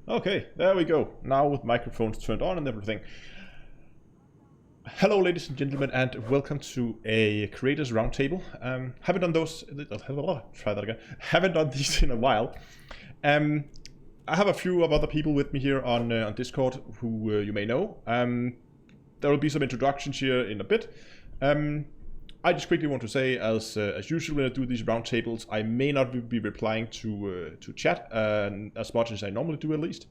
Okay, there we go. Now with microphones turned on and everything. Hello, ladies and gentlemen, and welcome to a Creators Roundtable. Haven't done those. Try that again. Haven't done these in a while. I have a few of other people with me here on Discord who you may know. There will be some introductions here in a bit. I just quickly want to say, as usual, when I do these roundtables, I may not be replying to chat as much as I normally do, at least.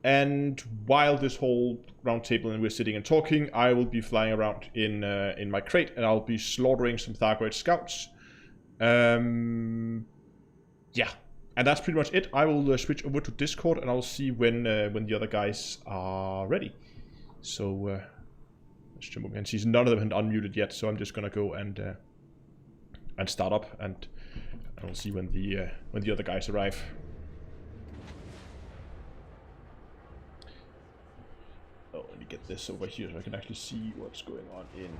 And while this whole roundtable and we're sitting and talking, I will be flying around in my crate, and I'll be slaughtering some Thargoid scouts. Yeah, and that's pretty much it. I will switch over to Discord, and I'll see when the other guys are ready. So let's jump over and see. None of them have unmuted yet, so I'm just gonna go and start up, and I'll see when the other guys arrive. Oh, let me get this over here so I can actually see what's going on in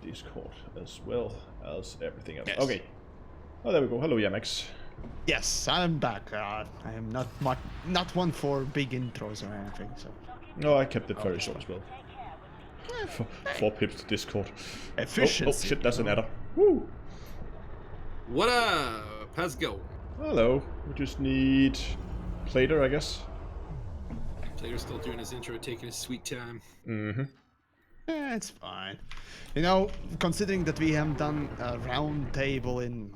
Discord as well as everything else. Yes. Okay. Oh, there we go. Hello, Yamex. Yes, I'm back. I am not one for big intros or anything. So. No, I kept it very short as well. 4 pips to Discord. Efficiency. Oh shit, that's an adder. Woo! What up? How's it go? Hello. We just need Plater, I guess. Plater's still doing his intro, taking his sweet time. Mm-hmm. Yeah, it's fine. You know, considering that we haven't done a round table in...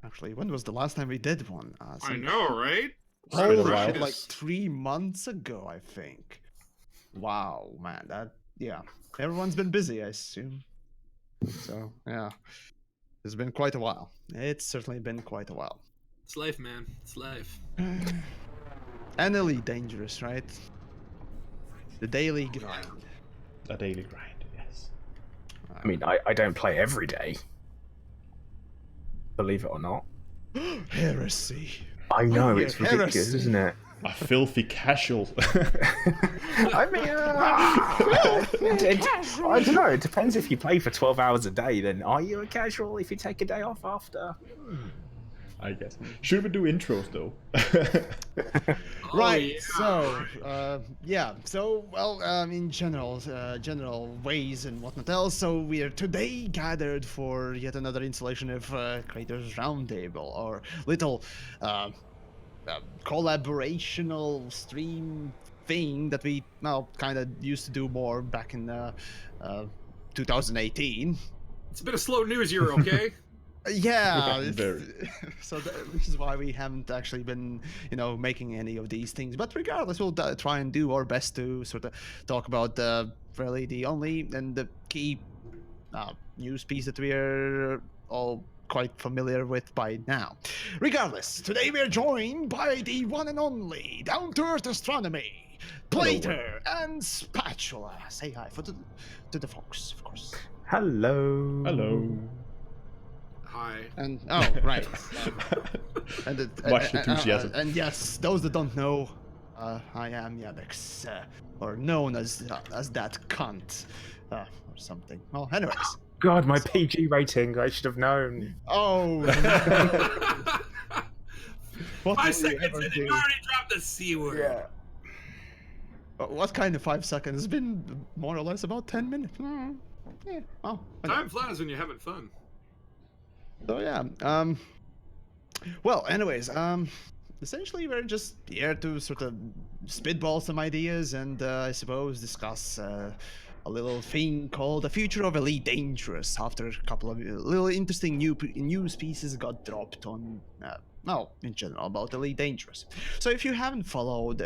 Actually, when was the last time we did one? I know, right? Oh, like 3 months ago, I think. Wow, man, yeah. Everyone's been busy, I assume. So, yeah. It's been quite a while. It's certainly been quite a while. It's life, man. It's life. And Elite Dangerous, right? The daily grind. The daily grind, yes. I mean, I don't play every day. Believe it or not. Heresy. I know, it's ridiculous, isn't it? A filthy casual. I mean, I don't know. It depends. If you play for 12 hours a day, then are you a casual if you take a day off after? I guess. Should we do intros though? Right. So, yeah. So, well, in general ways and whatnot else. So we are today gathered for yet another installation of Creators Roundtable, or little collaborational stream thing that we now kind of used to do more back in 2018. It's a bit of slow news year, okay? Yeah, so which is why we haven't actually been, making any of these things. But regardless, we'll try and do our best to sort of talk about really the only and the key news piece that we are all quite familiar with by now. Regardless, today we are joined by the one and only Down To Earth Astronomy, Plater, and Spatula. Say hi to the folks, of course. Hello. Hello. Hi. And right. Much enthusiasm. And yes, those that don't know, I am Yabex, or known as that cunt, or something. Well, anyways. God, my PG rating. I should have known. Oh. 5 seconds and you already dropped the C word. Yeah. What kind of 5 seconds? It's been more or less about 10 minutes. Yeah. Oh. Time flies when you're having fun. So yeah. Well, anyways, essentially we're just here to sort of spitball some ideas and I suppose discuss a little thing called the future of Elite Dangerous after a couple of little interesting news pieces got dropped on in general about Elite Dangerous. So if you haven't followed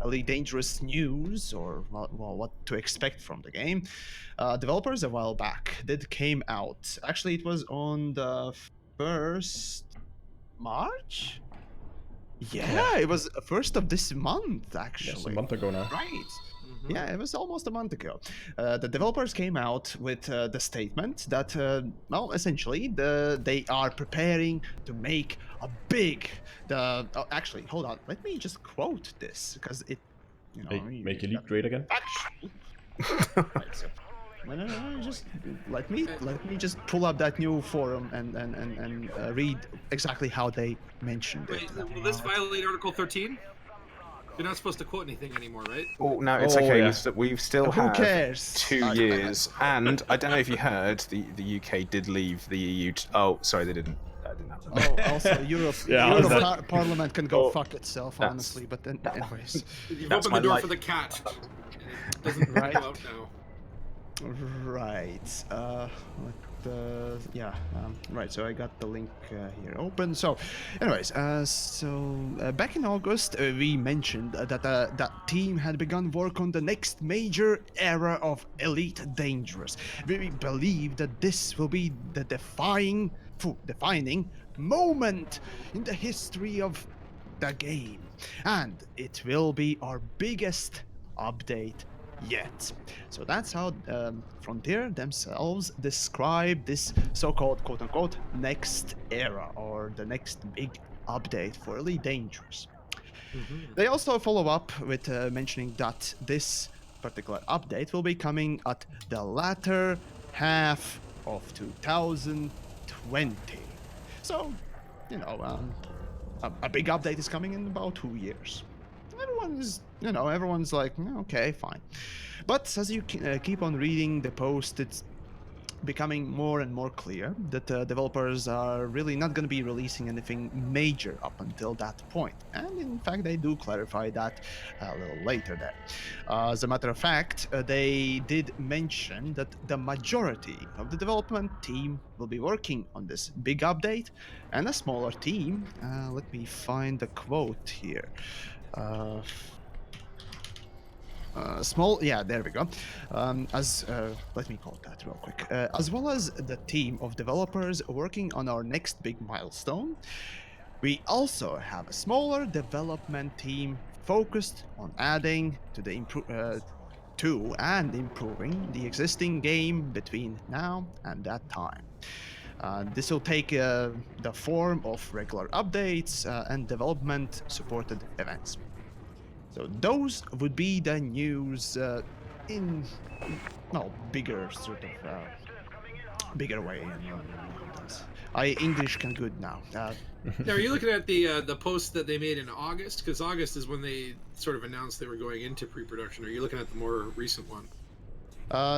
Elite Dangerous news or what to expect from the game, developers a while back came out. Actually, it was on the 1st March. Yeah, it was 1st of this month, actually. Yes, a month ago now. Right. Mm-hmm. Yeah, it was almost a month ago. The developers came out with the statement that, essentially, they are preparing to make a big... actually, hold on. Let me just quote this, because it... Make Elite great again? Actually... Right, so, No, just let me just pull up that new forum and read exactly how they mentioned it. Wait, will this violate Article 13? You're not supposed to quote anything anymore, right? Oh no, it's Oh, okay. yeah. We still Who have cares? 2 years, and I don't know if you heard, the UK did leave the EU. Oh, sorry, they didn't. That didn't happen. Oh, also Europe. Yeah, Europe that- Parliament can go Oh, fuck itself, that's- honestly. But then, anyways, You've That's opened my the door life. for the cat. And it doesn't Right. go out now. right. Right. So I got the link here open. So, anyways, back in August, we mentioned that that team had begun work on the next major era of Elite Dangerous. We believe that this will be the defining moment in the history of the game, and it will be our biggest update yet. So that's how Frontier themselves describe this so-called quote-unquote next era, or the next big update for Elite Dangerous. They also follow up with mentioning that this particular update will be coming at the latter half of 2020. So, a big update is coming in about 2 years. Everyone's like, okay, fine. But as you keep on reading the post, it's becoming more and more clear that developers are really not going to be releasing anything major up until that point. And in fact, they do clarify that a little later there. As a matter of fact, they did mention that the majority of the development team will be working on this big update, and a smaller team, let me find the quote here. There we go. Let me quote that real quick. As well as the team of developers working on our next big milestone, we also have a smaller development team focused on adding to and improving the existing game between now and that time. This will take the form of regular updates and development supported events. So those would be the news in bigger sort of bigger way. English can good now. Now, are you looking at the post that they made in August? Because August is when they sort of announced they were going into pre-production. Are you looking at the more recent one?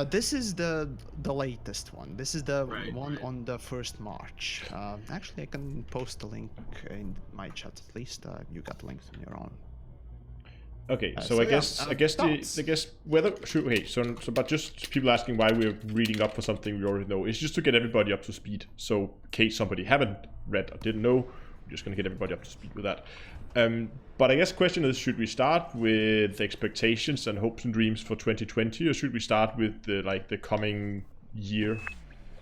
This is the latest one. This is the one right. on the 1st March. Actually, I can post the link in my chat at least. You got links on your own. Okay, so I guess whether but just people asking why we're reading up for something we already know. It's just to get everybody up to speed. So in case somebody haven't read or didn't know, we're just gonna get everybody up to speed with that. But I guess the question is, should we start with expectations and hopes and dreams for 2020, or should we start with the coming year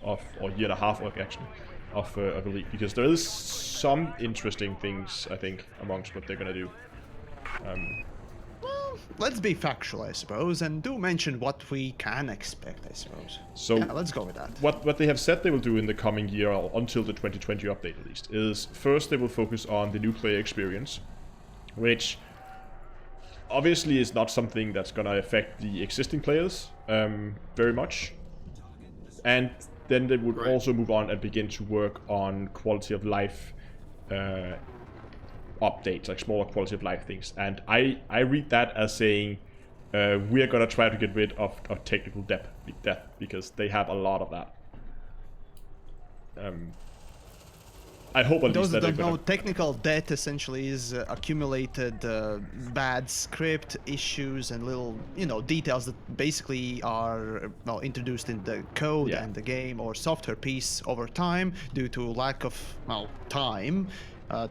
or year and a half of Elite? Because there is some interesting things I think amongst what they're gonna do. Let's be factual, I suppose, and do mention what we can expect, I suppose. So yeah, let's go with that. What they have said they will do in the coming year, or until the 2020 update at least, is first they will focus on the new player experience, which obviously is not something that's going to affect the existing players very much. And then they would also move on and begin to work on quality of life updates, like smaller quality of life things. And I read that as saying we are going to try to get rid of technical death because they have a lot of that. I hope at least those that don't know, technical debt essentially is accumulated bad script issues and little details that basically are introduced in the code and the game or software piece over time due to lack of time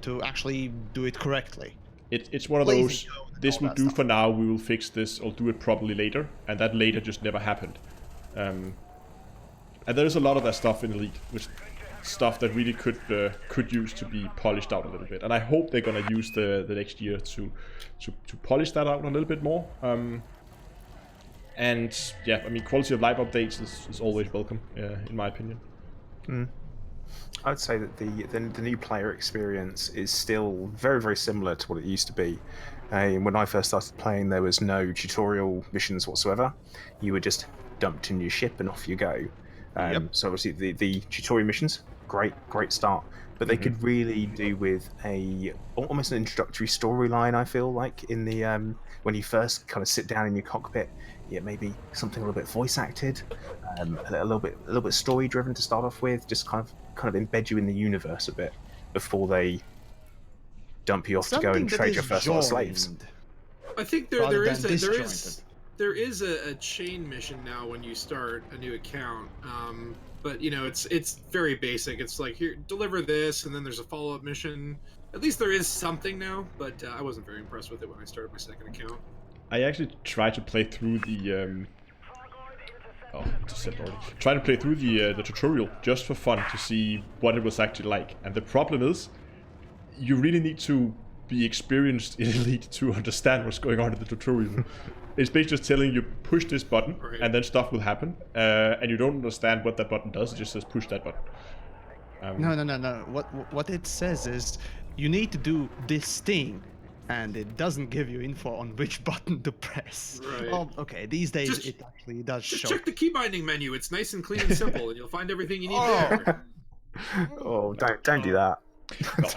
to actually do it correctly. It's one of those, this will do for now, we will fix this or do it properly later, and that later just never happened. And there's a lot of that stuff in Elite, which stuff that really could use to be polished out a little bit. And I hope they're gonna use the next year to polish that out a little bit more. And yeah, I mean, quality of life updates is always welcome, in my opinion. I would say that the new player experience is still very, very similar to what it used to be. When I first started playing, there was no tutorial missions whatsoever. You would just dumped in your ship and off you go. Yep. So obviously the tutorial missions, great start, but they could really do with almost an introductory storyline. I feel like in the when you first kind of sit down in your cockpit, maybe something a little bit voice acted, a little bit story driven to start off with, just kind of embed you in the universe a bit before they dump you off to go and trade your first lot of slaves. I think rather there than there is a chain mission now when you start a new account. But it's very basic. It's like, here, deliver this, and then there's a follow-up mission. At least there is something now, but I wasn't very impressed with it when I started my second account. I actually tried to play through the try to play through the tutorial just for fun to see what it was actually like. And the problem is, you really need to be experienced in Elite to understand what's going on in the tutorial. It's basically just telling you push this button, and then stuff will happen, and you don't understand what that button does. It just says push that button. No. What it says is you need to do this thing, and it doesn't give you info on which button to press. Right. Oh, okay. These days it actually does just show. Check the key binding menu. It's nice and clean and simple, and you'll find everything you need there. Oh, don't do that. No,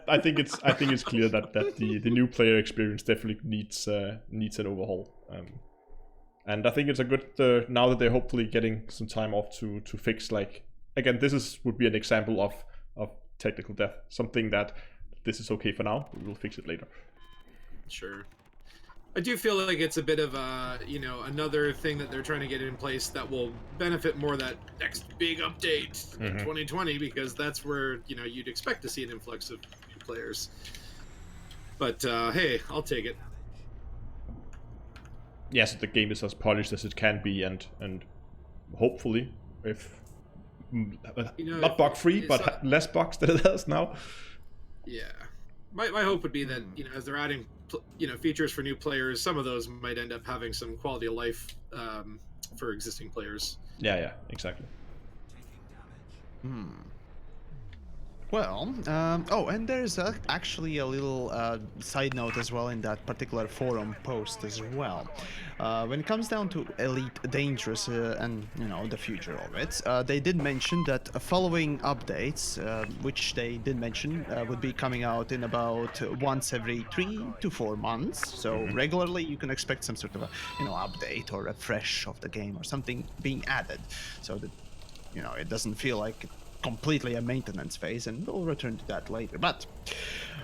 I think it's clear that the new player experience definitely needs an overhaul. And I think it's a good now that they're hopefully getting some time off to fix, like, again, would be an example of technical debt, something that this is okay for now, we will fix it later. Sure. I do feel like it's a bit of another thing that they're trying to get in place that will benefit more that next big update in 2020, because that's where you'd expect to see an influx of players. But hey, I'll take it. Yes, the game is as polished as it can be, and hopefully, if not bug free, but less bugs than it has now. Yeah, my hope would be that as they're adding features for new players, some of those might end up having some quality of life for existing players. Yeah, exactly. Well, and there's actually a little side note as well in that particular forum post as well. When it comes down to Elite Dangerous and the future of it, they did mention that following updates, which they did mention would be coming out in about once every 3 to 4 months. So regularly you can expect some sort of a update or refresh of the game or something being added, so that it doesn't feel like completely a maintenance phase, and we'll return to that later. But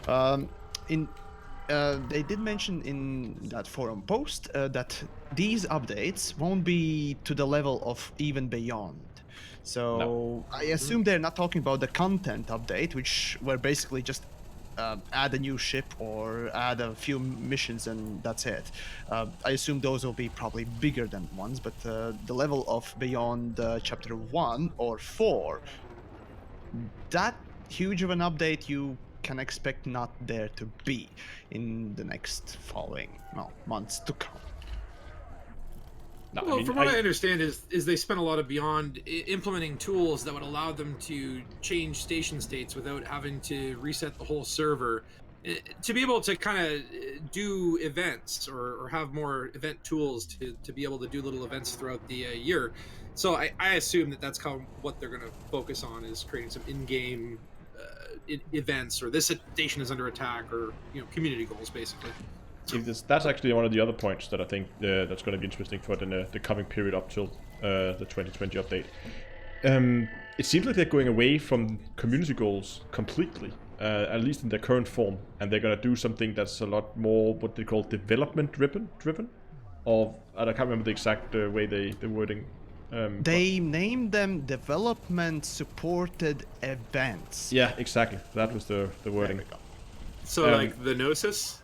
they did mention in that forum post that these updates won't be to the level of Even Beyond. So no. I assume they're not talking about the content update, which were basically just add a new ship or add a few missions and that's it. I assume those will be probably bigger than ones, but the level of Beyond Chapter 1 or 4, that huge of an update you can expect not there to be in the next following months to come. No, well, from what I understand is they spent a lot of Beyond implementing tools that would allow them to change station states without having to reset the whole server, to be able to kind of do events or have more event tools to be able to do little events throughout the year. So I assume that's what they're going to focus on, is creating some in-game events, or this station is under attack, or community goals basically. That's actually one of the other points that I think that's going to be interesting for the coming period up till the 2020 update. It seems like they're going away from community goals completely, at least in their current form, and they're going to do something that's a lot more what they call development driven, or I can't remember the exact way the wording. They named them development supported events. Yeah, exactly. That was the wording. So like the Gnosis?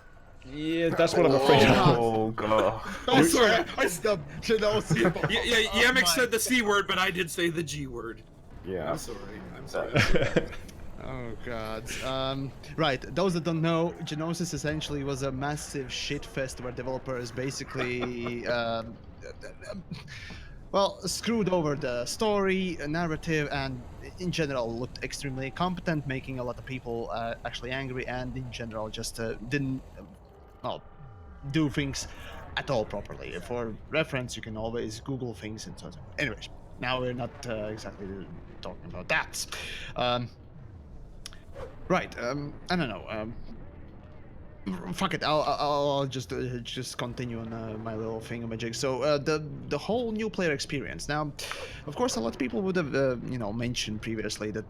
Yeah, that's what I'm afraid of. Oh god. Oh, sorry, I stubbed Gnosis. Yeah, Yemek said the C word, but I did say the G word. Yeah. I'm sorry. Oh god. Right, those that don't know, Gnosis essentially was a massive shitfest where developers basically screwed over the story, narrative, and in general looked extremely incompetent, making a lot of people actually angry, and in general just didn't do things at all properly. For reference, you can always Google things and so on. Anyways, now we're not exactly talking about that. Right. I don't know. Fuck it. I'll just continue on my little thingamajig. So the whole new player experience. Now, of course, a lot of people would have mentioned previously that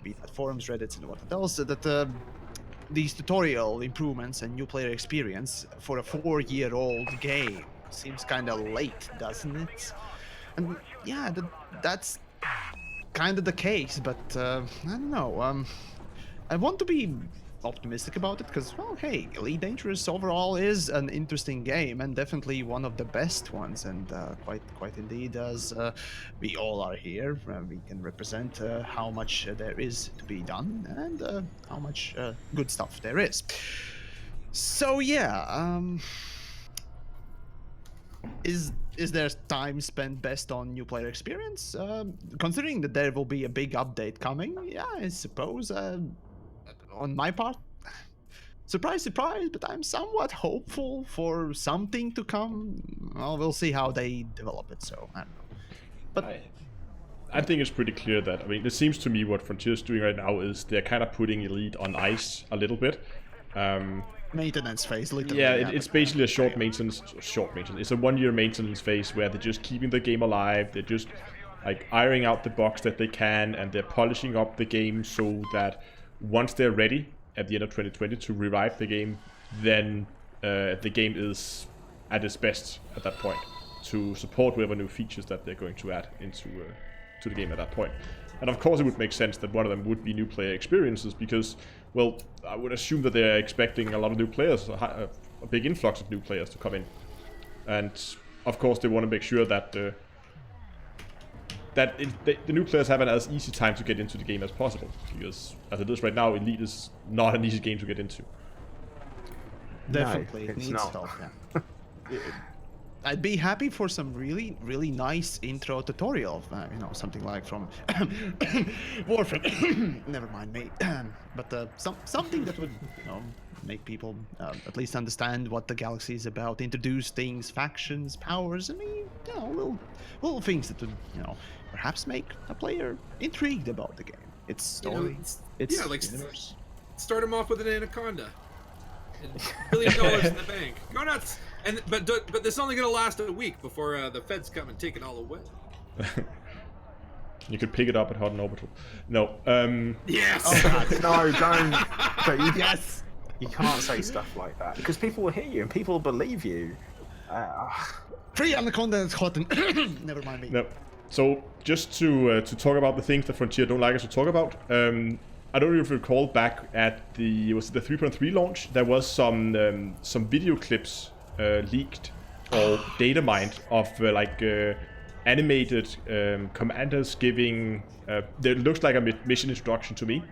be it forums, Reddits, and what else that these tutorial improvements and new player experience for a 4-year-old game seems kind of late, doesn't it? And yeah, that's kind of the case. But I don't know. I want to be optimistic about it because, well, hey, Elite Dangerous overall is an interesting game and definitely one of the best ones. And quite indeed, as we all are here, we can represent how much there is to be done and how much good stuff there is. So yeah, is there time spent best on new player experience? Considering that there will be a big update coming, yeah, I suppose. On my part, surprise, surprise, but I'm somewhat hopeful for something to come. Well, we'll see how they develop it, so I don't know. But I think it's pretty clear that, I mean, it seems to me what Frontier's doing right now is they're kind of putting Elite on ice a little bit. Maintenance phase, literally. Yeah, it's basically a short maintenance. It's a 1-year maintenance phase where they're just keeping the game alive. They're just like ironing out the bugs that they can, and they're polishing up the game so that once they're ready at the end of 2020 to revive the game, then the game is at its best at that point to support whatever new features that they're going to add into to the game at that point. And of course it would make sense that one of them would be new player experiences because, well, I would assume that they're expecting a lot of new players, a big influx of new players to come in. And of course they want to make sure that the new players have an as easy time to get into the game as possible, because as it is right now, Elite is not an easy game to get into. Definitely, No, it it's needs not. stuff. Yeah. I'd be happy for some really, really nice intro tutorial, something like from Warframe. Never mind, mate. But something that would, make people at least understand what the galaxy is about, introduce things, factions, powers. I mean, little things that would, perhaps make a player intrigued about the game. Its story, its universe. Start them off with an anaconda. And $1 billion in the bank. Go nuts! But this is only gonna last a week before the feds come and take it all away. You could pick it up at Hot and Orbital. No. Yes. Oh God, no, don't. But Yes. You can't say stuff like that because people will hear you and people will believe you. Free Anaconda is hot and never mind me. No. So just to talk about the things that Frontier don't like us to talk about. I don't know if you recall back at the 3.3 launch, there was some video clips leaked or data mined of animated commanders giving. It looks like a mission introduction to me,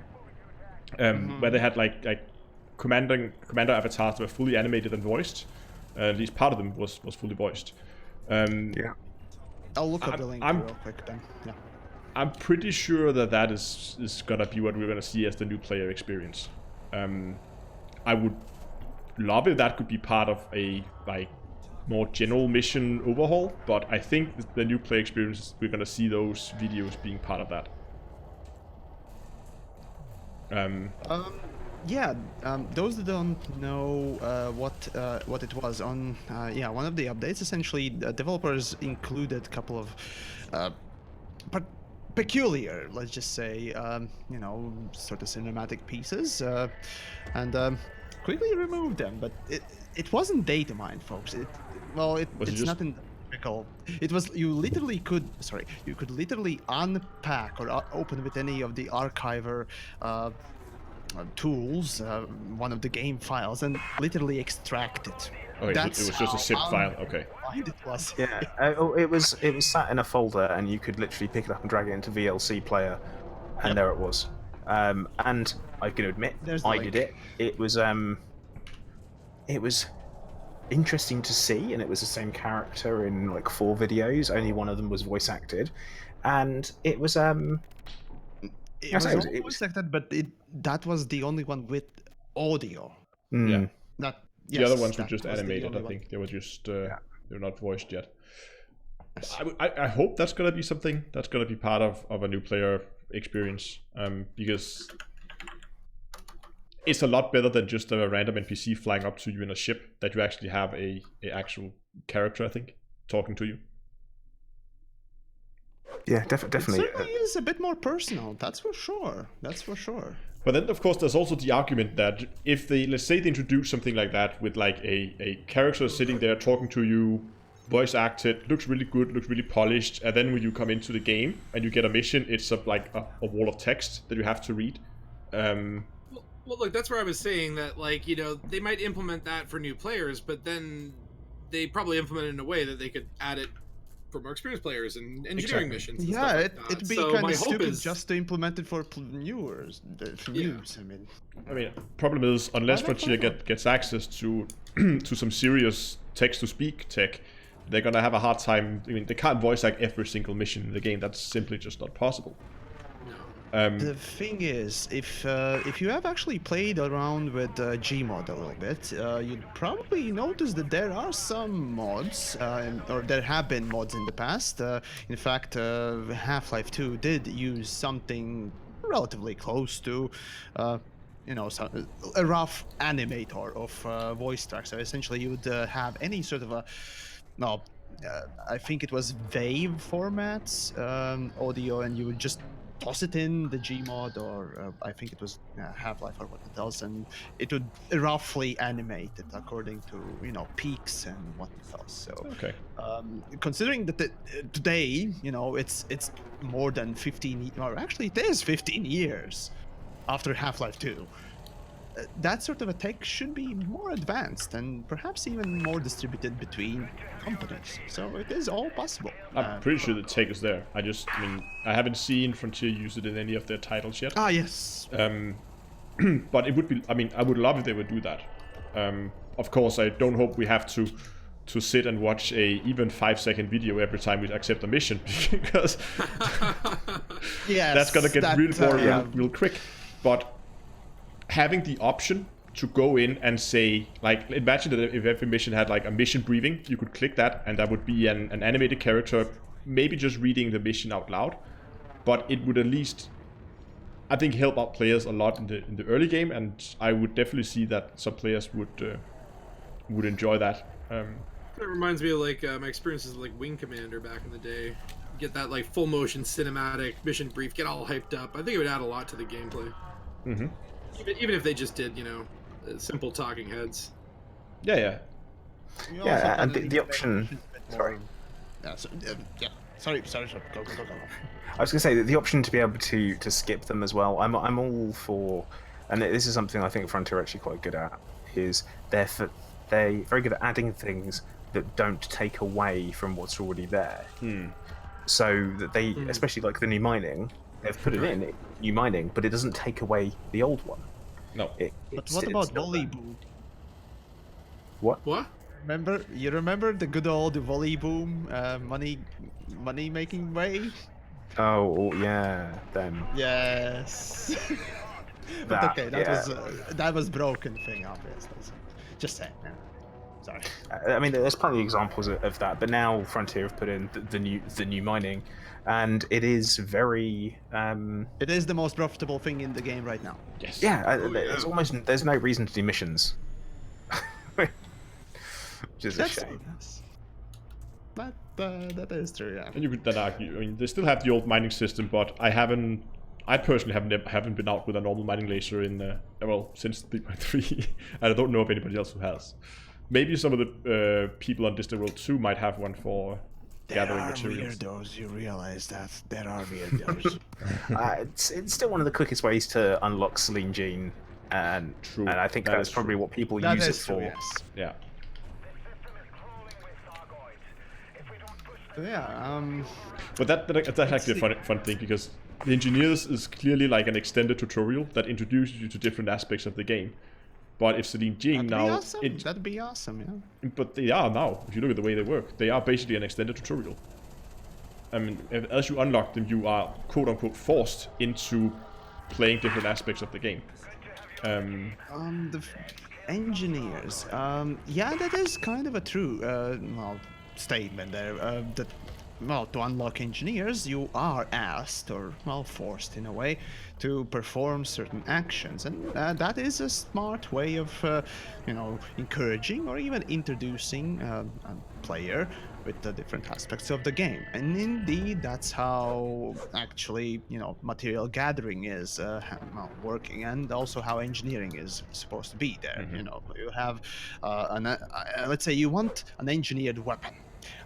where they had like commander avatars that were fully animated and voiced. At least part of them was fully voiced. Yeah. I'll look up the link real quick then. Yeah. I'm pretty sure that is gonna be what we're gonna see as the new player experience. I would love if that could be part of a more general mission overhaul, but I think the new player experience, we're gonna see those videos being part of that. Those that don't know what it was on, one of the updates, essentially, developers included a couple of peculiar, let's just say, sort of cinematic pieces, and quickly removed them. But it wasn't data mined, folks. It's not in typical. It was you could literally unpack or open with any of the archiver tools one of the game files and literally extract it. Okay, it was just a zip file. Okay. It was. Yeah, it was sat in a folder, and you could literally pick it up and drag it into VLC player, and there it was. And I can admit, I did it. It was interesting to see, and it was the same character in like 4 videos. Only one of them was voice acted, and it was It was voice acted, but that was the only one with audio. Yeah. Not The other ones were that just was the animated. only I one. think they were just they were not voiced yet. Yes. I hope that's gonna be something that's gonna be part of a new player experience, because it's a lot better than just a random NPC flying up to you in a ship, that you actually have a actual character, I think, talking to you. Yeah, definitely. It certainly is a bit more personal. That's for sure. That's for sure. But then, of course, there's also the argument that if they, let's say they introduce something like that with like a character sitting there talking to you, voice acted, looks really good, looks really polished, and then when you come into the game and you get a mission, it's like a wall of text that you have to read. Well, look, that's where I was saying that, like, you know, they might implement that for new players, but then they probably implement it in a way that they could add it for more experienced players and engineering missions. And Yeah, stuff like that. it'd be So kind my of hope stupid is just to implement it for news. News, I mean, problem is, unless Why not Frontier follow? gets access to to some serious text-to-speak tech, they're gonna have a hard time. I mean, they can't voice act every single mission in the game. That's simply just not possible. The thing is, if you have actually played around with Gmod a little bit, you'd probably notice that there are some mods, or there have been mods in the past. In fact, Half-Life 2 did use something relatively close to, you know, a rough animator of voice tracks. So essentially, you would have any sort of a, no, I think it was Wave formats audio, and you would just toss it in the Gmod, or I think it was Half-Life or what it does, and it would roughly animate it according to, you know, peaks and what it does. So Okay. considering that today, you know, it's more than 15, or actually it is 15 years after Half-Life 2. That sort of a tech should be more advanced and perhaps even more distributed between companies. So it is all possible. I'm pretty sure the tech is there. I mean, I haven't seen Frontier use it in any of their titles yet. Ah, yes. But it would be, I mean, I would love if they would do that. Of course, I don't hope we have to sit and watch a even 5-second video every time we accept a mission, because yes, that's gonna get real boring real quick. But having the option to go in and say, like, imagine that if every mission had like a mission briefing, you could click that and that would be an animated character, maybe just reading the mission out loud. But it would at least, I think, help out players a lot in the early game, and I would definitely see that some players would enjoy that. It reminds me of like my experiences with like Wing Commander back in the day. Get that like full motion cinematic mission brief, get all hyped up. I think it would add a lot to the gameplay. Mm-hmm. Even if they just did, you know, simple talking heads. Yeah. Yeah, and the option. Sorry. Yeah. Sorry. Go. I was going to say that the option to be able to skip them as well. I'm all for, and this is something I think Frontier are actually quite good at. Is they're very good at adding things that don't take away from what's already there. So that they, especially like the new mining, they've put it in new mining, but it doesn't take away the old one. No. But what about volley boom? What? You remember the good old volley boom money making way? Oh yeah, them. Yes. But okay, that was broken thing, obviously. So just saying. Yeah. Sorry. I mean, there's plenty of examples of that, but now Frontier have put in the new mining, and it is very. It is the most profitable thing in the game right now. Yes. Yeah, there's no reason to do missions. Which is a shame. Yes. That is true, yeah. And you could then argue, I mean, they still have the old mining system, but I personally haven't been out with a normal mining laser in since 3.3, and I don't know of anybody else who has. Maybe some of the people on Distant World 2 might have one for gathering materials. There are weirdos, you realize that. There are weirdos. It's still one of the quickest ways to unlock Celine Jean, and I think that's probably what people use it for. Yes. Yeah. Yeah. But that's actually a fun thing, because the Engineers is clearly like an extended tutorial that introduces you to different aspects of the game. But if Celine Jean now... That'd be awesome, yeah. But they are now, if you look at the way they work, they are basically an extended tutorial. I mean, as you unlock them, you are quote-unquote forced into playing different aspects of the game. engineers. Yeah, that is kind of a true statement there. That to unlock engineers, you are asked or forced in a way to perform certain actions, and that is a smart way of encouraging or even introducing a player with the different aspects of the game. And indeed, that's how actually material gathering is working, and also how engineering is supposed to be there. You have let's say you want an engineered weapon.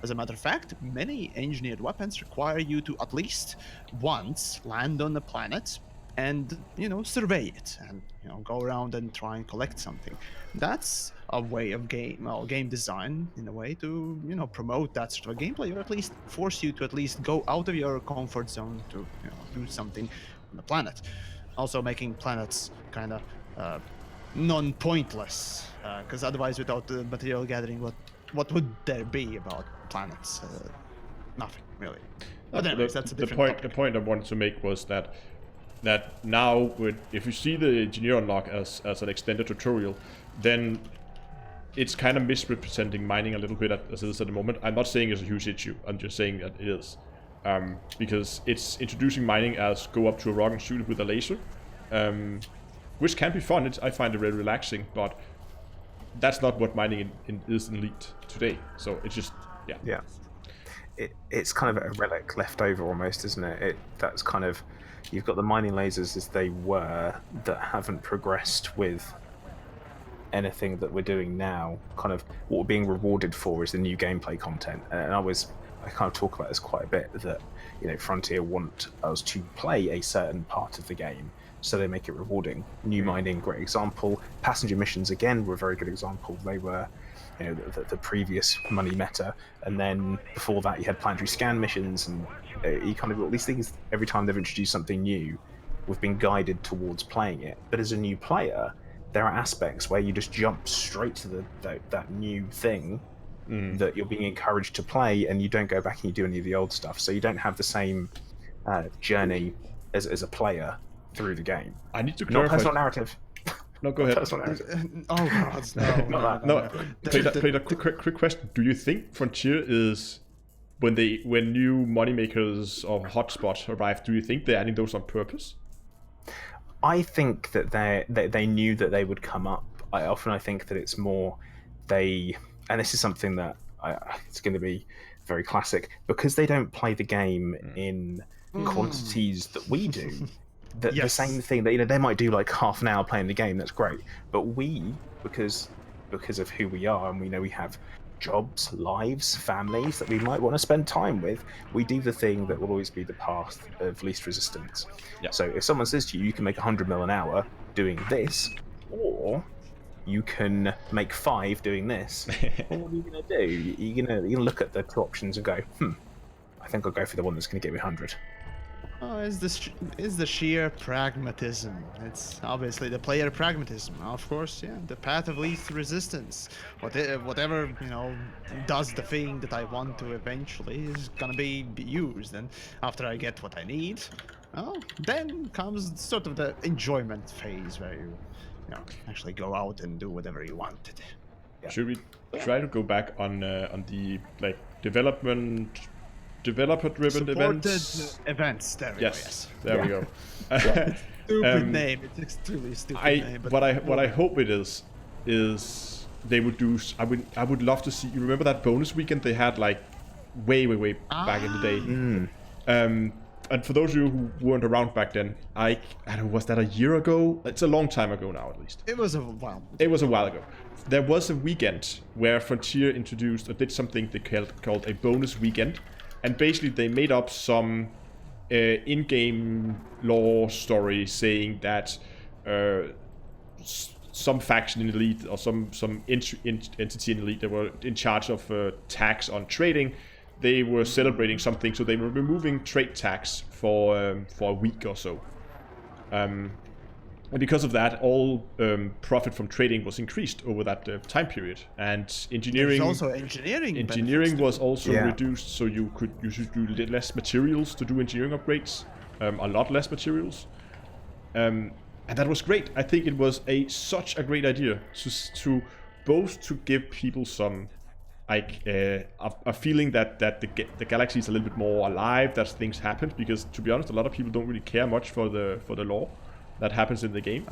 As a matter of fact, many engineered weapons require you to at least once land on the planet and survey it, and go around and try and collect something. That's a way of game design in a way to promote that sort of gameplay, or at least force you to at least go out of your comfort zone to do something on the planet. Also making planets kind of non-pointless, because otherwise without the material gathering, what would there be about planets? Nothing really. But anyways, that's a different topic. The point I wanted to make was that now, if you see the engineer unlock as an extended tutorial, then it's kind of misrepresenting mining a little bit as it is at the moment. I'm not saying it's a huge issue. I'm just saying that it is, because it's introducing mining as go up to a rock and shoot it with a laser, which can be fun. I find it very relaxing, but that's not what mining is in Elite today. So it's just yeah. It's kind of a relic left over almost, isn't it? That's kind of, you've got the mining lasers as they were that haven't progressed with anything that we're doing now. Kind of what we're being rewarded for is the new gameplay content, and I kind of talk about this quite a bit, that Frontier want us to play a certain part of the game, so they make it rewarding. New mining, great example. Passenger missions again were a very good example. They were the previous money meta, and then before that you had planetary scan missions, and you kind of got these things. Every time they've introduced something new, we've been guided towards playing it. But as a new player, there are aspects where you just jump straight to that new thing that you're being encouraged to play, and you don't go back and you do any of the old stuff, so you don't have the same journey as a player through the game. I need to clarify. Not personal narrative. No, go ahead. Oh God, no. Play a quick question. Do you think Frontier is, when new moneymakers or hotspots arrive, do you think they're adding those on purpose? I think that they knew that they would come up. I think that it's more and this is something that it's going to be very classic, because they don't play the game in quantities that we do. The same thing that they might do like half an hour playing the game. That's great, but we, because of who we are, and we know we have jobs, lives, families that we might want to spend time with, we do the thing that will always be the path of least resistance. Yeah. So if someone says to you, you can make 100 mil an hour doing this, or you can make 5 doing this, what are you going to do? You're going to look at the two options and go, I think I'll go for the one that's going to get me 100. Is the sheer pragmatism. It's obviously the player pragmatism. Of course, the path of least resistance. Whatever does the thing that I want to eventually is gonna be used. And after I get what I need, then comes sort of the enjoyment phase where you actually go out and do whatever you wanted. Yeah. Should we try to go back on the developer-driven events? There we go. Stupid name. It's extremely stupid name. But what I hope it is they would do. I would love to see. You remember that bonus weekend they had like way back in the day? And for those of you who weren't around back then, I don't know, was that a year ago? It's a long time ago now, at least. It was a while. It was a while ago. There was a weekend where Frontier introduced or did something they called a bonus weekend. And basically they made up some in-game lore story saying that some faction in Elite or some entity in Elite that were in charge of tax on trading, they were celebrating something, so they were removing trade tax for a week or so. And because of that, all profit from trading was increased over that time period. And engineering, there's also engineering was also reduced, so you should do less materials to do engineering upgrades, a lot less materials. And that was great. I think it was such a great idea to both to give people some like a feeling that the galaxy is a little bit more alive, that things happen, because to be honest, a lot of people don't really care much for the lore that happens in the game.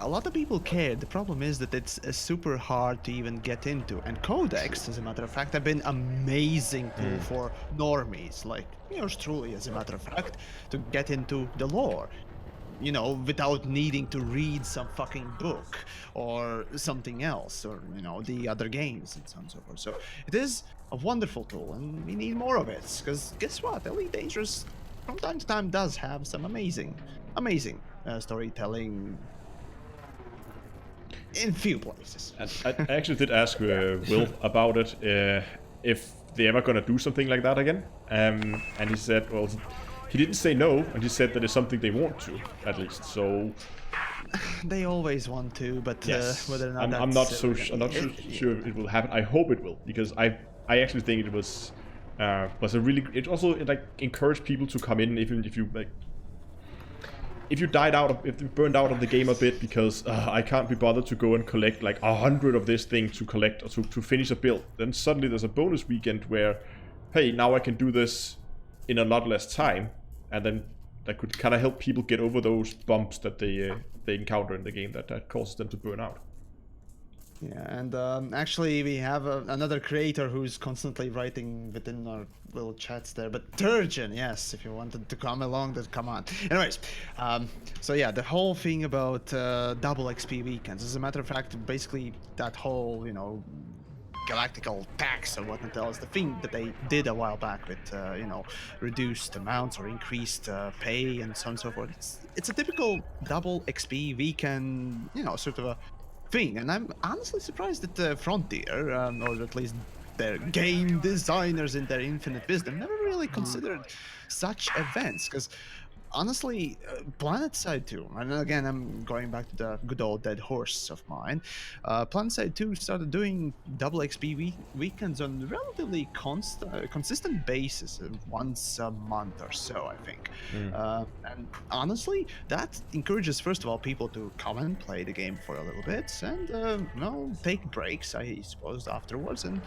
A lot of people care. The problem is that it's super hard to even get into. And Codex, as a matter of fact, have been amazing tool for normies, like yours truly, as a matter of fact, to get into the lore. You know, without needing to read some fucking book or something else, or, you know, the other games and so on and so forth. So it is a wonderful tool, and we need more of it, because guess what? Elite Dangerous from time to time does have some amazing storytelling in few places. And I actually did ask Will about it, if they ever gonna do something like that again, and he said, well, he didn't say no, and he said that it's something they want to, at least. So they always want to, but yes, whether or not I'm not so sure it will happen. I hope it will, because I actually think it was a really, it also like encouraged people to come in, even if you like, if you burned out of the game a bit because I can't be bothered to go and collect like 100 of this thing to collect or to finish a build, then suddenly there's a bonus weekend where, hey, now I can do this in a lot less time, and then that could kind of help people get over those bumps that they encounter in the game that causes them to burn out. Yeah, and actually we have another creator who's constantly writing within our little chats there, but Turgeon, yes, if you wanted to come along, then come on. Anyways, so yeah, the whole thing about double XP weekends, as a matter of fact, basically that whole, you know, galactical tax or whatnot else, the thing that they did a while back with, you know, reduced amounts or increased pay and so on and so forth. It's a typical double XP weekend, you know, sort of a thing, and I'm honestly surprised that Frontier, or at least their game designers in their infinite wisdom, never really considered such events, because honestly, PlanetSide 2, and again, I'm going back to the good old dead horse of mine. PlanetSide 2 started doing double XP weekends on a relatively consistent basis, once a month or so, I think. And honestly, that encourages, first of all, people to come and play the game for a little bit, and you know, take breaks, I suppose, afterwards, and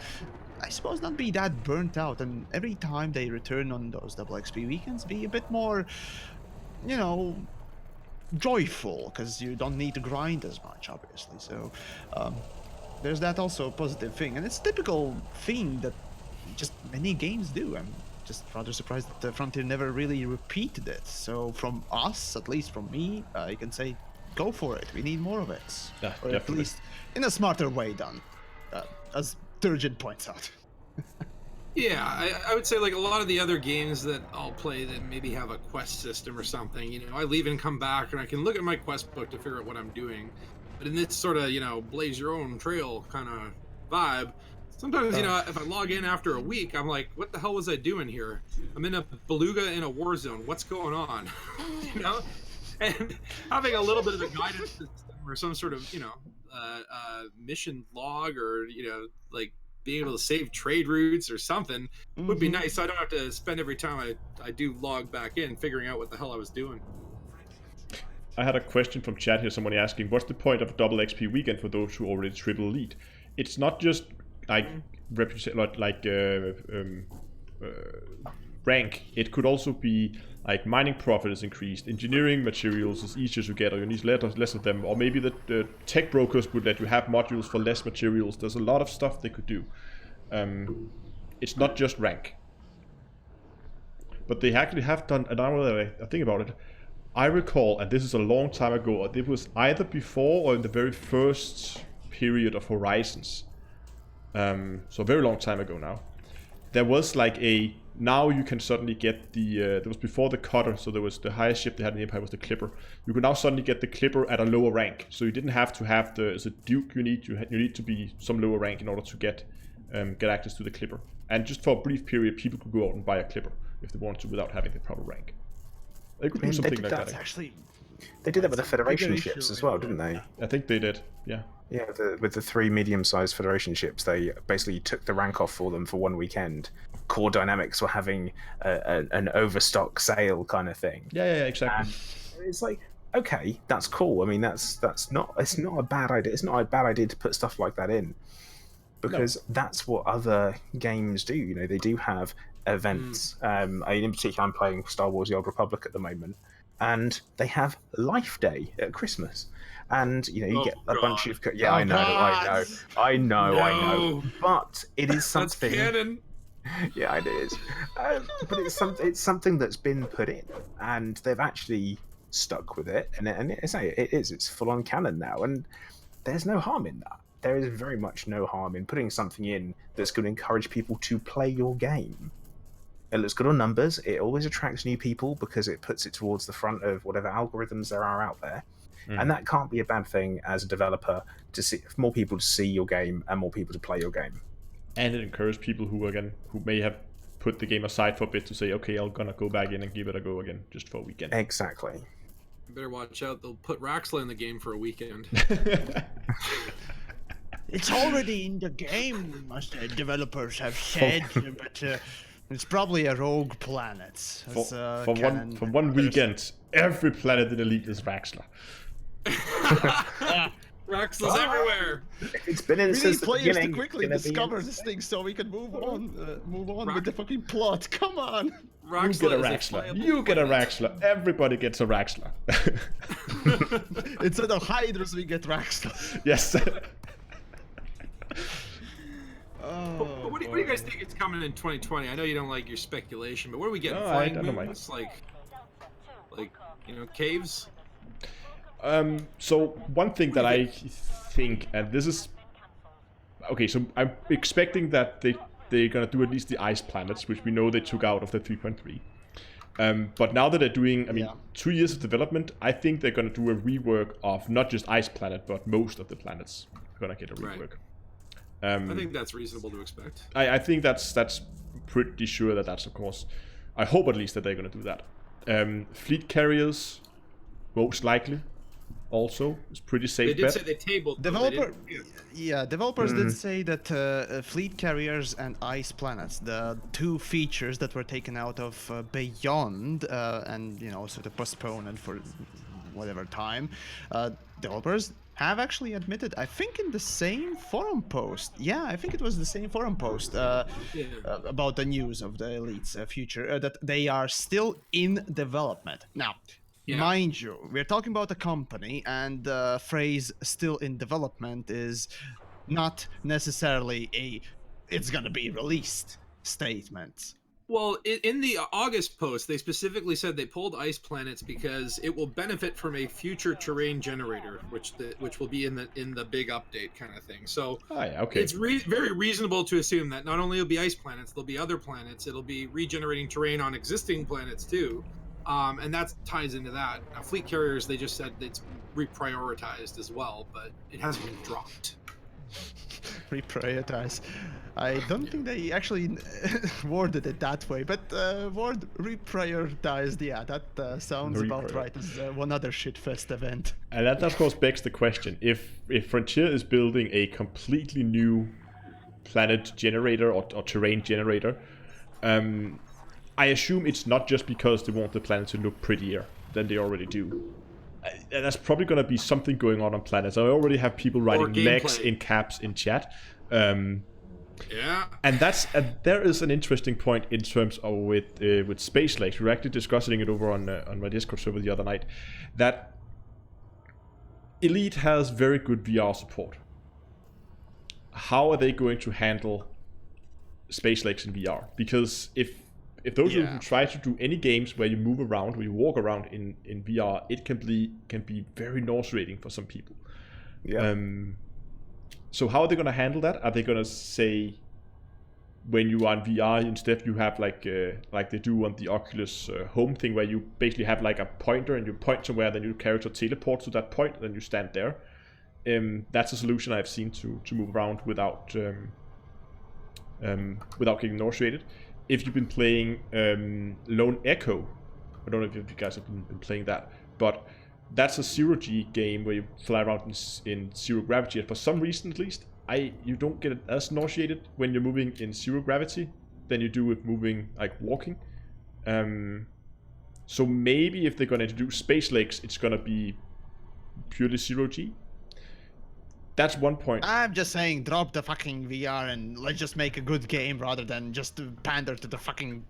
I suppose not be that burnt out, and every time they return on those double XP weekends, be a bit more, you know, joyful, because you don't need to grind as much, obviously. So there's that also a positive thing, and it's a typical thing that just many games do. I'm just rather surprised that Frontier never really repeated it. So from us, at least from me, I can say, go for it. We need more of it, Yeah, or at least in a smarter way done, as Turgeon points out. Yeah, I would say like a lot of the other games that I'll play that maybe have a quest system or something, you know, I leave and come back and I can look at my quest book to figure out what I'm doing. But in this sort of, you know, blaze your own trail kind of vibe, sometimes, you know, if I log in after a week, I'm like, what the hell was I doing here? I'm in a beluga in a war zone. What's going on? You know? And having a little bit of a guidance system or some sort of, you know, mission log, or, you know, like being able to save trade routes or something would be nice. So I don't have to spend every time I do log back in figuring out what the hell I was doing. I had a question from chat here, somebody asking, what's the point of a double XP weekend for those who already triple elite? It's not just like rank. It could also be like mining profit is increased, engineering materials is easier to get, or you need less of them, or maybe the tech brokers would let you have modules for less materials. There's a lot of stuff they could do. It's not just rank. But they actually have done, and now that I think about it, I recall, and this is a long time ago, it was either before or in the very first period of Horizons, so a very long time ago now, there was like now you can suddenly get the, there was before the Cutter, so there was the highest ship they had in the Empire was the Clipper. You could now suddenly get the Clipper at a lower rank, so you didn't have to have as a Duke, you need to be some lower rank in order to get access to the Clipper. And just for a brief period, people could go out and buy a Clipper if they wanted to without having the proper rank. They could do something like that. Actually, they did that with the Federation ships as well, didn't they? I think they did, yeah. Yeah, with the 3 medium-sized Federation ships, they basically took the rank off for them for one weekend. Core Dynamics were having an overstock sale kind of thing. Yeah, exactly. And it's like, okay, that's cool. I mean, it's not a bad idea. It's not a bad idea to put stuff like that in, because that's what other games do. You know, they do have events. In particular, I'm playing Star Wars: The Old Republic at the moment, and they have Life Day at Christmas. And you know, you get a bunch of I know. But it is something. That's canon. Yeah, it is. But it's something that's been put in, and they've actually stuck with it. And it's full on canon now, and there's no harm in that. There is very much no harm in putting something in that's going to encourage people to play your game. It looks good on numbers. It always attracts new people because it puts it towards the front of whatever algorithms there are out there. And that can't be a bad thing as a developer, to see more people to see your game and more people to play your game. And it encourages people who may have put the game aside for a bit to say, okay, I'm gonna go back in and give it a go again, just for a weekend. Exactly. You better watch out. They'll put Raxla in the game for a weekend. It's already in the game, as the developers have said, but it's probably a rogue planet. For one weekend, every planet in Elite is Raxla. Raxla's everywhere. It's been in since the beginning. Players to quickly discover this thing so we can move on with the fucking plot. Come on. You get a Raxla. You get a Raxla. Everybody gets a Raxla. Instead of Hydras, we get Raxla. Yes. What do you guys think is coming in 2020? I know you don't like your speculation, but what are we getting? No, Flying I don't moons? Like caves? So one thing that I think, and this is okay, so I'm expecting that they're gonna do at least the ice planets, which we know they took out of the 3.3. But now that they're doing, 2 years of development, I think they're gonna do a rework of not just ice planet, but most of the planets are gonna get a rework. Right. I think that's reasonable to expect. I think that's pretty sure that's of course. I hope at least that they're gonna do that. Fleet carriers, most likely. Also, it's pretty safe. They did say they tabled. Developers did say that fleet carriers and ice planets, the two features that were taken out of Beyond, and sort of postponed for whatever time, developers have actually admitted, I think in the same forum post. Yeah, I think it was the same forum post about the news of the Elite's future, that they are still in development. Now, mind you, we're talking about a company, and the phrase still in development is not necessarily it's gonna be released statement. Well, in the August post, they specifically said they pulled ice planets because it will benefit from a future terrain generator, which will be in the big update kind of thing. So it's very reasonable to assume that not only will be ice planets, there'll be other planets. It'll be regenerating terrain on existing planets too, and that ties into that. Now, fleet carriers, they just said it's reprioritized as well, but it hasn't been dropped. Reprioritize. I don't think they actually worded it that way, but word reprioritized, yeah, that sounds about right. It's one other shitfest event. And that of course begs the question: if Frontier is building a completely new planet generator or terrain generator, I assume it's not just because they want the planet to look prettier than they already do. And that's probably going to be something going on planets. I already have people writing legs in caps in chat. And there is an interesting point in terms of with space legs. We were actually discussing it over on my Discord server the other night. That Elite has very good VR support. How are they going to handle space legs in VR? Because if those of you who try to do any games where you move around, where you walk around in VR, it can be very nauseating for some people. Yeah. So how are they going to handle that? Are they going to say, when you are in VR, instead you have like they do on the Oculus Home thing, where you basically have like a pointer and you point somewhere, then your character teleports to that point, then you stand there. That's a solution I've seen to move around without getting nauseated. If you've been playing Lone Echo, I don't know if you guys have been playing that, but that's a zero-G game where you fly around in zero gravity. And for some reason, at least, you don't get as nauseated when you're moving in zero gravity than you do with moving, like walking. So maybe if they're going to introduce Space Lakes, it's going to be purely 0G. That's one point. I'm just saying, drop the fucking VR and let's just make a good game rather than just pander to the fucking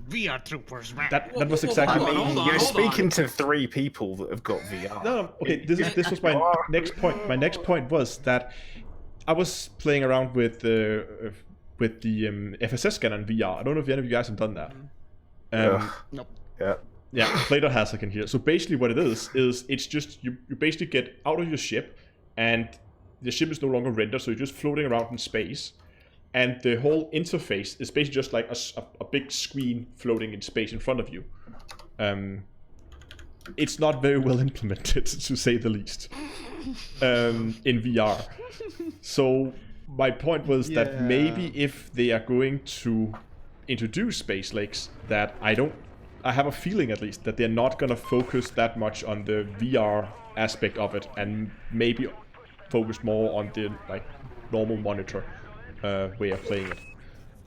VR troopers, man. That was exactly. Hold on, You're hold speaking on. to 3 people that have got VR. No, okay. This was my next point. My next point was that I was playing around with the FSS scanner in VR. I don't know if any of you guys have done that. Nope. Yeah. Yeah, Plato has I can hear. So basically, what it is it's just you basically get out of your ship, and the ship is no longer rendered, so you're just floating around in space, and the whole interface is basically just like a big screen floating in space in front of you. It's not very well implemented, to say the least, in VR. So my point was that maybe if they are going to introduce Space Lakes, that I have a feeling at least that they're not going to focus that much on the VR aspect of it, and maybe focus more on the like normal monitor way of playing it.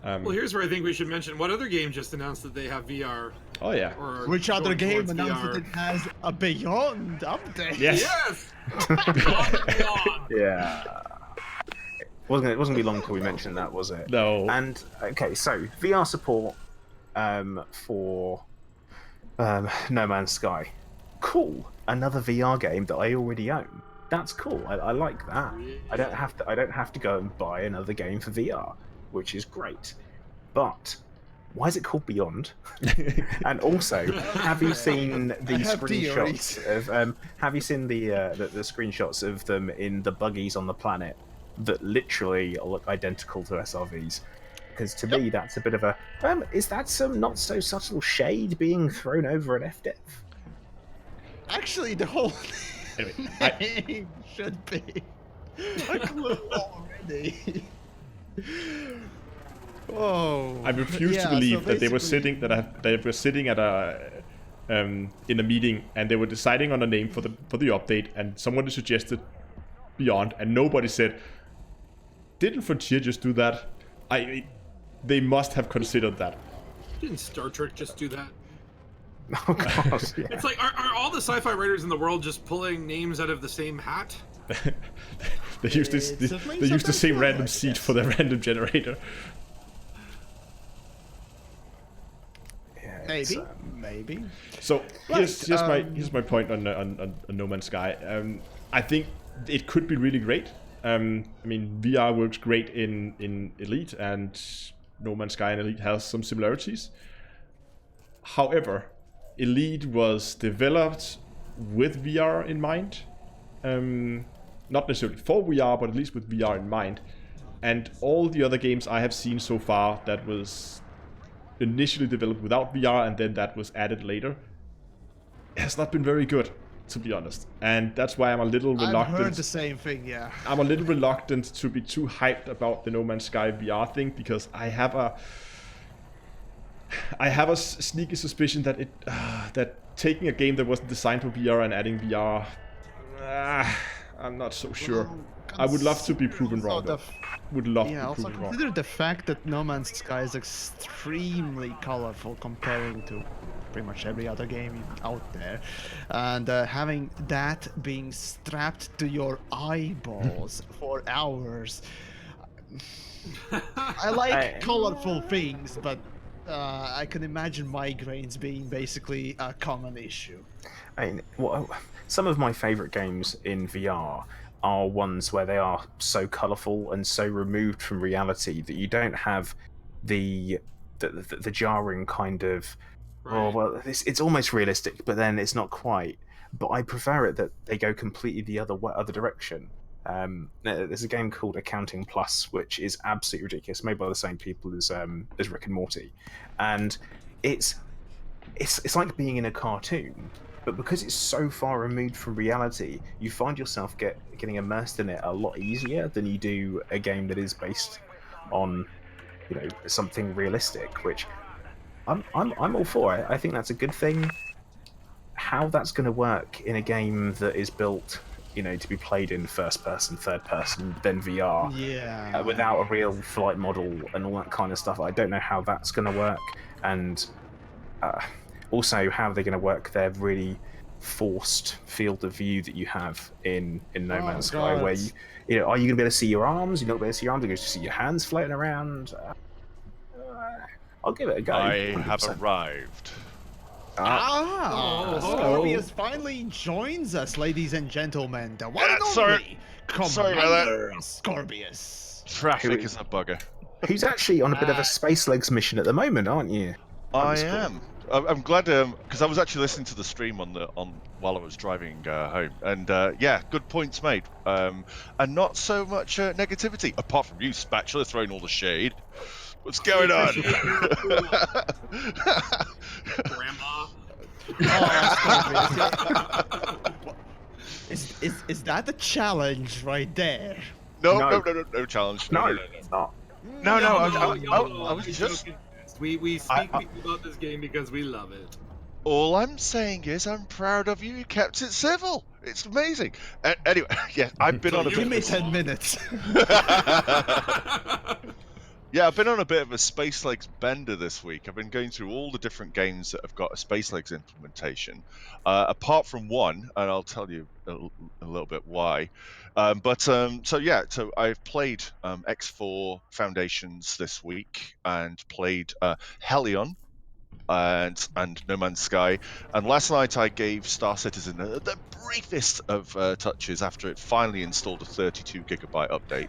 Well, here's where I think we should mention what other game just announced that they have VR. Oh yeah. Or Which other going game towards announced VR. that it has a Beyond update? Yes. Yes. Beyond. Yeah. Wasn't gonna be long till we mentioned that, was it? No. And okay, so VR support for No Man's Sky. Cool. Another VR game that I already own. That's cool. I like that. I don't have to go and buy another game for VR, which is great. But why is it called Beyond? And also, have you seen the screenshots of have you seen the screenshots of them in the buggies on the planet that literally look identical to SRVs? Because to me, that's a bit of a is that some not so subtle shade being thrown over at FDev? Actually, the whole Anyway, thing should be a clue already. Oh. I refuse to believe that they were sitting at a in a meeting, and they were deciding on a name for the update, and someone suggested Beyond, and nobody said, "Didn't Frontier just do that?" They must have considered that. Didn't Star Trek just do that? Oh gosh, yeah. It's like, are all the sci-fi writers in the world just pulling names out of the same hat? They use this. They use the same random seed for their random generator. Yeah, Maybe. So here's my point on No Man's Sky. I think it could be really great. I mean, VR works great in Elite, and No Man's Sky and Elite has some similarities. However, Elite was developed with VR in mind. Not necessarily for VR, but at least with VR in mind. And all the other games I have seen so far that was initially developed without VR and then that was added later has not been very good, to be honest. And that's why I'm a little reluctant. I've heard the same thing, yeah. I'm a little reluctant to be too hyped about the No Man's Sky VR thing, because I have a sneaky suspicion that that taking a game that wasn't designed for VR and adding VR, I'm not so sure. Well, I would love to be proven wrong, though. Would love to be also proven wrong. consider the fact that No Man's Sky is extremely colorful comparing to pretty much every other game out there, and having that being strapped to your eyeballs for hours. I like colorful things, but I can imagine migraines being basically a common issue. I mean, some of my favorite games in VR are ones where they are so colorful and so removed from reality that you don't have the jarring kind of oh well, it's almost realistic, but then it's not quite. But I prefer it that they go completely the other direction. There's a game called Accounting Plus, which is absolutely ridiculous, made by the same people as Rick and Morty, and it's like being in a cartoon. But because it's so far removed from reality, you find yourself getting immersed in it a lot easier than you do a game that is based on, something realistic. Which I'm all for. I think that's a good thing. How that's going to work in a game that is built, to be played in first person, third person, then VR, without a real flight model and all that kind of stuff, I don't know how that's going to work. And also how they're going to work their really forced field of view that you have in No Man's Sky, where are you going to be able to see your arms? You're not going to be able to see your arms. You're going to see your hands floating around. I'll give it a go. I 100%. have arrived. Scorpius finally joins us, ladies and gentlemen. The one and only sorry about Commander Scorpius. Traffic is a bugger. Who's actually on a bit of a Space Legs mission at the moment, aren't you? I am. I'm glad because I was actually listening to the stream while I was driving home, and yeah, good points made, and not so much negativity apart from you, Spatula, throwing all the shade. What's going on? Grandma. Is that the challenge right there? No challenge. No. It's not. No, I was just. We speak about this game because we love it. All I'm saying is I'm proud of you. You kept it civil. It's amazing. Anyway, yeah, I've been on a bit. Give me 10 minutes. Yeah, I've been on a bit of a Space Legs bender this week. I've been going through all the different games that have got a Space Legs implementation, apart from one, and I'll tell you a little bit why. So I've played X4 Foundations this week and played Hellion and No Man's Sky. And last night I gave Star Citizen the briefest of touches after it finally installed a 32 gigabyte update.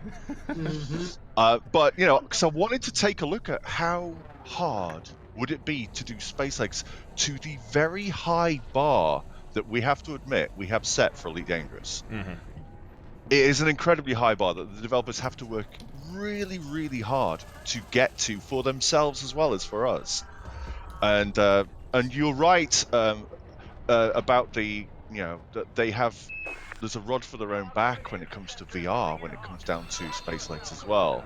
But because I wanted to take a look at how hard would it be to do SpaceX to the very high bar that we have to admit we have set for Elite Dangerous. It is an incredibly high bar that the developers have to work really, really hard to get to for themselves as well as for us. And you're right about that they have. There's a rod for their own back when it comes to VR, when it comes down to Space Legs as well,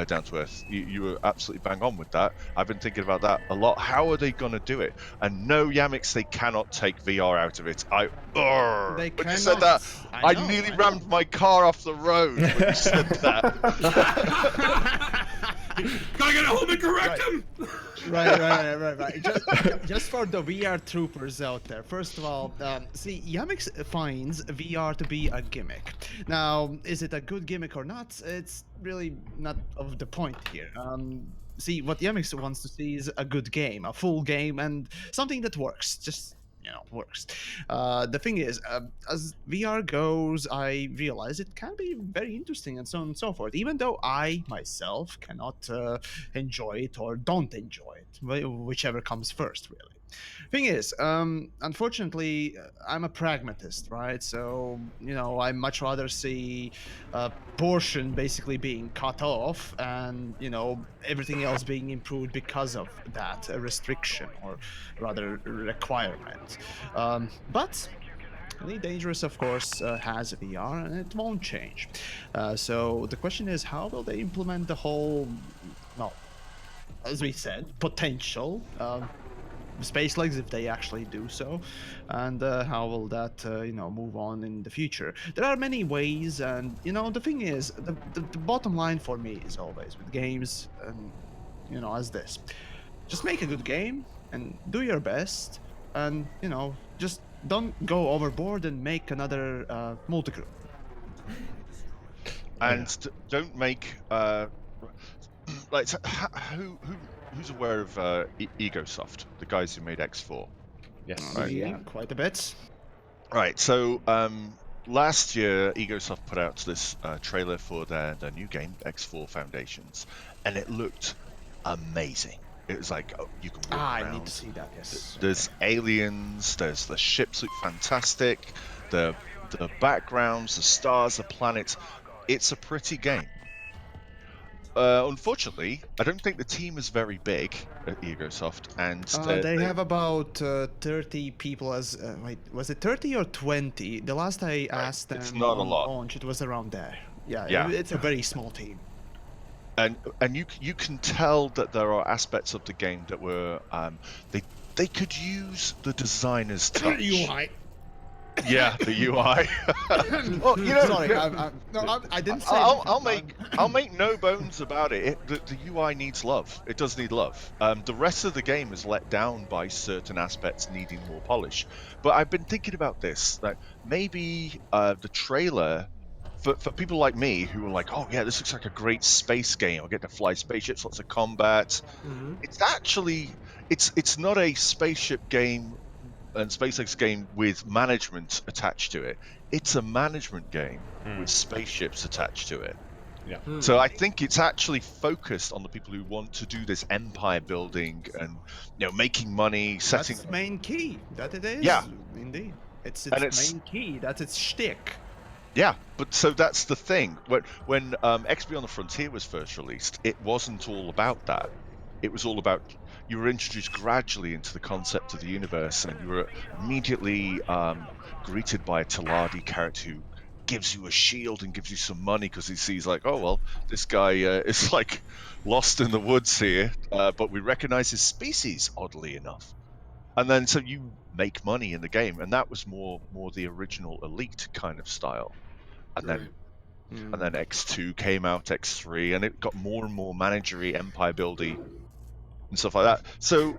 Down to Earth. You were absolutely bang on with that. I've been thinking about that a lot. How are they going to do it? And no, Yamix, they cannot take VR out of it. When you said that, I nearly rammed my car off the road when you said that. Gotta get home and correct him! Right. Just for the VR troopers out there. First of all, see, Yamix finds VR to be a gimmick. Now, is it a good gimmick or not? It's really not of the point here. See, what Yamix wants to see is a good game, a full game, and something that works. Just works. The thing is, as VR goes, I realize it can be very interesting and so on and so forth, even though I myself cannot enjoy it or don't enjoy it, whichever comes first, really. Thing is, unfortunately, I'm a pragmatist, right? So, I much rather see a portion basically being cut off and, everything else being improved because of that restriction or rather requirement. But Elite Dangerous, of course, has VR and it won't change. So the question is, how will they implement the whole, as we said, potential Space Legs if they actually do so, and how will that move on in the future? There are many ways, and the thing is, the bottom line for me is always with games, and as this, just make a good game and do your best, and just don't go overboard and make another multi-group. And don't make who's aware of Egosoft, the guys who made X4? Yes. Right. Yeah, quite a bit. Right. So last year, Egosoft put out this trailer for their new game, X4 Foundations, and it looked amazing. It was like, you can walk around. I need to see that. Yes. There's aliens. There's the ships look fantastic. The backgrounds, the stars, the planets. It's a pretty game. Unfortunately, I don't think the team is very big at Egosoft, and they have about 30 people. As wait, was it 30 or 20? The last I asked them, it's not a lot. Launch, it was around there. Yeah. It's a very small team. And you can tell that there are aspects of the game that were they could use the designer's touch. Yeah, the UI. Well, you know, Sorry, I didn't say. I'll make no bones about it. The UI needs love. It does need love. The rest of the game is let down by certain aspects needing more polish. But I've been thinking about this. Like maybe the trailer for people like me who are like, oh yeah, this looks like a great space game. I'll get to fly spaceships, lots of combat. Mhm. It's actually it's not a spaceship game and SpaceX game with management attached to it. It's a management game with spaceships attached to it. Yeah. So I think it's actually focused on the people who want to do this empire building and making money, setting. That's main key. That it is. Yeah. Indeed. It's And it's- main key. That's its shtick. Yeah, but so that's the thing. When X Beyond the Frontier was first released, it wasn't all about that. It was all about you were introduced gradually into the concept of the universe, and you were immediately greeted by a Taladi character who gives you a shield and gives you some money because he sees like, oh well, this guy is like lost in the woods here, but we recognize his species, oddly enough. And then so you make money in the game, and that was more the original Elite kind of style. And then and then X2 came out, X3, and it got more and more managery, empire buildy, and stuff like that. So,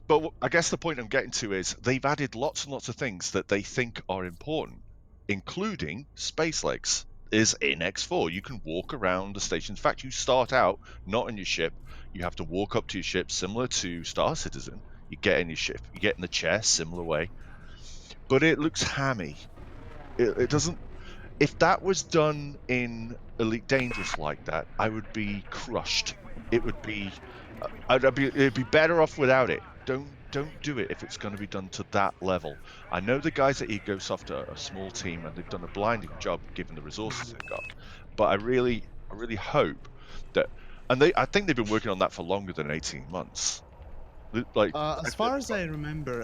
but I guess the point I'm getting to is they've added lots and lots of things that they think are important, including space legs. Is in X4. You can walk around the station. In fact, you start out not in your ship. You have to walk up to your ship, similar to Star Citizen. You get in your ship. You get in the chair, similar way. But it looks hammy. It doesn't. If that was done in Elite Dangerous like that, I would be crushed. It would be, it'd be better off without it. Don't do it if it's going to be done to that level. I know the guys at Egosoft are a small team and they've done a blinding job given the resources they've got. But I really hope that, and I think they've been working on that for longer than 18 months. Like, As far as I remember,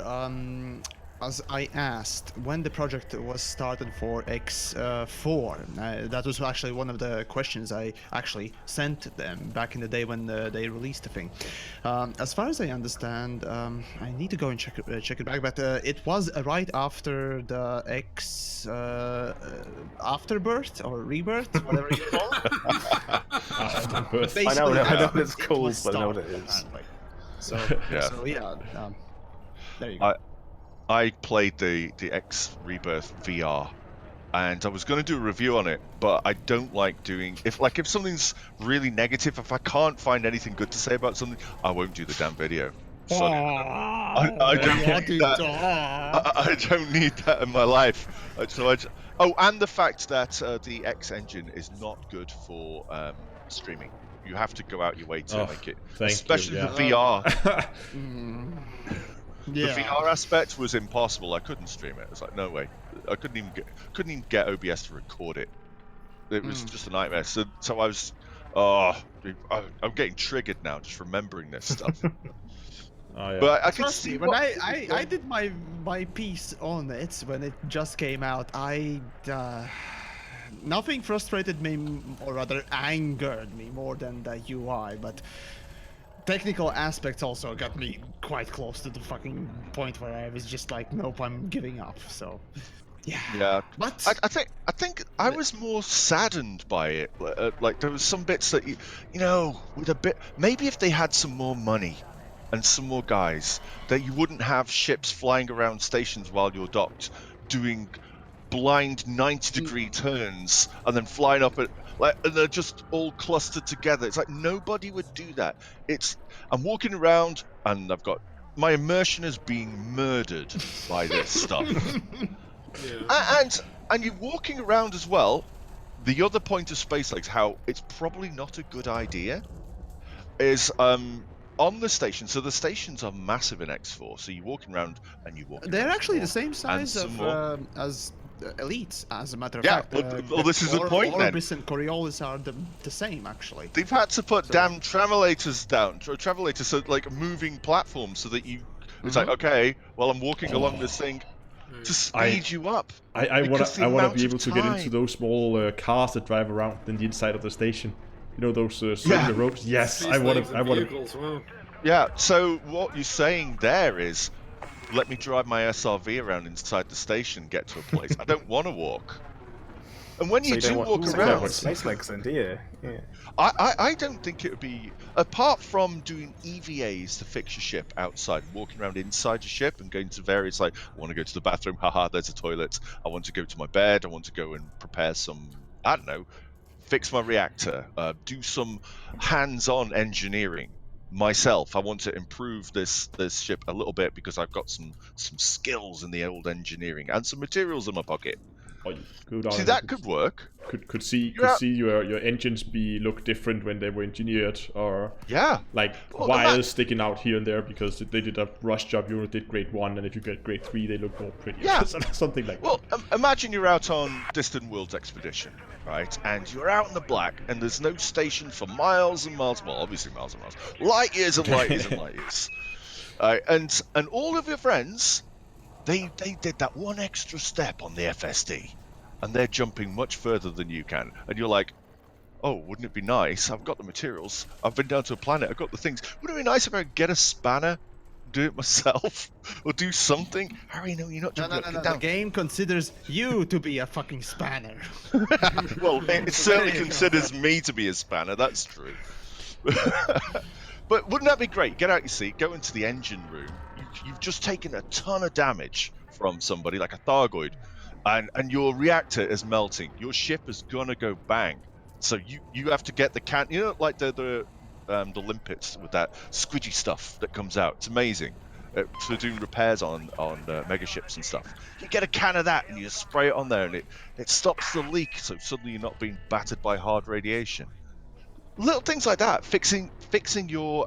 as I asked when the project was started for X4, that was actually one of the questions I actually sent them back in the day when they released the thing. As far as I understand, I need to go and check it back, but it was right after the X Afterbirth or Rebirth, whatever you call it. Afterbirth. Basically, I know what it's it called, was but I know what it started, is. apparently. So Yeah. there you go. I played the X Rebirth VR, and I was going to do a review on it, but I don't like doing if something's really negative. If I can't find anything good to say about something, I won't do the damn video. So I don't need that. I don't need that in my life. And the fact that the X engine is not good for streaming. You have to go out your way to make it, especially the VR. The VR aspect was impossible. I couldn't stream it. It's like no way. I couldn't even get OBS to record it. It was just a nightmare. So I was, I'm getting triggered now just remembering this stuff. Oh, yeah. But I could Trust see me, when I did my piece on it when it just came out, nothing frustrated me, or rather angered me more than the UI, but technical aspects also got me quite close to the fucking point where I was just like, nope, I'm giving up. So, yeah. But I think I was more saddened by it. Like there was some bits that with a bit. Maybe if they had some more money and some more guys, that you wouldn't have ships flying around stations while you're docked, doing blind 90-degree turns and then flying up at and they're just all clustered together. It's like nobody would do that. I'm walking around and I've got my immersion is being murdered by this stuff. And you're walking around as well. The other point of space legs, how it's probably not a good idea, is on the station. So the stations are massive in X4. So you're walking around and you walk. They're actually the same size as Elites, as a matter of fact. Well, this is the point then. Orbis and Coriolis are the same, actually. They've had to put damn travelators down, so like moving platforms, so that it's like, okay, well, I'm walking along this thing to speed you up. I want to be able to get into those small cars that drive around in the inside of the station. You know those circular ropes? Yes, I want to. Yeah. So what you're saying there is, let me drive my SRV around inside the station, get to a place. I don't want to walk. And when you do walk around, space legs, then, do you? Yeah. I don't think it would be, apart from doing EVAs to fix your ship outside, walking around inside your ship and going to various, like, I want to go to the bathroom, haha, there's a toilet. I want to go to my bed. I want to go and prepare some, I don't know, fix my reactor, do some hands-on engineering myself. I want to improve this ship a little bit because I've got some skills in the old engineering and some materials in my pocket. Or you go down See, and that could work. Could see your engines look different when they were engineered, or like wires sticking out here and there because they did a rush job. You did grade 1, and if you get grade 3, they look more pretty. Yeah, something like that. Well, imagine you're out on Distant Worlds expedition, right? And you're out in the black, and there's no station for miles and miles. Well, obviously miles and miles, light years and light years and light years. And all of your friends, they did that one extra step on the FSD, and they're jumping much further than you can. And you're like, oh, wouldn't it be nice? I've got the materials. I've been down to a planet. I've got the things. Wouldn't it be nice if I could get a spanner, do it myself, or do something? Harry, no, you're not jumping up and down. The game considers you to be a fucking spanner. Well, it certainly considers me to be a spanner. That's true. But wouldn't that be great? Get out your seat, go into the engine room. You've just taken a ton of damage from somebody, like a Thargoid, and your reactor is melting. Your ship is gonna go bang. So you have to get the can. You know, like the limpets with that squidgy stuff that comes out. It's amazing for doing repairs on mega ships and stuff. You get a can of that and you spray it on there, and it stops the leak. So suddenly you're not being battered by hard radiation. Little things like that, fixing your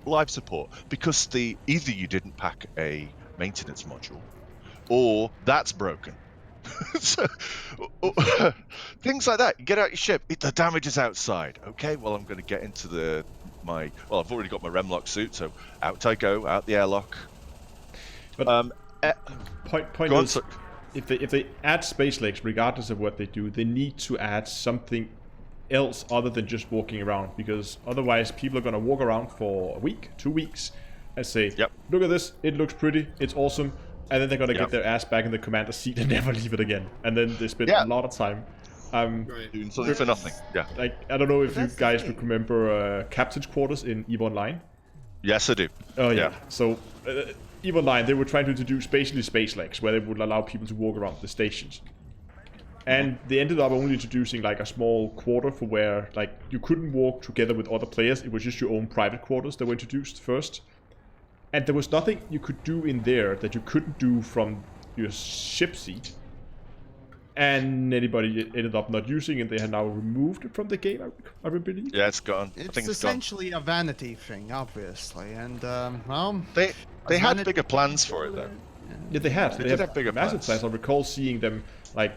life support, because either you didn't pack a maintenance module, or that's broken. So, things like that. You get out your ship. The damage is outside. Okay, well, I'm going to get into I've already got my Remlock suit, so out I go, out the airlock. But point is, if they add space legs, regardless of what they do, they need to add something else other than just walking around, because otherwise people are going to walk around for a week, 2 weeks, and say, look at this, it looks pretty, it's awesome, and then they're going to get their ass back in the commander seat and never leave it again, and then they spend a lot of time doing something for nothing. Like, I don't know if you guys would remember Captain's Quarters in EVE Online. Yes, I do. Oh yeah. So EVE Online, they were trying to introduce basically space legs, where they would allow people to walk around the stations. And they ended up only introducing like a small quarter for where like you couldn't walk together with other players. It was just your own private quarters that were introduced first. And there was nothing you could do in there that you couldn't do from your ship seat. And anybody ended up not using it. They had now removed it from the game, I believe. Yeah, it's gone. It's essentially a vanity thing, obviously. And, they had bigger plans for it, though. Yeah, they had. They did have bigger massive plans. I recall seeing them, like,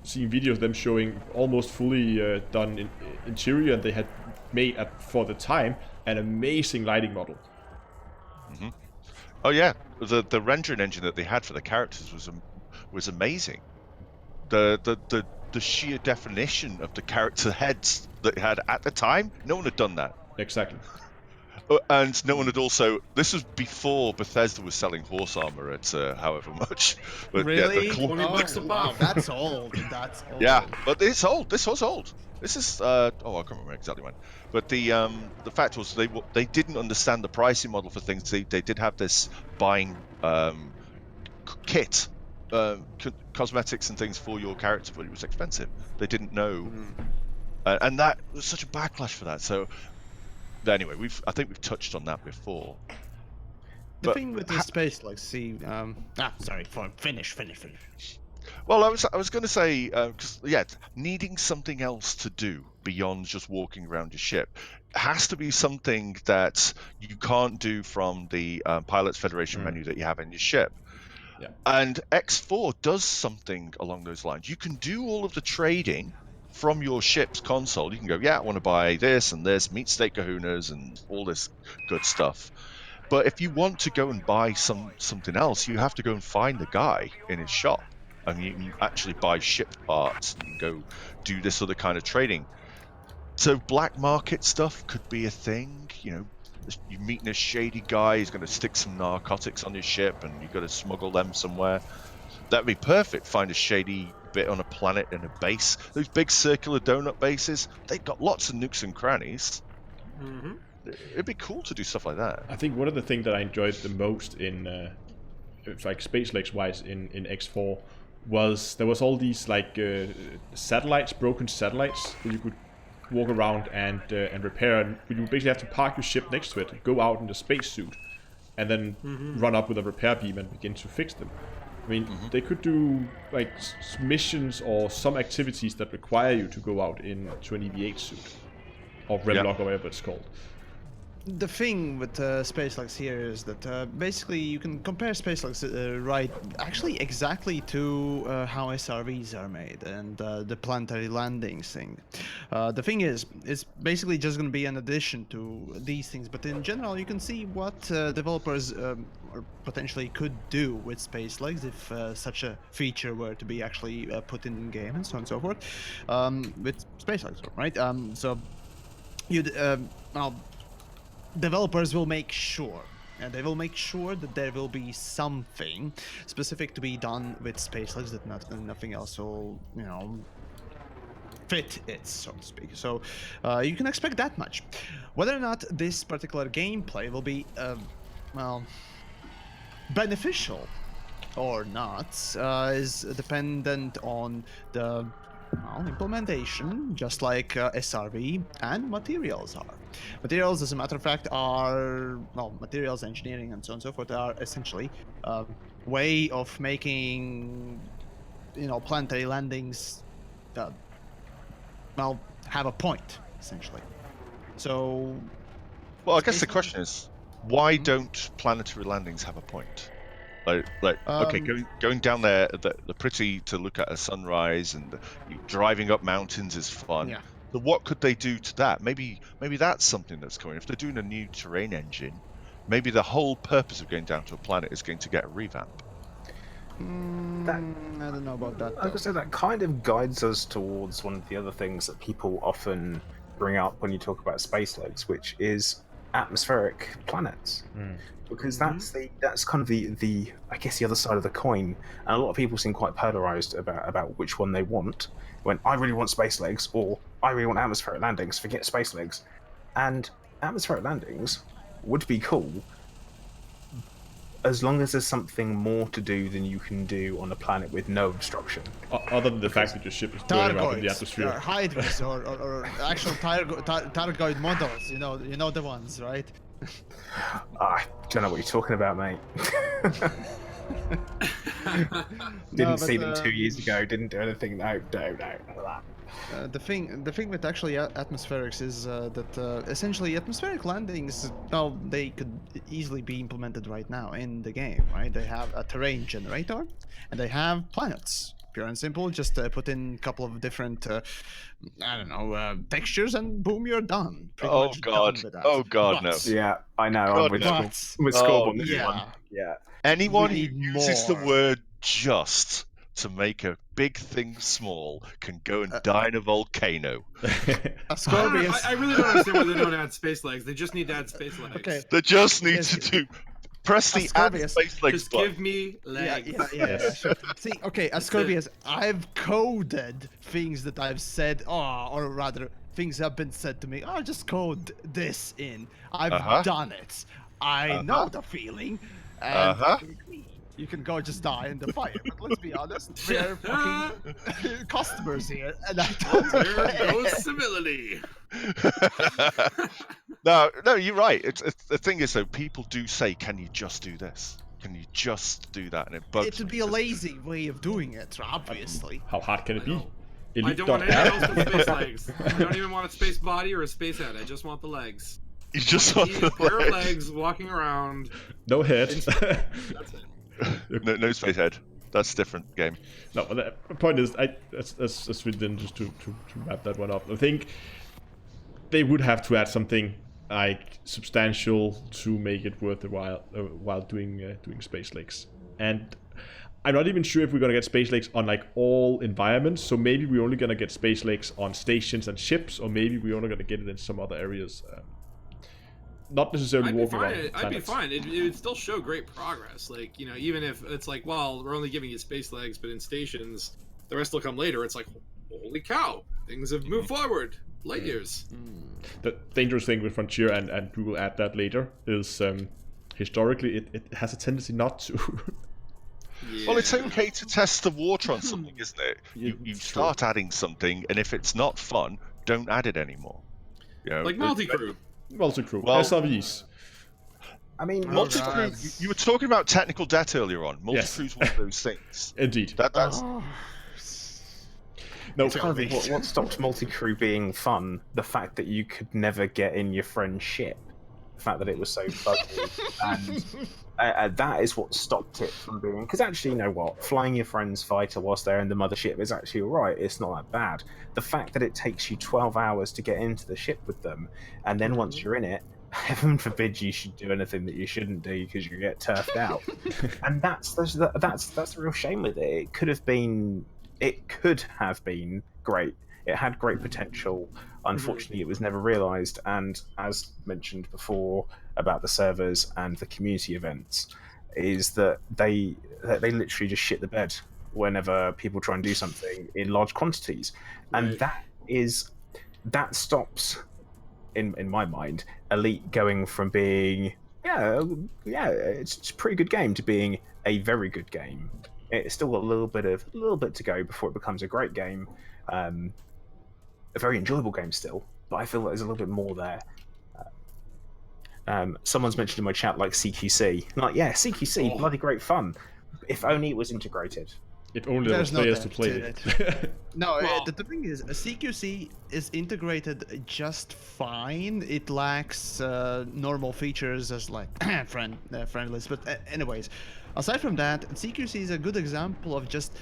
seeing videos of them showing almost fully done interior, and they had made, for the time, an amazing lighting model. Mm-hmm. Oh yeah, the rendering engine that they had for the characters was amazing. The sheer definition of the character heads that they had at the time, no one had done that. Exactly. And no one had also. This was before Bethesda was selling horse armor at however much. But really? Yeah, $20 a pop. That's old. That's old. Yeah, but it's old. This was old. This is I can't remember exactly when. But the fact was they didn't understand the pricing model for things. They did have this buying kit, cosmetics and things for your character, but it was expensive. They didn't know, and that was such a backlash for that. So. Anyway, I think we've touched on that before. The thing with the space, like, finish. Well, I was going to say, needing something else to do beyond just walking around your ship has to be something that you can't do from the Pilots Federation menu that you have in your ship. Yeah. And X4 does something along those lines. You can do all of the trading from your ship's console. You can go, I want to buy this and this, meat steak kahunas and all this good stuff. But if you want to go and buy something else, you have to go and find the guy in his shop. And you can actually buy ship parts and go do this other kind of trading. So black market stuff could be a thing, you're meeting a shady guy. He's going to stick some narcotics on your ship, and you've got to smuggle them somewhere. That'd be perfect. Find a shady bit on a planet and a base. Those big circular donut bases, they've got lots of nooks and crannies. Mm-hmm. It'd be cool to do stuff like that. I think one of the things that I enjoyed the most in like Space Lakes wise in X4 was there was all these like satellites, broken satellites that you could walk around and repair, and you basically have to park your ship next to it, go out in the spacesuit, and then run up with a repair beam and begin to fix them. I mean, they could do like missions or some activities that require you to go out into an EVH suit or Remlock or whatever it's called. The thing with SpaceX here is that basically you can compare SpaceX actually exactly to how SRVs are made and the planetary landings thing. The thing is, it's basically just going to be an addition to these things, but in general you can see what developers potentially could do with SpaceX if such a feature were to be actually put in game and so on and so forth with SpaceX, right? So you'd developers will make sure, and they will make sure that there will be something specific to be done with SpaceX that nothing else will, fit it, so to speak. So you can expect that much. Whether or not this particular gameplay will be, beneficial or not is dependent on the implementation, just like SRV and materials are. Materials, as a matter of fact, are, materials engineering and so on and so forth are essentially a way of making, planetary landings, have a point, essentially. So... Well, I guess the question is, why don't planetary landings have a point? Okay, going down there, the pretty to look at a sunrise and driving up mountains is fun. Yeah. So what could they do to that? Maybe that's something that's coming. If they're doing a new terrain engine, maybe the whole purpose of going down to a planet is going to get a revamp. I don't know about that. I was gonna say that kind of guides us towards one of the other things that people often bring up when you talk about space legs, which is atmospheric planets. Because that's kind of the I guess the other side of the coin, and a lot of people seem quite polarized about which one they want. When I really want space legs, or I really want atmospheric landings, forget space legs. And atmospheric landings would be cool, as long as there's something more to do than you can do on a planet with no obstruction. Other than the fact that your ship is floating around in the atmosphere. Hydras or actual Targoid models, you know the ones, right? I don't know what you're talking about, mate. Didn't see them 2 years ago, didn't do anything, no. The thing with actually atmospherics is that essentially atmospheric landings, they could easily be implemented right now in the game, right? They have a terrain generator, and they have planets. Pure and simple, just put in a couple of different, textures, and boom, you're done. Oh god, no. Yeah, I know. God, with Scorb on this one. Yeah. Anyone who uses the word "just" to make a big thing small can go and die in a volcano. Ascorbius. I really don't understand why they don't add space legs. They just need to add space legs. Okay. They just need to press the add space legs just button. give me legs. Yeah. Sure. See, okay, Ascorbius, I've coded things that I've said, or rather, things have been said to me. Just code this in. I've done it. I know the feeling. And you can go just die in the fire. But let's be honest, we're fucking customers here, and I don't. There goes civility. No, you're right. It's the thing is though, people do say, "Can you just do this? Can you just do that?" And it bugs. It would be a lazy way of doing it, obviously. How hard can it be? I don't want anything else but space legs. I don't even want a space body or a space head. I just want the legs. You just want a pair of legs walking around. No head. That's it. No space head. That's a different game. No, but the point is, as we did just to wrap that one up, I think they would have to add something like substantial to make it worth the while doing space legs. And I'm not even sure if we're gonna get space legs on like all environments. So maybe we're only gonna get space legs on stations and ships, or maybe we're only gonna get it in some other areas. not necessarily I'd be walking fine. around I'd be planets. fine. It would still show great progress. Like, even if it's like, well, we're only giving you space legs, but in stations, the rest will come later. It's like, holy cow, things have moved forward light years. The dangerous thing with Frontier, and we will add that later, is historically it has a tendency not to. Yeah. Well, it's okay to test the water on something, isn't it? You It's start adding something, and if it's not fun, don't add it anymore. Like multi-crew. Multi-crew, Well- SRVs. I mean, Oh, Multi-crew, God. you were talking about technical debt earlier on. Multi-crew's one of those things. Indeed. That's Oh. No, It's kind of what stopped multi-crew being fun? The fact that you could never get in your friend's ship. The fact that it was so buggy. And that is what stopped it from being... Because actually, you know what? Flying your friend's fighter whilst they're in the mothership is actually alright. It's not that bad. The fact that it takes you 12 hours to get into the ship with them, and then once you're in it, heaven forbid you should do anything that you shouldn't do because you get turfed out. And that's the real shame with it. It could have been great. It had great potential. Unfortunately, it was never realised. And as mentioned before about the servers and the community events, is that they literally just shit the bed whenever people try and do something in large quantities, and Right. that stops, in my mind, Elite going from being it's a pretty good game to being a very good game. It's still got a little bit to go before it becomes a great game, a very enjoyable game still. But I feel like there's a little bit more there. Someone's mentioned in my chat like CQC, CQC, bloody great fun. If only it was integrated. if only there was There's no players to depth play to it. No, Well- the thing is, a CQC is integrated just fine. It lacks normal features as like friendlies. But anyways, aside from that, CQC is a good example of just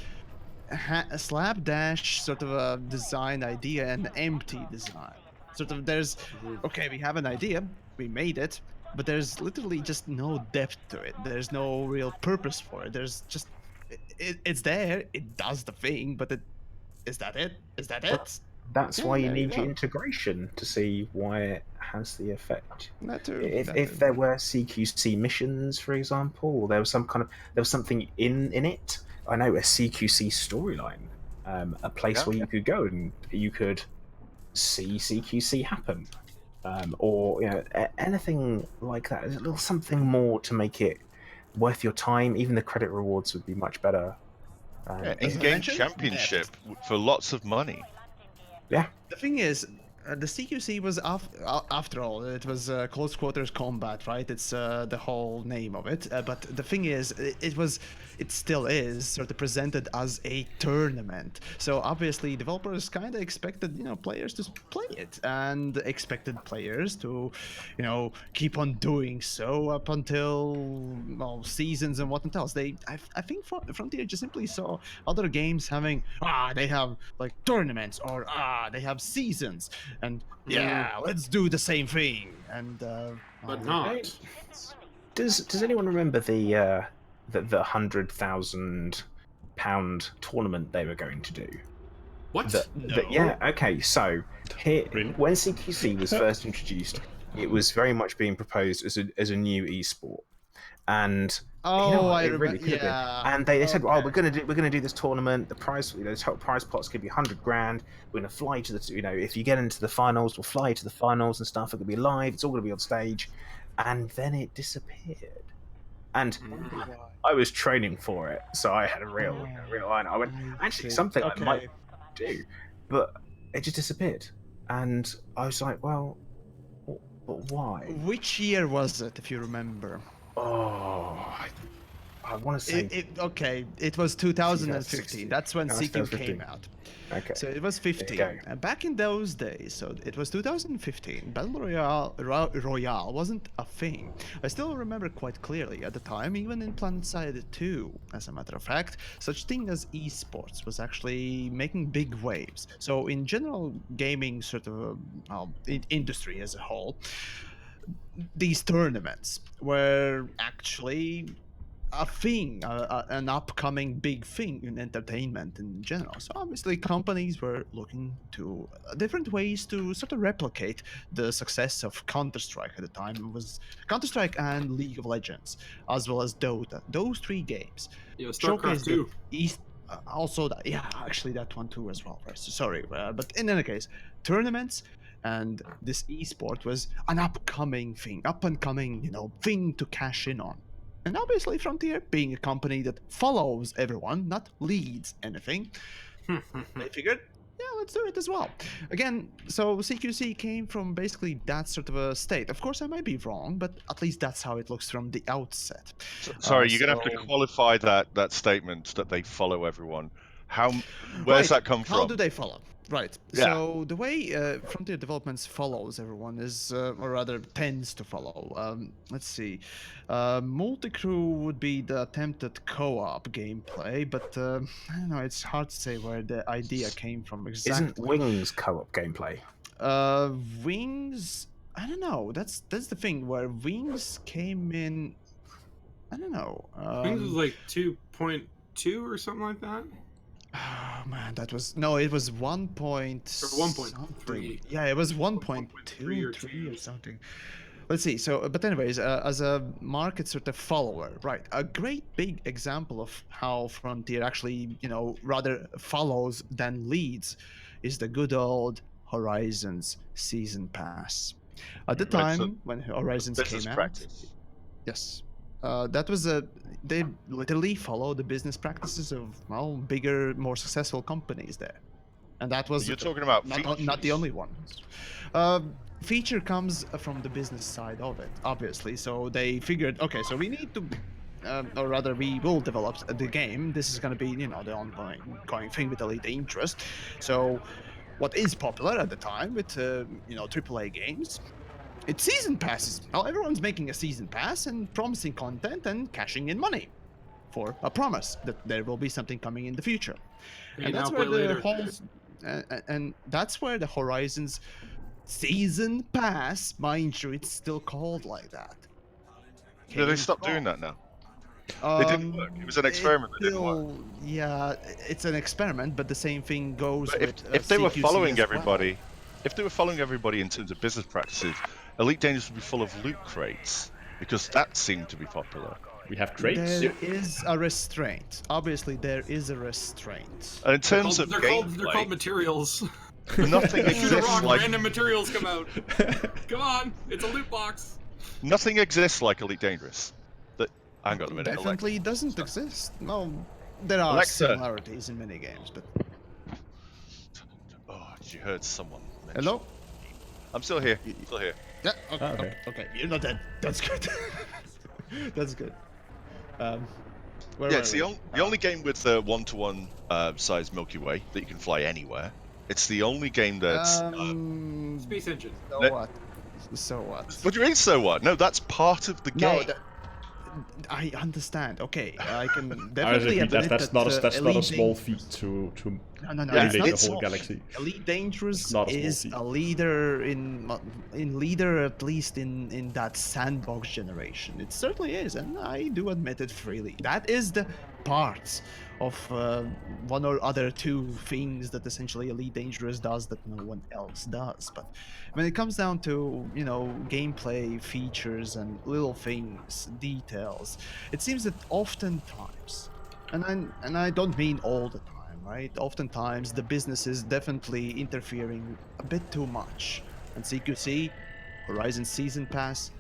a slapdash sort of a design idea and empty design. Sort of there's, okay, we have an idea, we made it, but there's literally just no depth to it. There's no real purpose for it. There's just, it's there, it does the thing, but is that it? Is that it? That's Yeah, why you there you need your go. integration to see why it has the effect. That too. If there were CQC missions, for example, or there was something in it. I know, a CQC storyline, a place where you could go and you could see CQC happen, or anything like that. There's a little something more to make it worth your time. Even the credit rewards would be much better. As I in-game mentioned, championship for lots of money. The thing is, the CQC was after all, it was close quarters combat, right? It's the whole name of it. But the thing is, it still is sort of presented as a tournament. So obviously, developers kind of expected players to play it, and expected players to keep on doing so up until seasons and whatnot else. I think Frontier just simply saw other games having they have like tournaments, or they have seasons, and let's do the same thing. And But not. Does anyone remember the £100,000 tournament they were going to do? What? Okay. So here, Really? when CQC was first introduced, it was very much being proposed as a new esport, and I it really remember. could have been. Yeah. And they said, "Oh, Okay. we're gonna do this tournament. The prize, the total prize pot's gonna be 100 grand. We're gonna fly to the, if you get into the finals, we'll fly to the finals and stuff. It'll be live. It's all gonna be on stage." And then it disappeared. And I was training for it, so I had a real eye. I went, actually, something I might do, but it just disappeared. And I was like, well, but why? Which year was it, if you remember? Oh, I want to say. It was 2015. 2016. That's when That's CQ 2015. came out. Okay. So it was There 15. you go. Back in those days, so it was 2015. Battle Royale wasn't a thing. I still remember quite clearly at the time, even in PlanetSide 2, as a matter of fact, such thing as esports was actually making big waves. So in general gaming sort of industry as a whole, these tournaments were actually a thing, an upcoming big thing in entertainment in general. So obviously companies were looking to different ways to sort of replicate the success of Counter-Strike at the time. It was Counter-Strike and League of Legends, as well as Dota. Those 3 games Yeah, StarCraft showcase the 2. East. Also, yeah, actually that one too as well. Right? So sorry, but in any case, tournaments and this esport was an upcoming thing, up and coming, thing to cash in on. And obviously, Frontier, being a company that follows everyone, not leads anything, they figured, yeah, let's do it as well. Again, so CQC came from basically that sort of a state. Of course, I might be wrong, but at least that's how it looks from the outset. Sorry, you're going to have to qualify that statement that they follow everyone. Where's that come from? How do they follow? Right. Yeah. So the way Frontier Developments follows everyone is, or rather tends to follow. Let's see. Multi-crew would be the attempted co-op gameplay, but I don't know. It's hard to say where the idea came from exactly. Isn't Wings co-op gameplay? Wings. I don't know. That's the thing where Wings came in. I don't know. Wings was like 2.2 or something like that. Oh man, it was 1 point. Or 1.3. Yeah, it was 1.2 1.3 or 3 or something. Let's see. So, but anyways, as a market sort of follower, right? A great big example of how Frontier actually, rather follows than leads, is the good old Horizons Season Pass. At the time when Horizons came out, yes. That was they literally follow the business practices of bigger, more successful companies there, and that was you're talking about not the only one. Feature comes from the business side of it, obviously. So they figured, okay, so we need to, or rather, we will develop the game. This is going to be, the ongoing thing with Elite Dangerous. So, what is popular at the time with AAA games? It's season passes. Well, everyone's making a season pass and promising content and cashing in money for a promise that there will be something coming in the future. And that's where that's where the Horizons Season Pass, mind you, it's still called like that. They stopped doing that now. It didn't work. It was an experiment that didn't work. Yeah, it's an experiment, but the same thing goes but with if they were CQC following as everybody, well. if they were following everybody in terms of business practices, Elite Dangerous would be full of loot crates because that seemed to be popular. We have crates. There is a restraint. Obviously, there is a restraint. And in terms of they're called materials. Nothing exists like random materials come out. Come on, it's a loot box. Nothing exists like Elite Dangerous. Hang on a minute. Definitely doesn't exist. No, there are similarities in many games, but. Oh, you heard someone. Hello? I'm still here. Still here. Yeah. Okay. Okay. You're not dead. That's good. That's good. Yeah, it's the only game with the 1-to-1 size Milky Way that you can fly anywhere. It's the only game that's Space Engine. So what? So what? What do you mean? So what? No, that's part of the game. No, I understand. Okay, I can definitely admit that's not a small feat to elevate the whole galaxy. Elite Dangerous is a leader at least in that sandbox generation. It certainly is, and I do admit it freely. That is the parts of one or other two things that essentially Elite Dangerous does that no one else does. But when it comes down to, gameplay features and little things, details, it seems that oftentimes, and I don't mean all the time, right? Oftentimes the business is definitely interfering a bit too much. And CQC, Horizon Season Pass,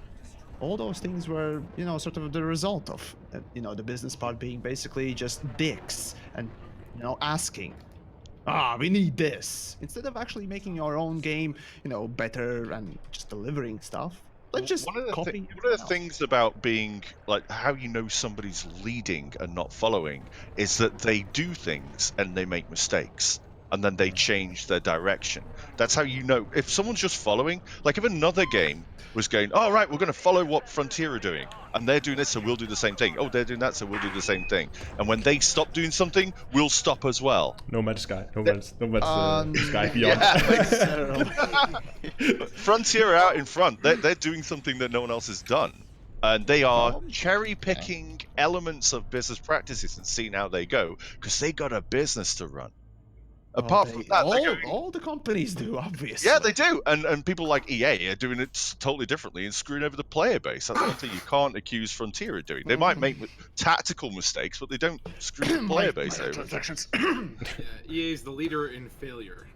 all those things were, sort of the result of, the business part being basically just dicks and, asking, we need this. Instead of actually making our own game, better and just delivering stuff. Let's just copy. One of the things about being, like, how you know somebody's leading and not following is that they do things and they make mistakes. And then they change their direction. That's how you know. If someone's just following, like if another game was going, oh, right, we're going to follow what Frontier are doing. And they're doing this, so we'll do the same thing. Oh, they're doing that, so we'll do the same thing. And when they stop doing something, we'll stop as well. No Man's Sky. No Man's Sky Beyond. Frontier are out in front. They're doing something that no one else has done. And they are Oh, cherry picking elements of business practices and seeing how they go, because they got a business to run. Apart from that, they're going, all the companies do, obviously. yeah, they do. And people like EA are doing it totally differently and screwing over the player base. That's one thing you can't accuse Frontier of doing. They might make tactical mistakes, but they don't screw the player base over. EA is the leader in failure.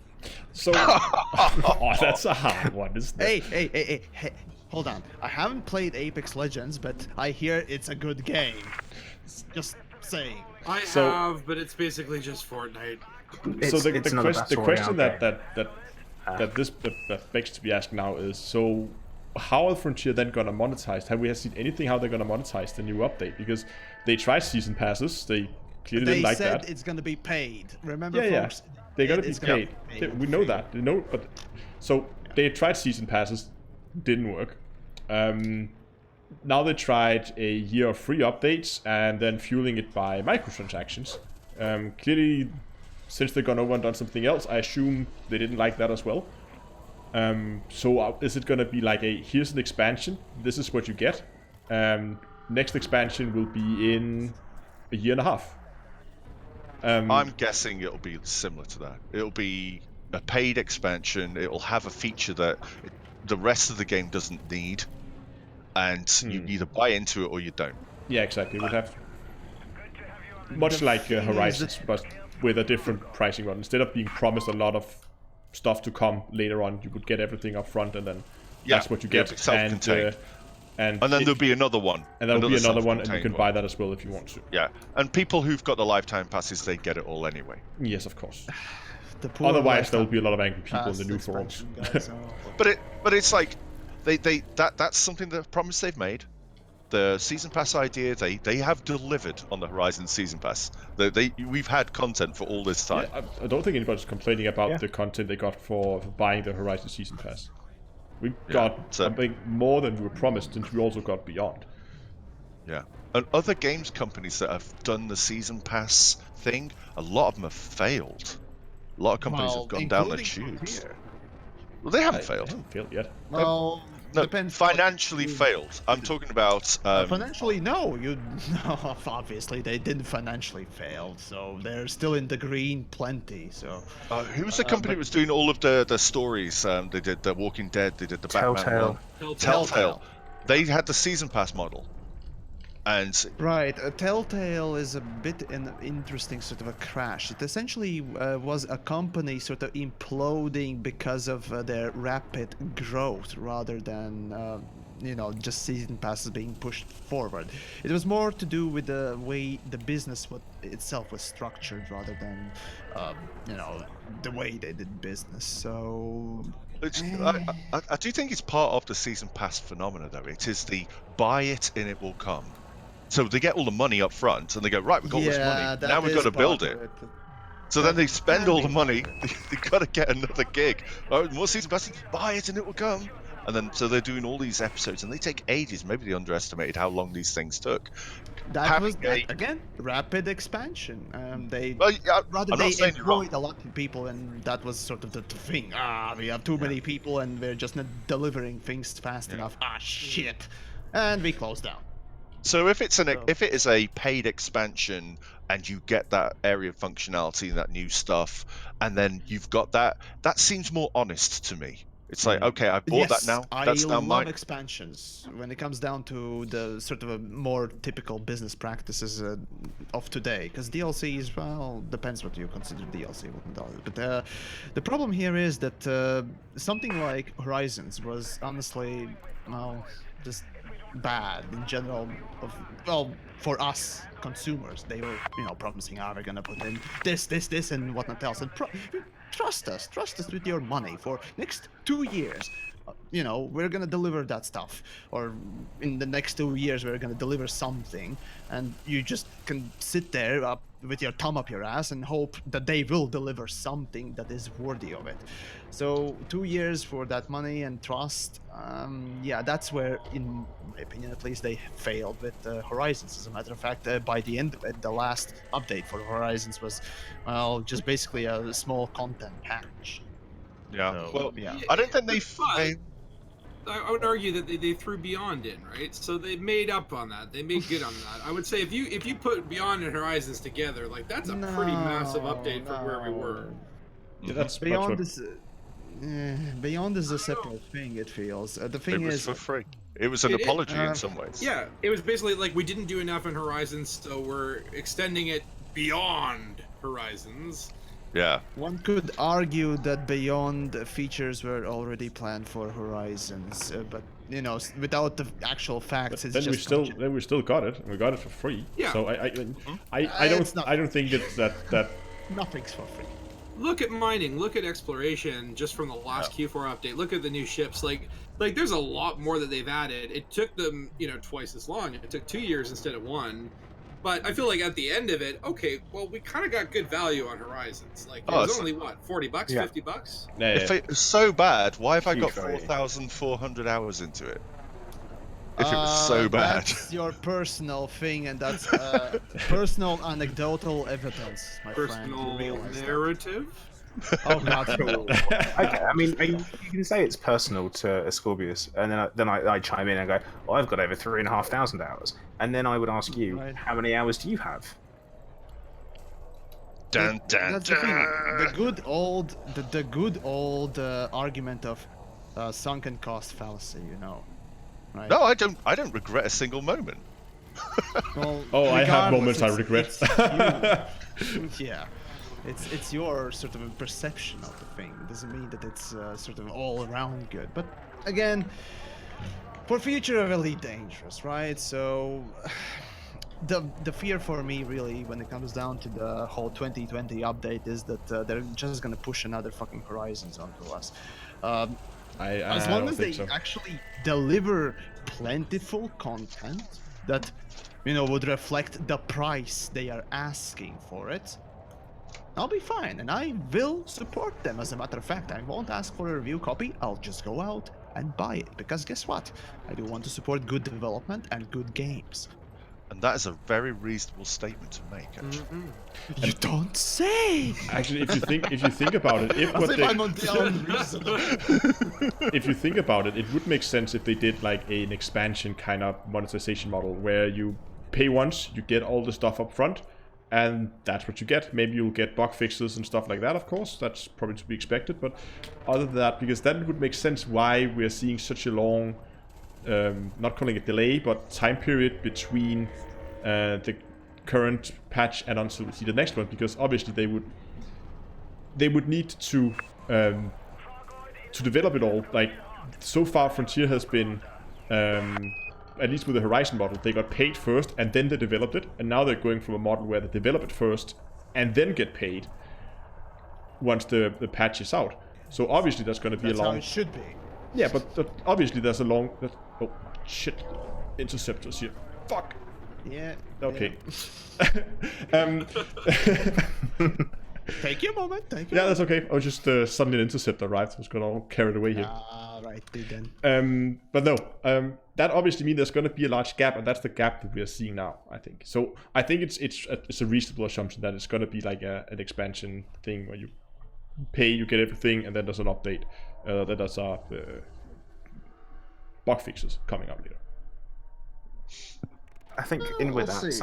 So, oh, that's a hard one, isn't it? Hey, hold on. I haven't played Apex Legends, but I hear it's a good game. Just saying. I have, but it's basically just Fortnite. So the question that begs to be asked now is, so how are Frontier then gonna monetize? Have we seen anything how they're gonna monetize the new update? Because they tried season passes, they clearly didn't like that. They said it's gonna be paid. Remember, folks? Yeah, they're gonna be paid. We know that. They know, but so they tried season passes, didn't work. Now they tried a year of free updates and then fueling it by microtransactions. Clearly, since they've gone over and done something else, I assume they didn't like that as well. So is it gonna be like here's an expansion, this is what you get. Next expansion will be in a year and a half. I'm guessing it'll be similar to that. It'll be a paid expansion. It'll have a feature that the rest of the game doesn't need, and you either buy into it or you don't. Yeah, exactly. It would have much like Horizons, but with a different pricing model. Instead of being promised a lot of stuff to come later on, you would get everything up front, and then that's what you get. Self-contained. And then there'll be another one. And there'll be another one, and you can buy that as well if you want to. Yeah, and people who've got the lifetime passes, they get it all anyway. Yes, of course. Otherwise, there will be a lot of angry people in the new forums. But it's like that's something that promise they've made. The season pass idea, they have delivered on the Horizon season pass. We've had content for all this time. Yeah, I don't think anybody's complaining about the content they got for buying the Horizon season pass. We got something more than we were promised, and we also got beyond. Yeah, and other games companies that have done the season pass thing, a lot of them have failed. A lot of companies have gone down the tubes. Well, they haven't failed. They haven't failed yet. Well, no, depends. Financially failed. I'm talking about financially. No, obviously they didn't financially fail, so they're still in the green, plenty. So who was the company that was doing all of the stories? They did the Walking Dead. They did the Batman one. Telltale. They had the season pass model. And right, Telltale is a bit an interesting sort of a crash. It essentially was a company sort of imploding because of their rapid growth, rather than just season passes being pushed forward. It was more to do with the way the business itself was structured, rather than the way they did business. So I do think it's part of the season pass phenomena, though. It is the buy it and it will come. So they get all the money up front, and they go, right, we've got all this money. Now we've got to build it. So then they spend all the money. They've got to get another gig. Oh, more season passes, buy it and it will come. And then, so they're doing all these episodes, and they take ages. Maybe they underestimated how long these things took. That was again rapid expansion. They employed a lot of people, and that was sort of the thing. We have too many people, and we're just not delivering things fast enough. Shit, and we closed down. So if it is a paid expansion and you get that area of functionality and that new stuff, and then you've got that seems more honest to me. It's like, okay, I bought that now. That's now mine. I love expansions when it comes down to the sort of a more typical business practices of today. Because DLC is, well, depends what you consider DLC. But the problem here is that something like Horizons was honestly, well, just bad in general. For us consumers, they were promising, we're gonna put in this and whatnot else, and trust us with your money for next 2 years. We're gonna deliver that stuff, or in the next 2 years we're gonna deliver something, and you just can sit there with your thumb up your ass and hope that they will deliver something that is worthy of it. So 2 years for that money and trust, that's where, in my opinion at least, they failed with Horizons. As a matter of fact, by the end of it, the last update for Horizons was, just basically a small content patch. Yeah. So, well, I don't think they. I would argue that they threw Beyond in, right? So they made up on that. They made good on that. I would say if you put Beyond and Horizons together, like that's a pretty massive update from where we were. Yeah, that's Beyond much is Beyond is a separate thing. It feels the thing It was is for free. It was an apology in some ways. Yeah, it was basically like we didn't do enough in Horizons, so we're extending it beyond Horizons. Yeah. one could argue that Beyond features were already planned for Horizons, but you know, without the actual facts, it's then just we still got it. We got it for free. Yeah. So I It's not- don't think that nothing's for free. Look at mining, look at exploration, just from the last Q4 update. Look at the new ships. Like there's a lot more that they've added. It took them, twice as long. It took 2 years instead of 1. But I feel like at the end of it, okay, well, we kind of got good value on Horizons. Like, it was only, what, $40, Yeah. $50? Yeah, If it was so bad, why have I got Huge value. 4,400 hours into it? If it was so bad. That's your personal thing, and that's personal anecdotal evidence, my friend. Personal You realize that. narrative? Oh god. Okay, I mean, you can say it's personal to Ascorbius, and then I chime in and go, well, I've got over 3,500 hours. And then I would ask you, Right. how many hours do you have? Dun, dun, That's the thing. dun. The good old argument of sunken cost fallacy, right? No, I don't regret a single moment. Well, Oh, I have regardless, moments I regret. it's you. Yeah, it's your sort of perception of the thing. It doesn't mean that it's sort of all around good. But again, for future of Elite Dangerous, right? So the fear for me really, when it comes down to the whole 2020 update, is that they're just gonna push another fucking Horizons onto us. As long as they actually deliver plentiful content that would reflect the price they are asking for it, I'll be fine, and I will support them. As a matter of fact, I won't ask for a review copy. I'll just go out and buy it, because guess what? I do want to support good development and good games. And that is a very reasonable statement to make, actually. You don't say. Actually, if you think about it, if you think about it, it would make sense if they did like an expansion kind of monetization model where you pay once, you get all the stuff up front, and that's what you get. Maybe you'll get bug fixes and stuff like that, of course. That's probably to be expected. But other than that, because then it would make sense why we're seeing such a long, not calling it delay, but time period between the current patch and until we see the next one. Because obviously they would need to develop it all. Like, so far Frontier has been, at least with the Horizon model, they got paid first and then they developed it, and now they're going from a model where they develop it first and then get paid once the patch is out. So obviously there's going to be That's a long... how it should be. Yeah, but obviously there's a long... Oh, shit. Interceptors here. Fuck. Yeah. Okay. Take your moment. Yeah, that's okay. I was just suddenly an interceptor, right? I was got all carried away here. Right, then. But no, that obviously means there's going to be a large gap, and that's the gap that we are seeing now, I think. So I think it's a reasonable assumption that it's going to be like an expansion thing where you pay, you get everything, and then there's an update. That there's bug fixes coming up later. I think in with we'll that, see.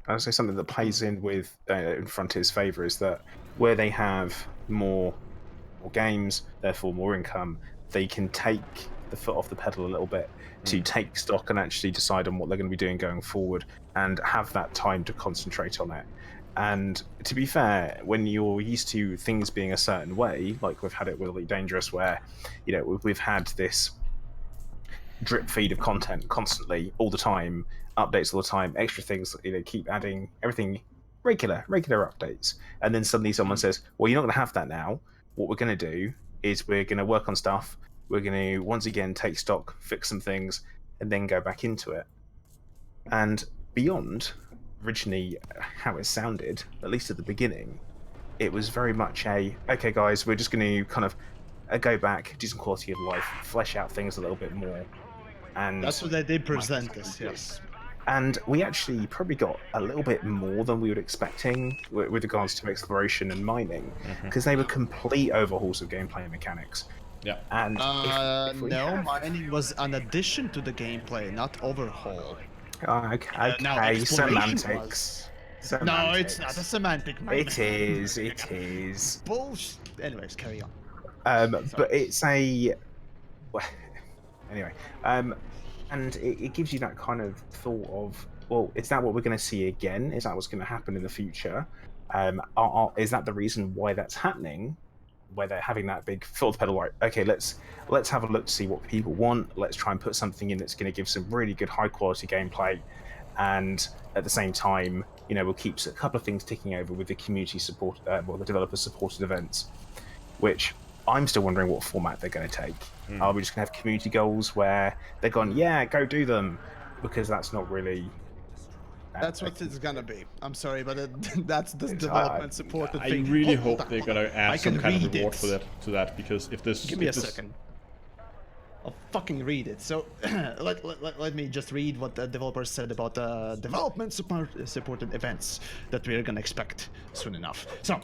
I would say something that plays in with in Frontier's favour is that where they have more games, therefore more income, they can take the foot off the pedal a little bit to take stock and actually decide on what they're going to be doing going forward and have that time to concentrate on it. And to be fair, when you're used to things being a certain way, like we've had it with Elite Dangerous, where we've had this drip feed of content constantly, all the time, updates all the time, extra things, keep adding everything, regular updates, and then suddenly someone says, well, you're not going to have that now. What we're going to do is we're going to work on stuff, we're going to once again take stock, fix some things, and then go back into it. And Beyond, originally how it sounded, at least at the beginning, it was very much okay guys, we're just going to kind of go back, do some quality of life, flesh out things a little bit more. And That's what they did present us, yes. And we actually probably got a little bit more than we were expecting with regards to exploration and mining, because they were complete overhauls of gameplay and mechanics. Yeah. And if we no, have- mining was an addition to the gameplay, not overhaul. Okay, Now exploration semantics. was. No, it's not a semantic. It is. It is. Bullshit. Anyways, carry on. But it's a. Well, anyway, and it gives you that kind of thought of, well, is that what we're going to see again? Is that what's going to happen in the future? Is that the reason why that's happening? Where they're having that big foot of the pedal, right? Okay, let's have a look to see what people want. Let's try and put something in that's going to give some really good, high quality gameplay, and at the same time, we'll keep a couple of things ticking over with the community support, the developer supported events, which I'm still wondering what format they're going to take. Are we just going to have community goals where they're going, yeah, go do them? Because that's not really. That's what it's gonna be. I'm sorry, but that's the development supported I thing. really Hold hope on, they're hold on. gonna add I some can kind of read reward it. to that, because if this. Give me a second. I'll fucking read it. So let me just read what the developers said about the development supported events that we're gonna expect soon enough. So,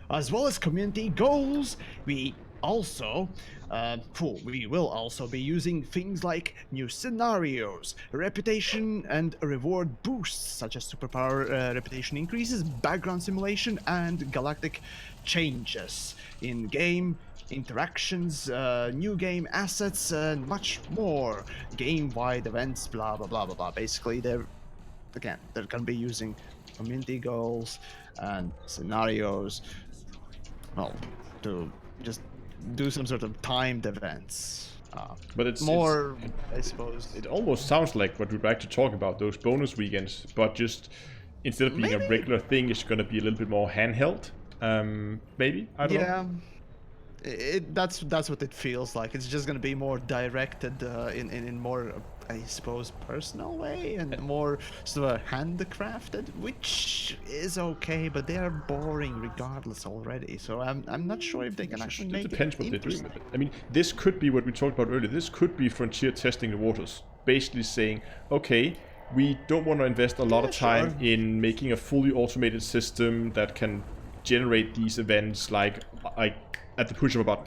as well as community goals, we will also be using things like new scenarios, reputation and reward boosts, such as superpower reputation increases, background simulation, and galactic changes in game interactions, new game assets, and much more. Game-wide events, blah blah blah blah blah. Basically, they're gonna be using community goals and scenarios, well, to just do some sort of timed events. But it's more, I suppose. It almost sounds like what we'd like to talk about, those bonus weekends, but just instead of being a regular thing, it's going to be a little bit more handheld. Maybe, I don't know. That's what it feels like. It's just gonna be more directed in more, I suppose, personal way, and more sort of handcrafted, which is okay, but they are boring regardless already. So I'm not sure if they can actually make it. It depends what they're doing with it. I mean, this could be what we talked about earlier. This could be Frontier testing the waters, basically saying, okay, we don't want to invest a lot of time in making a fully automated system that can generate these events like at the push of a button.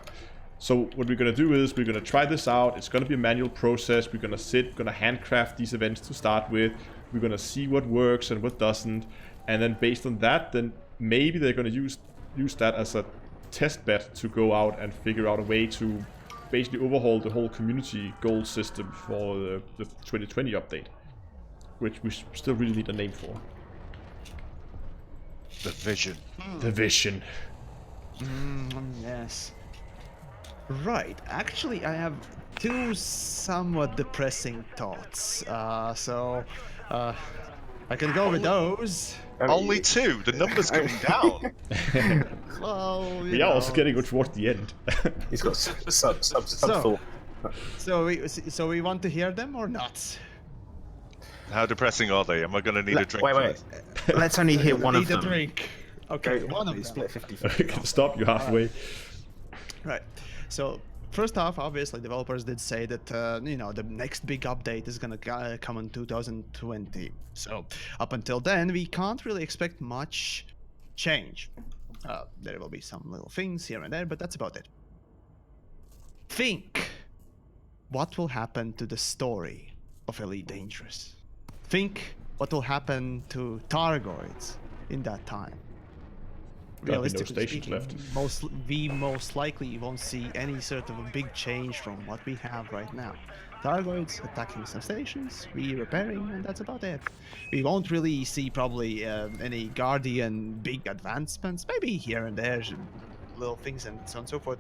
So what we're going to do is we're going to try this out. It's going to be a manual process. We're going to handcraft these events to start with. We're going to see what works and what doesn't. And then based on that, then maybe they're going to use that as a test bed to go out and figure out a way to basically overhaul the whole community goal system for the 2020 update, which we still really need a name for. The vision. The vision. Yes. Right. Actually, I have two somewhat depressing thoughts. So I can go with those. Only two. The number's coming down. Well, We are also getting good towards the end. He's got sub thought. So we want to hear them or not? How depressing are they? Am I going to need a drink? Wait. Let's only hear one of Need a them. drink. Okay, one of them. Split 50. I can stop you halfway. Right. So first off, obviously, developers did say that the next big update is gonna come in 2020. So up until then, we can't really expect much change. There will be some little things here and there, but that's about it. Think what will happen to the story of Elite Dangerous. Think what will happen to Targoids in that time. Realistically stations speaking, left. we most likely won't see any sort of a big change from what we have right now. Targoids attacking some stations, we repairing, and that's about it. We won't really see probably any Guardian big advancements, maybe here and there, little things and so on and so forth.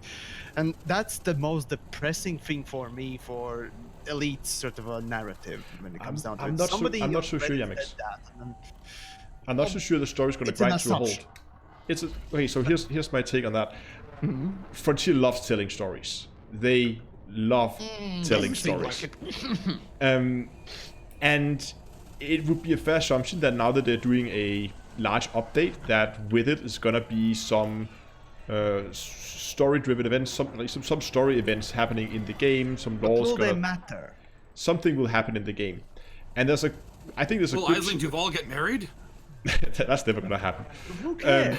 And that's the most depressing thing for me for Elite sort of a narrative when it comes down to it. I'm not so sure, already Yamix. said that, and I'm not so sure the story's going to it's an grind to a halt. assumption. Okay, so here's my take on that. Frontier loves telling stories. They love telling stories. And it would be a fair assumption that now that they're doing a large update, that with it is gonna be some story-driven events, some story events happening in the game. Some laws will they matter? Something will happen in the game, and I think there's a Will good... Aisling Duval get married? That's never gonna happen. Who cares?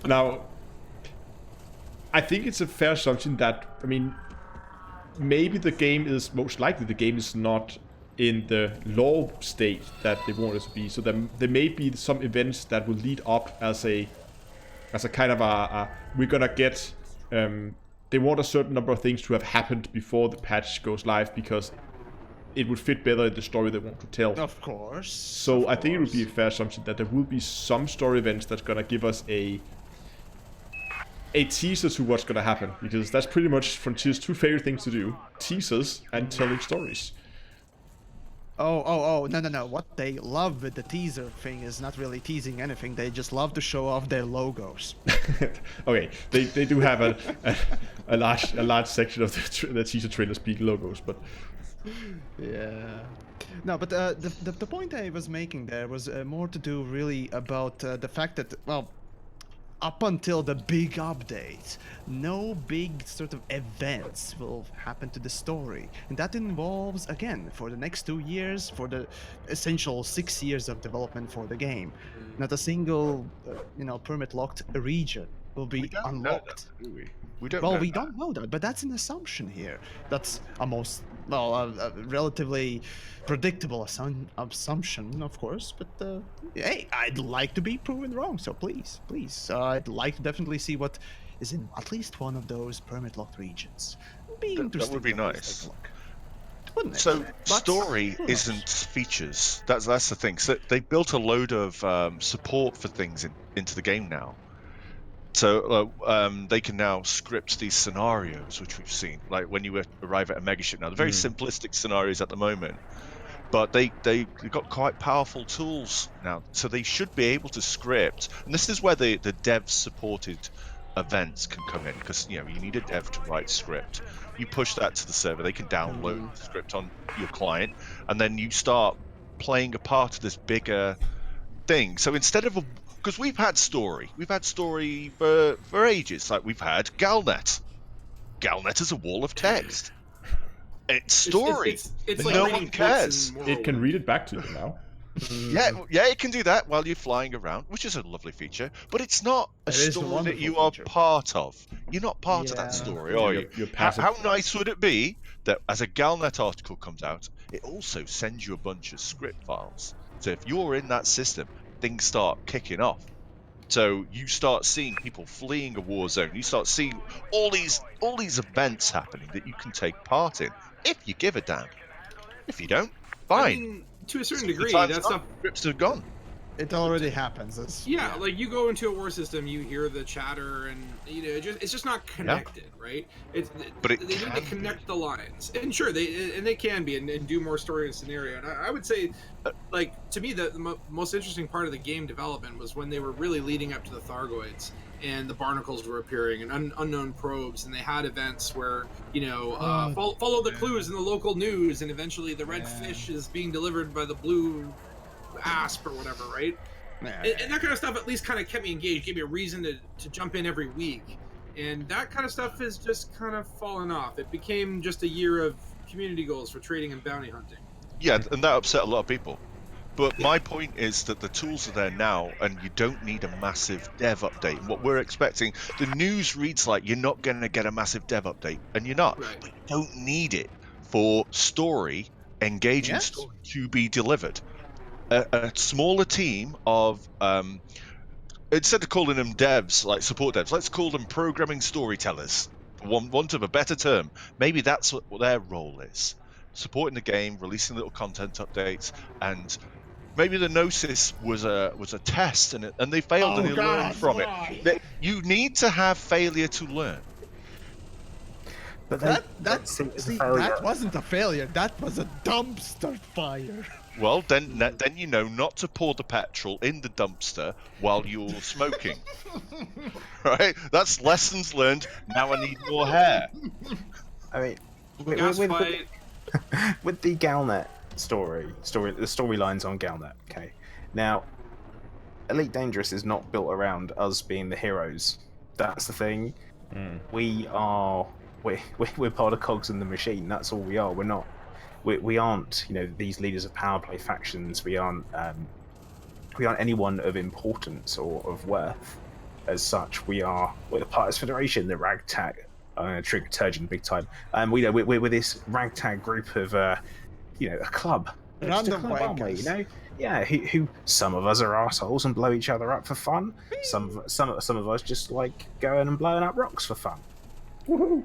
Now, I think it's a fair assumption that, I mean, maybe most likely the game is not in the law state that they want it to be. So there may be some events that will lead up as a kind of we're gonna get, they want a certain number of things to have happened before the patch goes live because it would fit better in the story they want to tell. Of course. So I think it would be a fair assumption that there will be some story events that's gonna give us a teaser to what's gonna happen, because that's pretty much Frontier's two favorite things to do: teasers and telling stories. Oh, no. What they love with the teaser thing is not really teasing anything. They just love to show off their logos. Okay, they do have a large section of the teaser trailers being logos, but Yeah. No, but the point I was making there was more to do really about the fact that, well, up until the big update, no big sort of events will happen to the story. And that involves, again, for the next 2 years, for the essential 6 years of development for the game, not a single, permit-locked region will be unlocked. We don't Well, know we that. don't know that, but that's an assumption here. That's a relatively predictable assumption, of course. But hey, I'd like to be proven wrong. So please, I'd like to definitely see what is in at least one of those permit-locked regions. That would be to at least nice. take a look. Wouldn't it? So But story who knows? isn't features. That's the thing. So they built a load of support for things into the game now. So they can now script these scenarios, which we've seen, like when you arrive at a megaship. Now, they're very simplistic scenarios at the moment, but they've got quite powerful tools now, so they should be able to script. And this is where the dev-supported events can come in, because you need a dev to write script. You push that to the server, they can download the script on your client, and then you start playing a part of this bigger thing. So instead of because we've had story for ages. Like we've had Galnet. Galnet is a wall of text. It's story. It's like no reading one cares. books in it can Morrowind. read it back to you now. Yeah, it can do that while you're flying around, which is a lovely feature. But it's not a It is a story that wonderful you are feature. part of. You're not part of that Yeah. story, Yeah, are you're- you? you're passive. How nice would it be that as a Galnet article comes out, it also sends you a bunch of script files. So if you're in that system, things start kicking off. So you start seeing people fleeing a war zone. You start seeing all these events happening that you can take part in if you give a damn. If you don't, I fine. mean, to a certain The degree, time's that up, stuff. scripts are gone. It already happens. Yeah, like you go into a war system, you hear the chatter, and it's just not connected, right? But it they need to can connect the lines, and sure, they can be, and do more story and scenario. And I would say, like to me, the most interesting part of the game development was when they were really leading up to the Thargoids, and the barnacles were appearing, and unknown probes, and they had events where follow the clues in the local news, and eventually the red fish is being delivered by the blue asp or whatever, right? And that kind of stuff at least kind of kept me engaged, gave me a reason to jump in every week. And that kind of stuff has just kind of fallen off. It became just a year of community goals for trading and bounty hunting. Yeah, and that upset a lot of people. But my point is that the tools are there now, and you don't need a massive dev update. And what we're expecting, the news reads like you're not going to get a massive dev update, and you're not. Right. But you don't need it for engaging Yes. story to be delivered. A smaller team of instead of calling them devs, like support devs, let's call them programming storytellers, for want of a better term. Maybe that's what their role is: supporting the game, releasing little content updates, and maybe the Gnosis was a test, and they failed, and they learned from it. You need to have failure to learn. But that wasn't a failure. That was a dumpster fire. Well, then you know not to pour the petrol in the dumpster while you're smoking. Right? That's lessons learned. Now I need more hair. I mean, Gas fight. with the Galnet story, the storylines on Galnet. Okay, now Elite Dangerous is not built around us being the heroes. That's the thing. We're part of cogs in the machine. That's all we are. We're not. We aren't, these leaders of power play factions. We aren't anyone of importance or of worth. as such. We're the Pirates Federation, the ragtag. I'm going to trigger Turgeon big time. We're this ragtag group of a club. Just a Random club, aren't we? wankers. Yeah. Who some of us are assholes and blow each other up for fun. Some of us just like going and blowing up rocks for fun.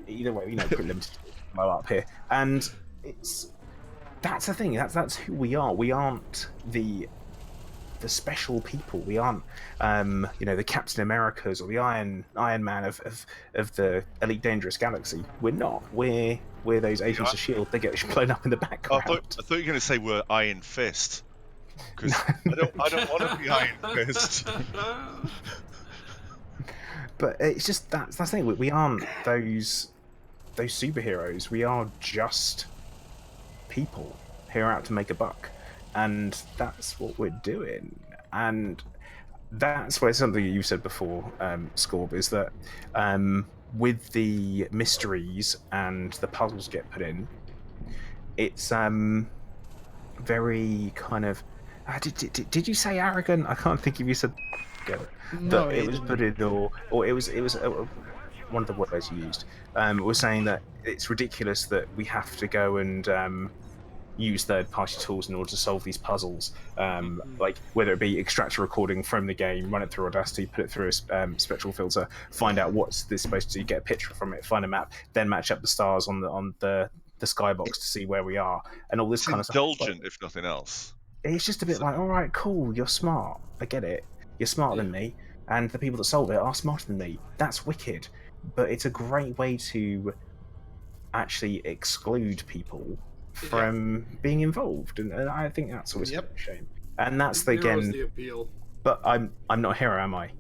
Either way, pretty limited to blow up here, and that's the thing. That's who we are. We aren't the special people. We aren't, the Captain Americas or the Iron Man of the Elite Dangerous Galaxy. We're not. We're those Agents of Shield that get blown up in the background. I thought you were going to say we're Iron Fist, because I don't want to be Iron Fist. But it's just that's the thing. We aren't those superheroes. We are just people who are out to make a buck. And that's what we're doing. And that's where something you said before, Scorb, is that with the mysteries and the puzzles get put in, it's very kind of... did you say arrogant? I can't think if you said... No, but it was put in, or it was one of the words you used. Was saying that it's ridiculous that we have to go and... use third-party tools in order to solve these puzzles, like whether it be extract a recording from the game, run it through Audacity, put it through a spectral filter, find out what's this supposed to do, get a picture from it, find a map, then match up the stars on the skybox to see where we are, and all this kind of stuff. Indulgent, if nothing else. It's just a bit like, all right, cool, you're smart, I get it, you're smarter than me, and the people that solve it are smarter than me. That's wicked, but it's a great way to actually exclude people from being involved, and I think that's always a shame. And that's the appeal. But I'm not a hero, am I?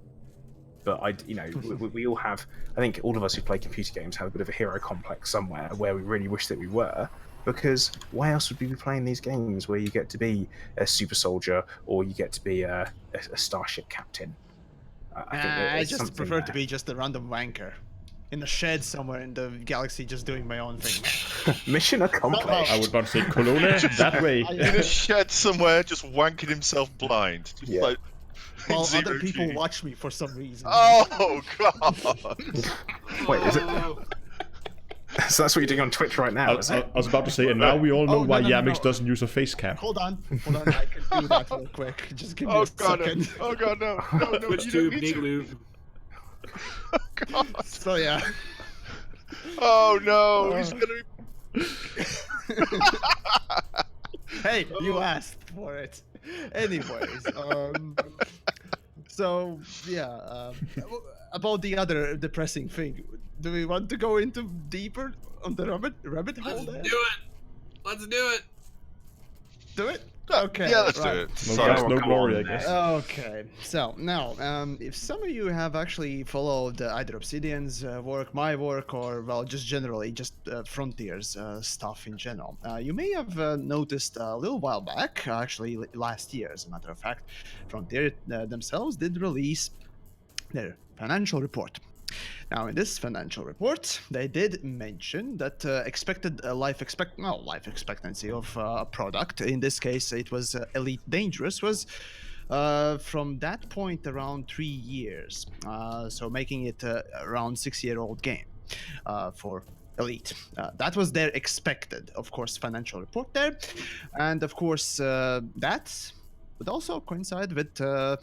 But we all have. I think all of us who play computer games have a bit of a hero complex somewhere where we really wish that we were. Because why else would we be playing these games where you get to be a super soldier or you get to be a starship captain? I just prefer to be just a random wanker in a shed somewhere in the galaxy, just doing my own thing. Mission accomplished. I was about to say Cologne that way. In a shed somewhere, just wanking himself blind. Yeah. While other people watch me for some reason. Oh god! Wait, is it? So that's what you're doing on Twitch right now, is it? I was about to say, and now we all know why no, Yamix doesn't use a face cam. Hold on, I can do that real quick. Just give me a second. Oh god, no! Twitch tube, Nigloo. Oh god! So yeah. Oh no! He's gonna be... Hey, you asked for it. Anyways, so yeah, about the other depressing thing, do we want to go into deeper on the rabbit hole? Let's do it. Do it. Okay. Yeah, let's do it. No glory, I guess. Okay. So now, if some of you have actually followed either Obsidian's work, my work, or well, just generally, just Frontier's stuff in general, you may have noticed a little while back, actually last year, as a matter of fact, Frontier themselves did release their financial report. Now, in this financial report, they did mention that expected life expectancy of a product, in this case it was Elite Dangerous, was from that point around 3 years, so making it around 6-year-old game for Elite. That was their expected, of course, financial report there, and of course that would also coincide with the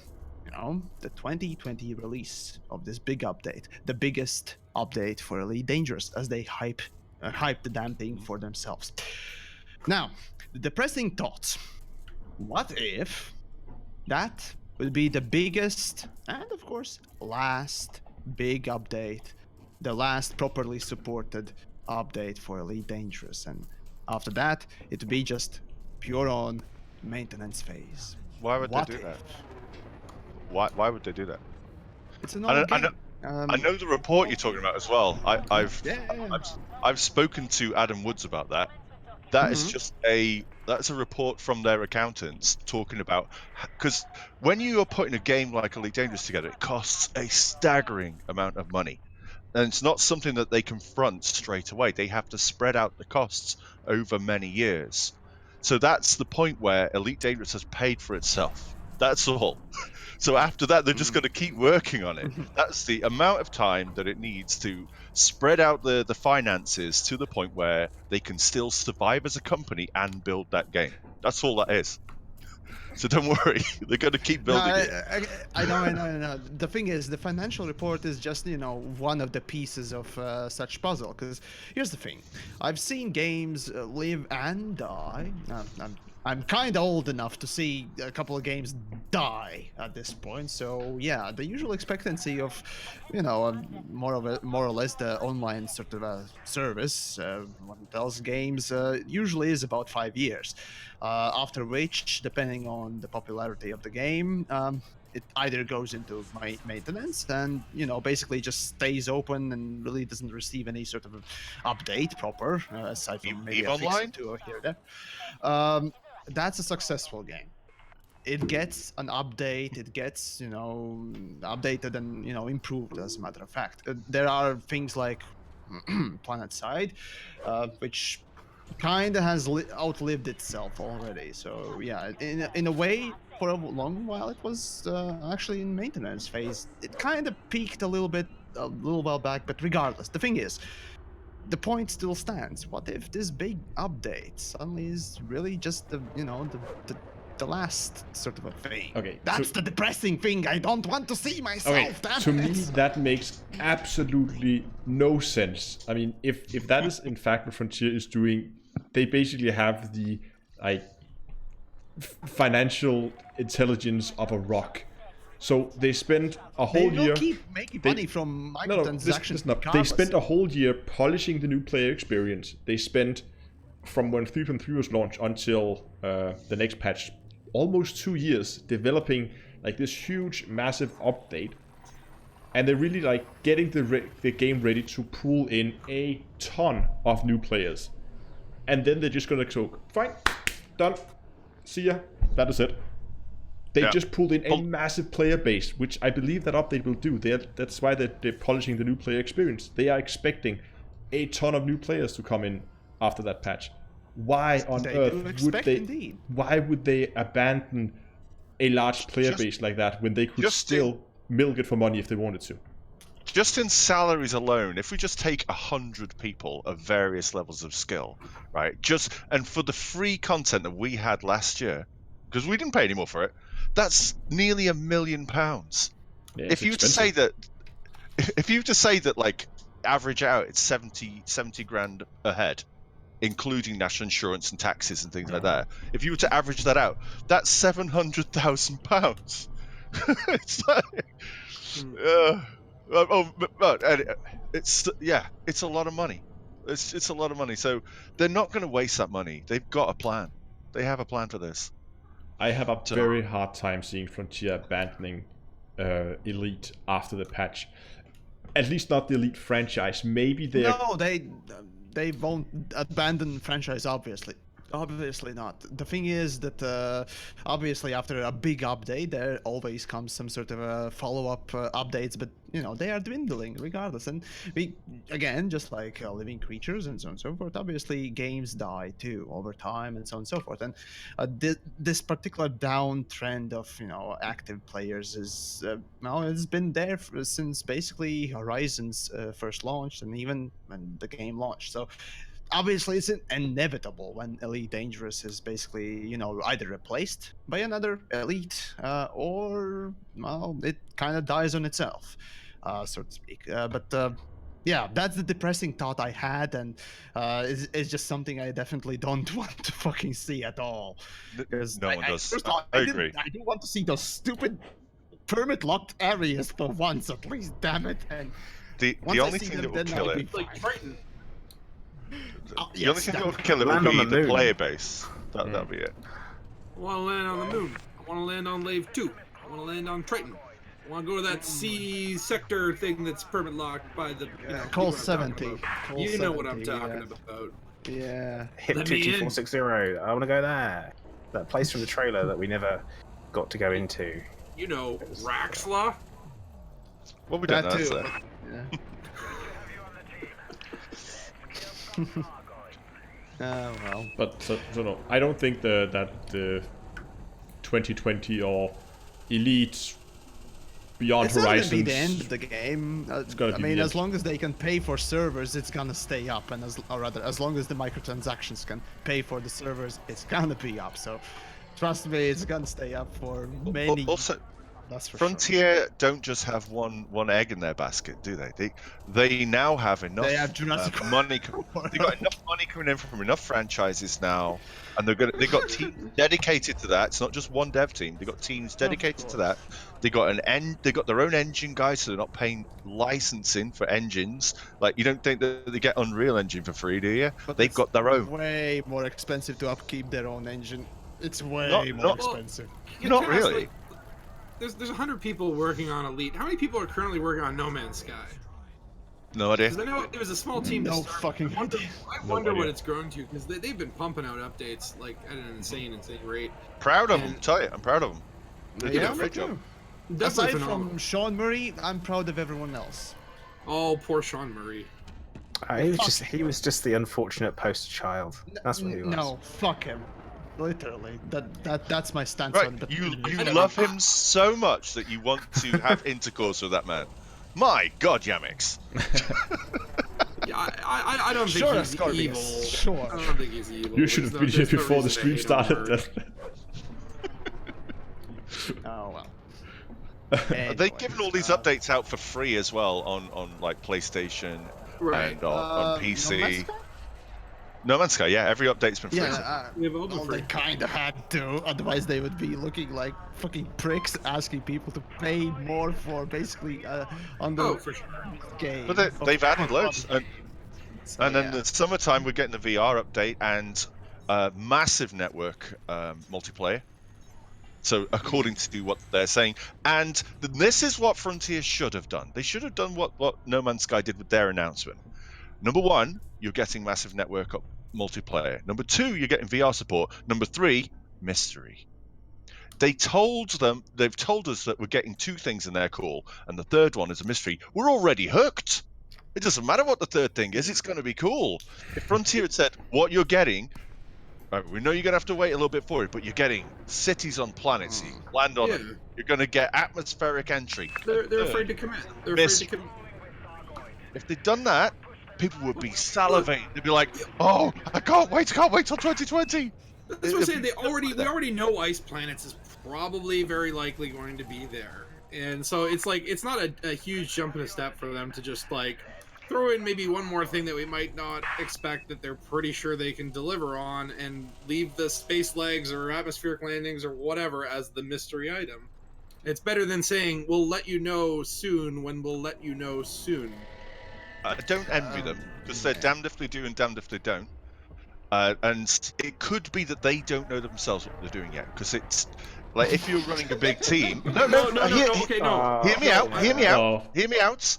2020 release of this big update, the biggest update for Elite Dangerous, as they hype the damn thing for themselves. Now, the depressing thought: what if that would be the biggest and, of course, last big update, the last properly supported update for Elite Dangerous, and after that, it would be just pure on maintenance phase? Why would they do that? Why would they do that? It's an old game. I know the report you're talking about as well. I've spoken to Adam Woods about that. That is just that's a report from their accountants talking about, because when you are putting a game like Elite Dangerous together, it costs a staggering amount of money, and it's not something that they confront straight away. They have to spread out the costs over many years. So that's the point where Elite Dangerous has paid for itself. That's all. So after that, they're just going to keep working on it. That's the amount of time that it needs to spread out the finances to the point where they can still survive as a company and build that game. That's all that is. So don't worry, they're going to keep building it. I know. The thing is, the financial report is just, one of the pieces of such puzzle. Because here's the thing. I've seen games live and die. I'm kind of old enough to see a couple of games die at this point. So yeah, the usual expectancy of, more or less the online sort of service, what it tells games, usually is about 5 years. After which, depending on the popularity of the game, it either goes into maintenance and basically just stays open and really doesn't receive any sort of update proper, aside from maybe a fix or Online? two or here or there. That's a successful game. It gets an update, it gets updated and improved, as a matter of fact. There are things like PlanetSide, which kind of has outlived itself already. So yeah, in a way, for a long while it was actually in maintenance phase. It kind of peaked a little while back, but regardless, the thing is, the point still stands. What if this big update suddenly is really just the last sort of a thing? Okay, That's the depressing thing. I don't want to see myself. Okay, Damn to it. me that makes absolutely no sense. I mean, if that is in fact what Frontier is doing, they basically have the financial intelligence of a rock. So they spent a whole They year. will keep making money from microtransactions. Listen up. They spent a whole year polishing the new player experience. They spent, from when 3.3 was launched until the next patch, almost 2 years developing like this huge, massive update. And they're really like getting the game ready to pull in a ton of new players. And then they're just gonna go, fine, done, see ya, that is it. They just pulled in a massive player base, which I believe that update will do. That's why they're polishing the new player experience. They are expecting a ton of new players to come in after that patch. Why on earth would they? Indeed. Why would they abandon a large player base like that when they could still milk it for money if they wanted to? Just in salaries alone, if we just take 100 people of various levels of skill, right? And for the free content that we had last year, because we didn't pay any more for it, that's nearly £1 million. Yeah, If you to say that, like, average out, it's 70 grand a head, including national insurance and taxes and things like that. If you were to average that out, that's £700,000. It's like, it's a lot of money. It's a lot of money. So they're not going to waste that money. They've got a plan. They have a plan for this. I have a very hard time seeing Frontier abandoning Elite after the patch. At least not the Elite franchise. Maybe they they won't abandon franchise, obviously. Obviously not. The thing is that obviously after a big update, there always comes some sort of follow-up updates, but they are dwindling regardless. And again, just like living creatures and so on and so forth, obviously games die too over time and so on and so forth. And this particular downtrend of active players is it's been there since basically Horizon's first launched and even when the game launched. So obviously it's inevitable when Elite Dangerous is basically either replaced by another Elite or it kind of dies on itself, so to speak. But yeah, that's the depressing thought I had, and it's just something I definitely don't want to fucking see at all. Because no one does. First of all, I agree. I do want to see those stupid permit-locked areas for once at least, damn it. And the only thing that will kill it, like Triton. the only thing that will kill it will be the player base. That'll be it. I want to land on the moon. I want to land on Lave 2. I want to land on Triton. I want to go to that sea sector thing that's permit locked by the Call 70. You know what I'm talking about. Yeah. Hit 22460. I want to go there. That place from the trailer that we never got to go into. Raxla. Well, we don't know. too. So. Well. But so no, I don't think that the 2020 or Elite, Beyond It's not Horizons. gonna be the end of the game. gotta I be mean, the as end. long as they can pay for servers, it's gonna stay up, and or rather, as long as the microtransactions can pay for the servers, it's gonna be up. So, trust me, it's gonna stay up for many. Also, That's for Frontier don't just have one egg in their basket, do they? They now have enough They have Jurassic money. They got enough money coming in from enough franchises now, and they got teams dedicated to that. It's not just one dev team. They got teams dedicated to that. They got they got their own engine guys, so they're not paying licensing for engines. Like, you don't think that they get Unreal Engine for free, do you? But They've got their own. Way more expensive to upkeep their own engine. It's way Not- more not- expensive. Not Can I ask, really. like, there's 100 people working on Elite. How many people are currently working on No Man's Sky? No idea. Because I know it was a small team. No to start. fucking I wonder, idea. I wonder idea. what it's growing to, because they've been pumping out updates like at an insane rate. Proud of them. And- Tell you, I'm proud of them. They did Yeah, a great me job. too. Definitely Aside phenomenal. from Sean Murray, I'm proud of everyone else. Oh, poor Sean Murray. He was just the unfortunate poster child. That's what he was. No, fuck him. Literally. That's my stance Right, on the. you love him so much that you want to have intercourse with that man. My God, Yamix. Yeah, I don't think Sure, he's Scorpius, evil. sure. I don't think he's evil. You should have been here before the stream started. Then. Oh well. They've given all these updates out for free as well on like PlayStation Right. and on PC. No, No Man's Sky, yeah, every update's been free. yeah, We have open well, free. they kind of had to, otherwise they would be looking like fucking pricks asking people to pay more for basically on the Oh, for sure. game. But they've added loads. So, And then yeah. the summertime, we're getting the VR update and massive network multiplayer. So according to what they're saying, and this is what Frontier should have done. They should have done what No Man's Sky did with their announcement. Number one, you're getting massive network multiplayer. Number two, you're getting VR support. Number three, mystery. They've told us that we're getting two things in their call, and the third one is a mystery. We're already hooked. It doesn't matter what the third thing is, it's going to be cool. If Frontier had said, what you're getting, we know you're going to have to wait a little bit for it, but you're getting cities on planets, you can land on them. You're going to get atmospheric entry. They're afraid to commit. They're afraid to commit. If they'd done that, people would be salivating. They'd be like, oh, I can't wait till 2020. That's what I'm saying. We already know ice planets is probably very likely going to be there, and so it's like it's not a huge jump in a step for them to just like throw in maybe one more thing that we might not expect that they're pretty sure they can deliver on, and leave the space legs or atmospheric landings or whatever as the mystery item. It's better than saying we'll let you know soon when we'll let you know soon. I don't envy them, because they're damned if they do and damned if they don't. And it could be that they don't know themselves what they're doing yet, because it's like if you're running a big team. No. Okay, no. Hear me out. Hear me out. Oh. Hear me out.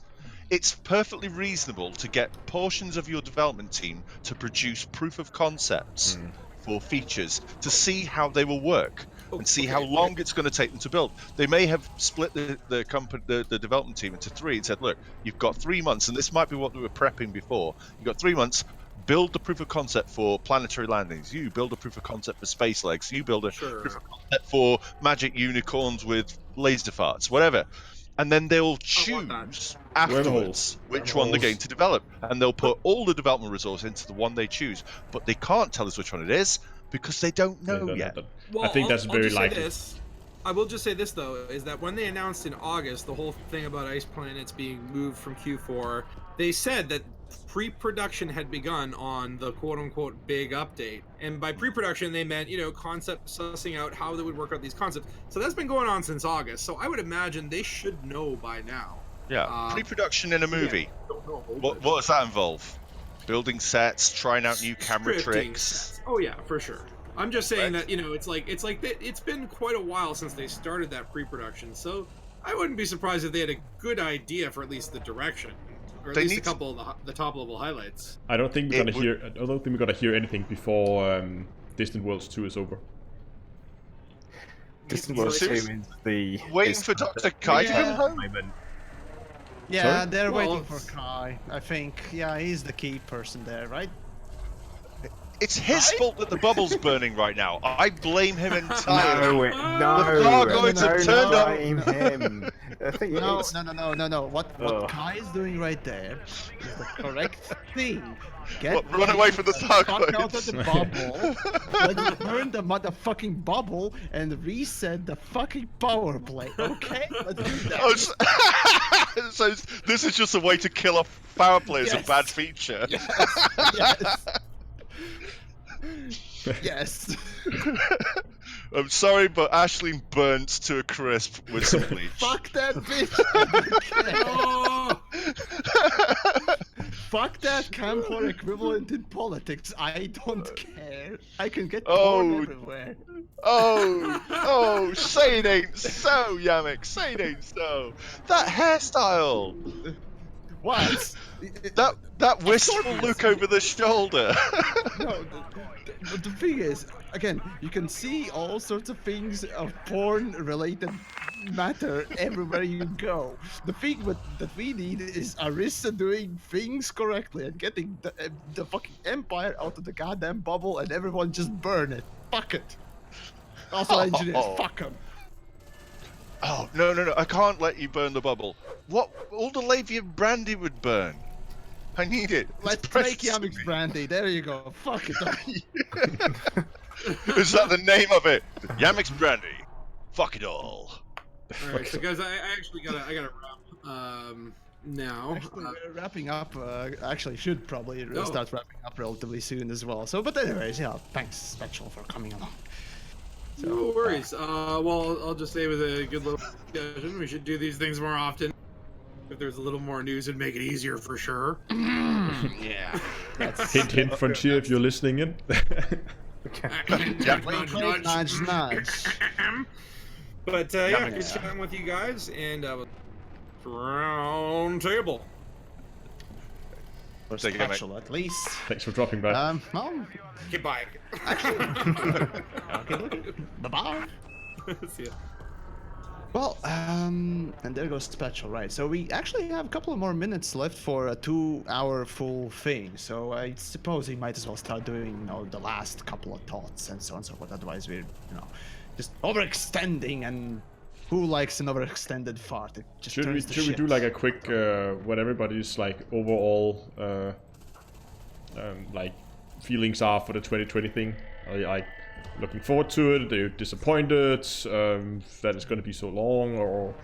It's perfectly reasonable to get portions of your development team to produce proof of concepts for features to see how they will work and see how long it's going to take them to build. They may have split the development team into three and said, look, you've got 3 months, and this might be what we were prepping before. You've got 3 months. Build the proof of concept for planetary landings. You build a proof of concept for space legs. You build a proof of concept for magic unicorns with laser farts, whatever. And then they'll choose afterwards which one they're going to develop. And they'll put all the development resource into the one they choose. But they can't tell us which one it is because they don't know yet. Well, I think that's very likely. I will just say this, though, is that when they announced in August the whole thing about ice planets being moved from Q4, they said that pre-production had begun on the quote-unquote big update. And by pre-production, they meant, concept sussing out how they would work out these concepts. So that's been going on since August. So I would imagine they should know by now. Yeah, pre-production in a movie. What does that involve? Building sets, trying out new camera tricks. Sets. Oh yeah, for sure. I'm just saying that it's been quite a while since they started that pre-production, so I wouldn't be surprised if they had a good idea for at least the direction, or at least a couple of the top-level highlights. I don't think we're gonna hear anything before Distant Worlds 2 is over. Distant Worlds 2 is the waiting for Dr. Kai to come home. Yeah, Sorry? they're waiting for Kai. I think, he's the key person there, right? It's his fault that the bubble's burning right now. I blame him No, entirely. no, Gargoyles have turned up. blame him. I think No, it's... no. What Ugh. Kai is doing right there is the correct thing. What, run away from the fuck out of Thargoids? the bubble. Let's burn the motherfucking bubble and reset the fucking power play. Okay, let's do that. Oh, so this is just a way to kill off power players, a Yes. bad feature. Yes. Yes. I'm sorry, but Aisling burnt to a crisp with some bleach. Fuck that bitch. Oh, Fuck that camcorder equivalent in politics. I don't care. I can get Oh. porn everywhere. Oh, say it ain't so, Yamek, say it ain't so. That hairstyle, What? that wistful look over the shoulder. No, the thing is, again, you can see all sorts of things of porn-related matter everywhere you go. The thing that we need is Arissa doing things correctly and getting the fucking Empire out of the goddamn bubble and everyone just burn it. Fuck it. Also, engineers, fuck them. Oh, no, I can't let you burn the bubble. What? All the Lavian brandy would burn. I need it. It's Let's precious make to Yamik's me. brandy. There you go. Fuck it. Is that the name of it? Yamek's brandy. Fuck it all. alright, so guys, I actually gotta wrap now. Actually, we're wrapping up. Actually, should probably Oh. start wrapping up relatively soon as well. So, but anyways, yeah, thanks, Special, for coming along. No worries. Well, I'll just say with a good little discussion, we should do these things more often. If there's a little more news, it'd make it easier for sure. Yeah. That's Hint, Frontier, if you're listening in. Nudge, nudge. nudge, nudge. But yeah, good chatting with you guys, and round table. For Take it, mate. Special, at least. Thanks for dropping by. Well, Goodbye. bye-bye. See ya. Well, and there goes Special, right? So we actually have a couple of more minutes left for a 2-hour full thing. So I suppose we might as well start doing, the last couple of thoughts and so on and so forth. Otherwise, we're, just overextending, and who likes an overextended fart? It just Should we turns to shit. do like a quick what everybody's like overall like feelings are for the 2020 thing? Are you like looking forward to it? Are you disappointed that it's going to be so long, or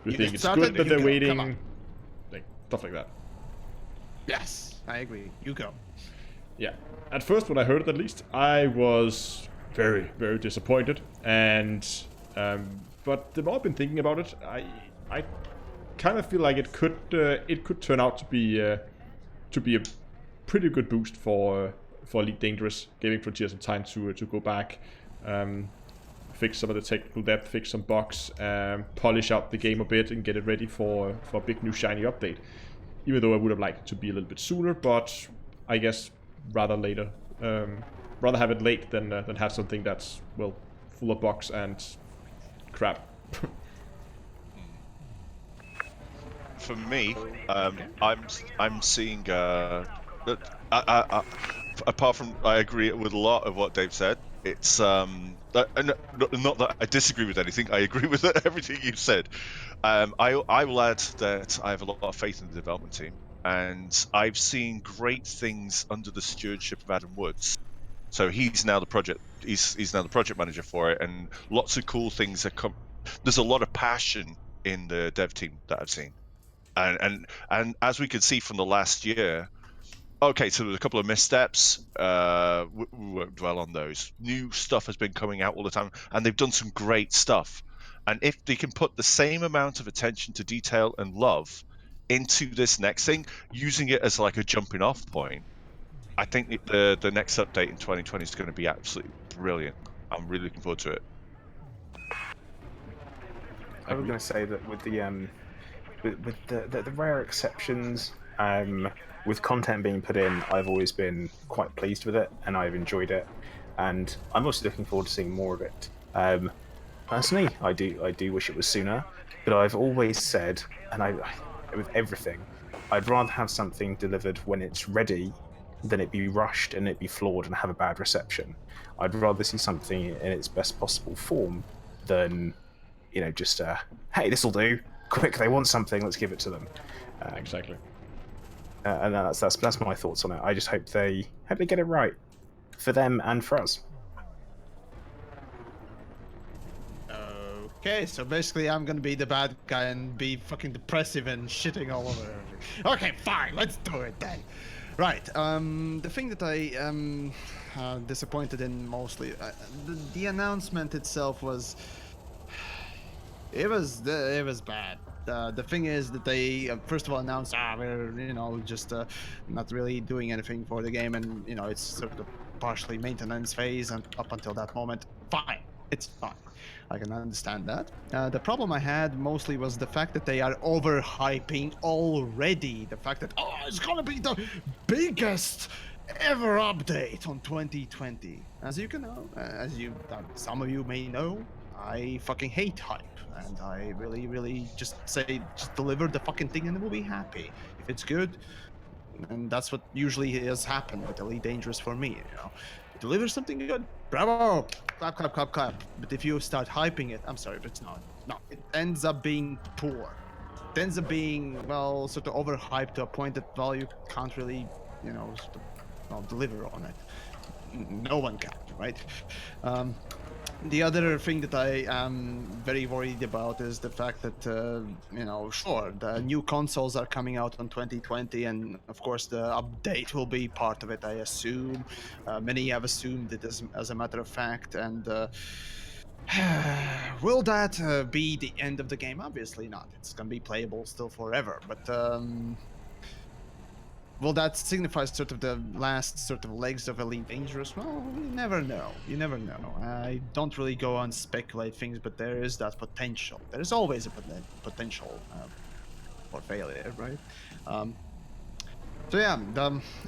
do you think it's good that they're waiting? Like stuff like that. Yes, I agree. You go. Yeah. At first, when I heard it, at least, I was very, very disappointed. And but the more I've been thinking about it, I kind of feel like it could turn out to be a pretty good boost for Elite Dangerous, giving Frontier some time to go back, fix some of the technical depth, fix some bugs, polish out the game a bit, and get it ready for a big new shiny update. Even though I would have liked it to be a little bit sooner, but I guess rather later. Rather have it late than have something that's, well, full of bugs and crap. For me, I'm seeing that apart from I agree with a lot of what Dave said. It's not that I disagree with anything. I agree with everything you said. I will add that I have a lot of faith in the development team, and I've seen great things under the stewardship of Adam Woods. So he's now the project manager for it, and lots of cool things that come. There's a lot of passion in the dev team that I've seen, and as we could see from the last year. Okay, so there's a couple of missteps. We won't dwell on those. New stuff has been coming out all the time, and they've done some great stuff. And if they can put the same amount of attention to detail and love into this next thing, using it as like a jumping off point, I think the next update in 2020 is going to be absolutely brilliant. I'm really looking forward to it. I was going to say that with the rare exceptions, with content being put in, I've always been quite pleased with it, and I've enjoyed it, and I'm also looking forward to seeing more of it. Personally, I do wish it was sooner, but I've always said, and with everything, I'd rather have something delivered when it's ready then it'd be rushed and it'd be flawed and have a bad reception. I'd rather see something in its best possible form than, just hey, this'll do. Quick, they want something. Let's give it to them. Exactly. And that's my thoughts on it. I just hope they get it right for them and for us. Okay, so basically I'm gonna be the bad guy and be fucking depressive and shitting all over everything. Okay, fine, let's do it then. Right, the thing that I am disappointed in mostly, the announcement itself was, it was bad. The thing is that they first of all announced, we're just not really doing anything for the game, and it's sort of partially maintenance phase, and up until that moment, fine, it's fine. I can understand that. The problem I had mostly was the fact that they are overhyping already. The fact that, it's gonna be the biggest ever update on 2020. As you can know, some of you may know, I fucking hate hype. And I really, really just deliver the fucking thing and we'll be happy. If it's good, and that's what usually has happened with Elite Dangerous for me, Deliver something good, bravo, clap, clap, clap, clap. But if you start hyping it, I'm sorry, but it's not. No, it ends up being poor. It ends up being, well, sort of overhyped to a point that, well, you can't really, deliver on it. No one can, right? The other thing that I am very worried about is the fact that, sure, the new consoles are coming out on 2020, and of course the update will be part of it, I assume. Many have assumed it as a matter of fact, and will that be the end of the game? Obviously not. It's going to be playable still forever, but will that signify sort of the last sort of legs of Elite Dangerous? Well, you never know. You never know. I don't really go on speculate things, but there is that potential. There's always a potential for failure, right? So yeah,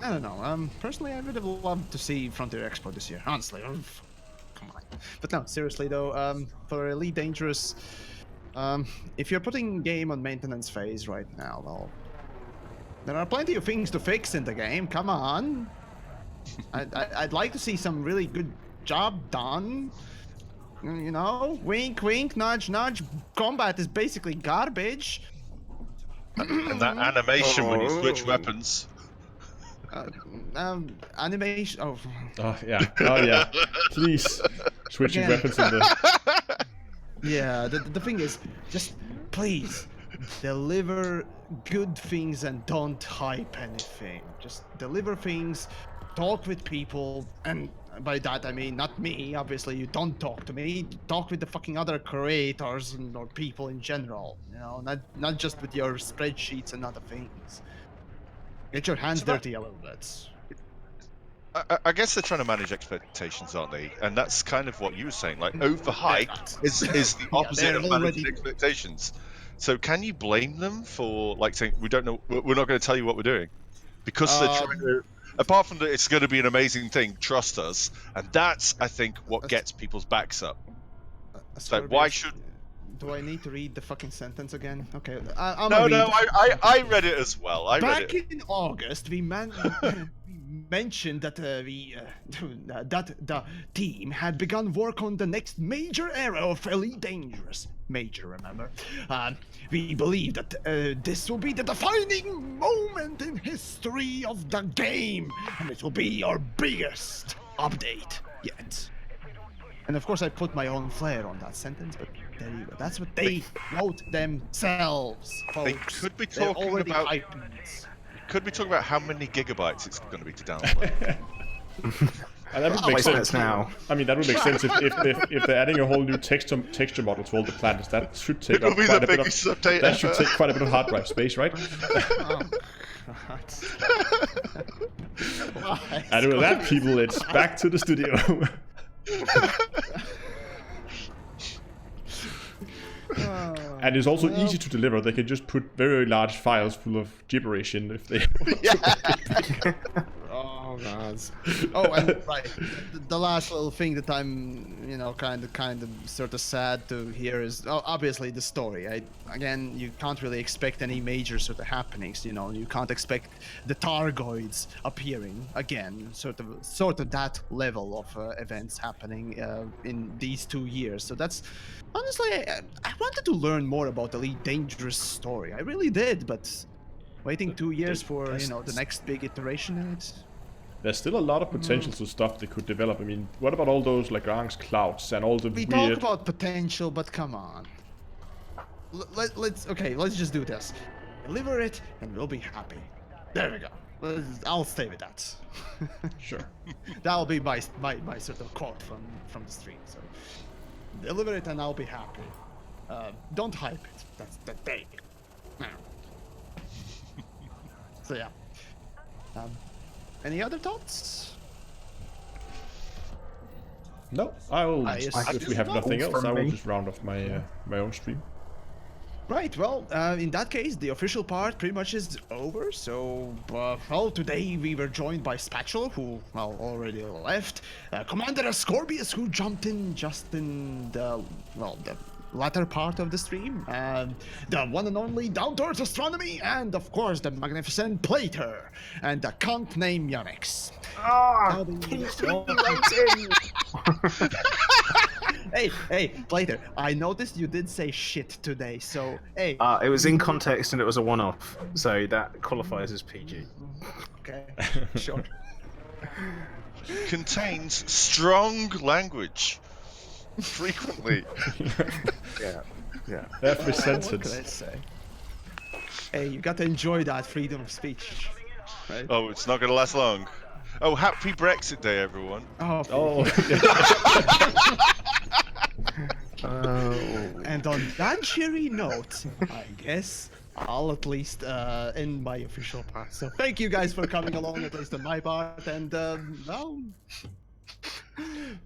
I don't know. Personally, I would have loved to see Frontier Expo this year. Honestly, come on. But no, seriously though, for Elite Dangerous, if you're putting game on maintenance phase right now, well, there are plenty of things to fix in the game. Come on. I'd like to see some really good job done. Wink, wink, nudge, nudge. Combat is basically garbage. And that animation when you switch weapons. Animation. Oh. Oh yeah. Please, switching weapons in the. Yeah, the thing is, just please deliver good things and don't hype anything. Just deliver things, talk with people, and by that I mean not me, obviously. You don't talk to me, talk with the fucking other creators or people in general, not just with your spreadsheets and other things. Get your hands dirty a little bit. I guess they're trying to manage expectations, aren't they? And that's kind of what you were saying. Like, overhype is the opposite of managing expectations. So can you blame them for saying we don't know, we're not going to tell you what we're doing, because they're trying to? Apart from that, it's going to be an amazing thing. Trust us, and that's I think what gets people's backs up. So why should? Do I need to read the fucking sentence again? Okay. I read it as well. Back in August, we mentioned that that the team had begun work on the next major era of Elite Dangerous. Major, remember? We believe that this will be the defining moment in history of the game, and it will be our biggest update yet. And of course, I put my own flair on that sentence, but there you go. That's what they wrote themselves, folks. They could be talking about. Could be talking about how many gigabytes it's going to be to download. And that would make sense now. I mean, that would make sense if they're adding a whole new texture model to all the planets. That should take up quite a bit of. That should take quite a bit of hard drive space, right? Oh, God. And with that, people, it's back to the studio. And it's also easy to deliver. They can just put very large files full of gibberish in if they. Oh God. Oh, and right, the last little thing that I'm, kind of sort of sad to hear is obviously the story. Again, you can't really expect any major sort of happenings. You can't expect the Targoids appearing again. Sort of that level of events happening in these 2 years. So that's honestly, I wanted to learn more about Elite Dangerous story. I really did, but waiting 2 years for the next big iteration in it. There's still a lot of potential to stuff they could develop. I mean, what about all those Lagrange clouds and all the We weird... talk about potential, but come on. Let's just do this. Deliver it, and we'll be happy. There we go. I'll stay with that. Sure. That'll be my sort of quote from the stream. So, deliver it, and I'll be happy. Don't hype it. That's the thing. So yeah. Any other thoughts? No, if we have nothing else, I will just round off my my own stream. Right, well, in that case, the official part pretty much is over. So, today we were joined by Spatula, who, already left. Commander Ascorbius, who jumped in just in the latter part of the stream. The one and only Down To Earth Astronomy, and of course the magnificent Plater, and the cunt named Yonix. Hey, Plater, I noticed you did say shit today, so hey. It was in context and it was a one-off, so that qualifies as PG. Okay, sure. Contains strong language. Frequently. Yeah. Every What sentence. can I say? Hey, you got to enjoy that freedom of speech, right? Oh, it's not going to last long. Oh, happy Brexit Day, everyone. Oh. And on that cheery note, I guess I'll at least end my official part. So thank you guys for coming along, at least on my part, and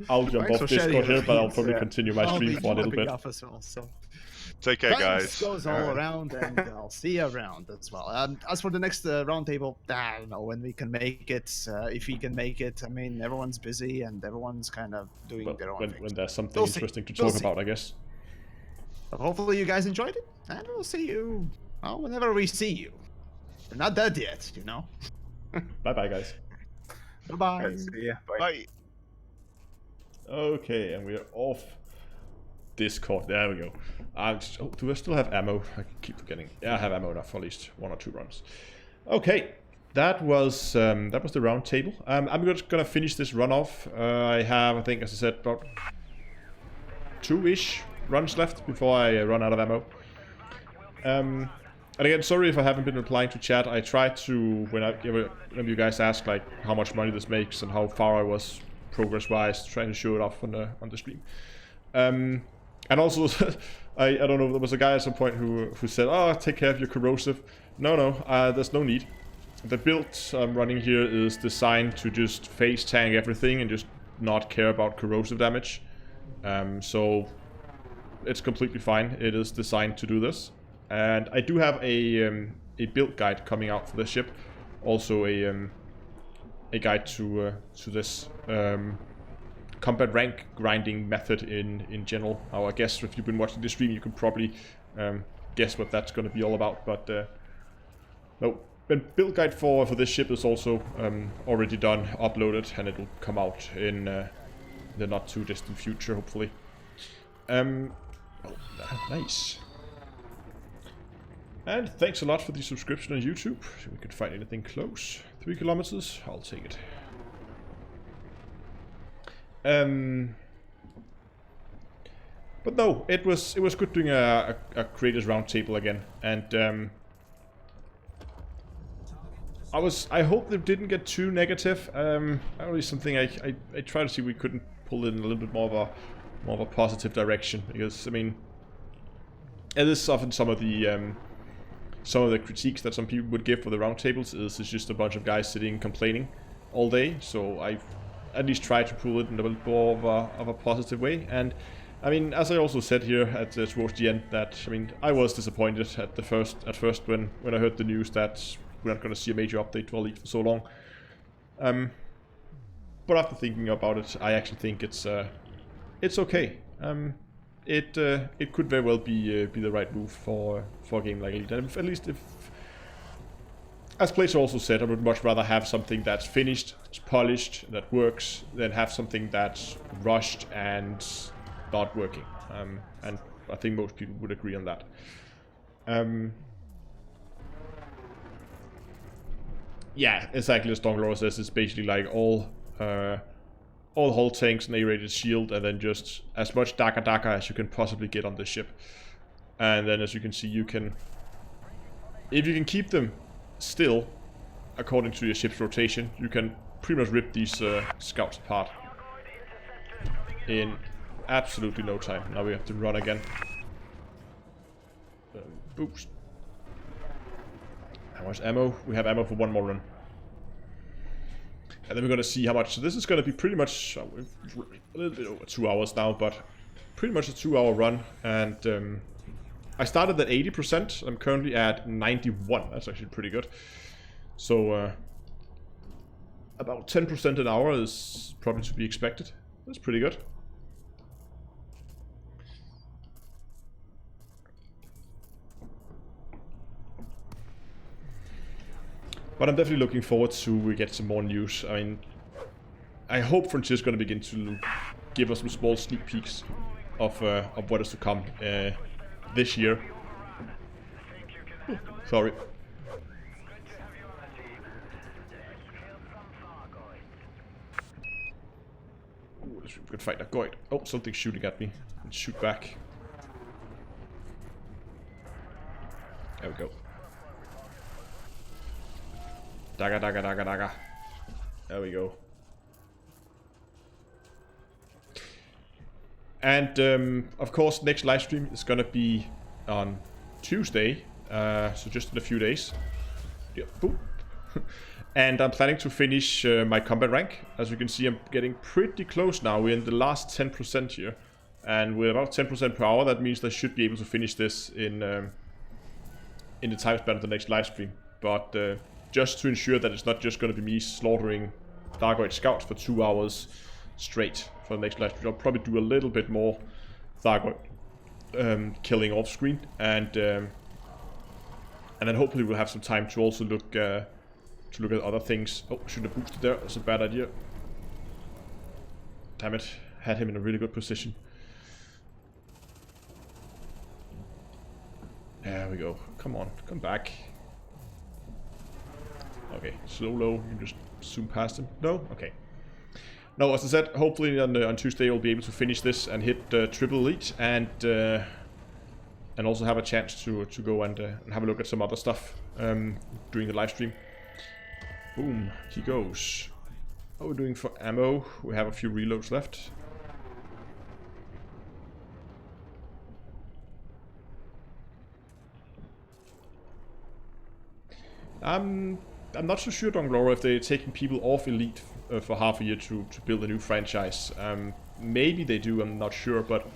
I'll jump thanks off for sharing Discord here, your but I'll opinions. probably continue my I'll stream be for a little jumping bit. off as well, so. Take care, Thanks guys. goes all around, and I'll see you around as well. As for the next roundtable, I don't know when we can make it. If we can make it, I mean, everyone's busy and everyone's kind of doing But their own when things. there's something We'll see. interesting to We'll talk see. about, I guess. But hopefully you guys enjoyed it, and we'll see you whenever we see you. We're not dead yet, Bye-bye, guys. Bye-bye. See ya. Bye. Bye. Okay, and we're off Discord. There we go. Do I still have ammo? I keep forgetting. Yeah, I have ammo enough for at least 1 or 2 runs. Okay, that was the round table. I'm just gonna finish this run off. I have, I think, as I said, about 2-ish runs left before I run out of ammo. And again, sorry if I haven't been replying to chat. I tried to, whenever you guys ask like how much money this makes and how far I was progress-wise, trying to show it off on the stream. And also, I don't know, there was a guy at some point who said, "Oh, take care of your corrosive." No, there's no need. The build I'm running here is designed to just phase tank everything and just not care about corrosive damage. So it's completely fine. It is designed to do this. And I do have a build guide coming out for the ship. Also a guide to this combat rank grinding method in general. Now, I guess if you've been watching the stream, you can probably guess what that's going to be all about. But no, the build guide for this ship is also already done, uploaded, and it will come out in the not too distant future, hopefully. Oh, nice. And thanks a lot for the subscription on YouTube. If we can find anything close. 3 kilometers, I'll take it. But no, it was good doing a creators roundtable again, and I hope they didn't get too negative. Only something I try to see we couldn't pull in a little bit more of a positive direction, because I mean, it is often some of the critiques that some people would give for the roundtables is it's just a bunch of guys sitting complaining all day. So I at least try to pull it in a little more of a positive way. And I mean, as I also said here towards the end, that I mean, I was disappointed at first when I heard the news that we're not going to see a major update to Elite for so long. but after thinking about it, I actually think it's okay. It could very well be the right move for a game like Elite. And at least if, as Placer also said, I would much rather have something that's finished, it's polished, that works, than have something that's rushed and not working. And I think most people would agree on that. Yeah, exactly as Donglora says, it's basically like all hull tanks and A-rated shield, and then just as much Daka as you can possibly get on the ship. And then, as you can see, you can, if you can keep them still according to your ship's rotation, you can pretty much rip these scouts apart in absolutely no time. Now we have to run again. Boost. How much ammo? We have ammo for one more run. And then we're going to see how much. So this is going to be pretty much a little bit over 2 hours now, but pretty much a 2-hour run. And I started at 80%. I'm currently at 91. That's actually pretty good. So about 10% an hour is probably to be expected. That's pretty good. But I'm definitely looking forward to get some more news. I mean, I hope Frontier's going to begin to give us some small sneak peeks of what is to come this year. Sorry. Ooh, let's good fight. I got it. Oh, something's shooting at me. Let's shoot back. There we go. Daga. There we go. And of course, next live stream is gonna be on Tuesday, so just in a few days. Yeah, boop. And I'm planning to finish my combat rank. As you can see, I'm getting pretty close now. We're in the last 10% here, and we're about 10% per hour. That means I should be able to finish this in the time span of the next live stream. But just to ensure that it's not just going to be me slaughtering Thargoid scouts for 2 hours straight for the next live stream, I'll probably do a little bit more Thargoid killing off screen, and then hopefully we'll have some time to also look at other things. Oh, should have boosted there. That's a bad idea. Damn it! Had him in a really good position. There we go. Come on, come back. Okay, low. You just zoom past him. No? Okay. No, as I said, hopefully on Tuesday we'll be able to finish this and hit triple elite, and also have a chance to go and have a look at some other stuff during the live stream. Boom, he goes. What are we doing for ammo? We have a few reloads left. I'm not so sure, Donglora, if they're taking people off Elite for half a year to build a new franchise. Maybe they do, I'm not sure, but...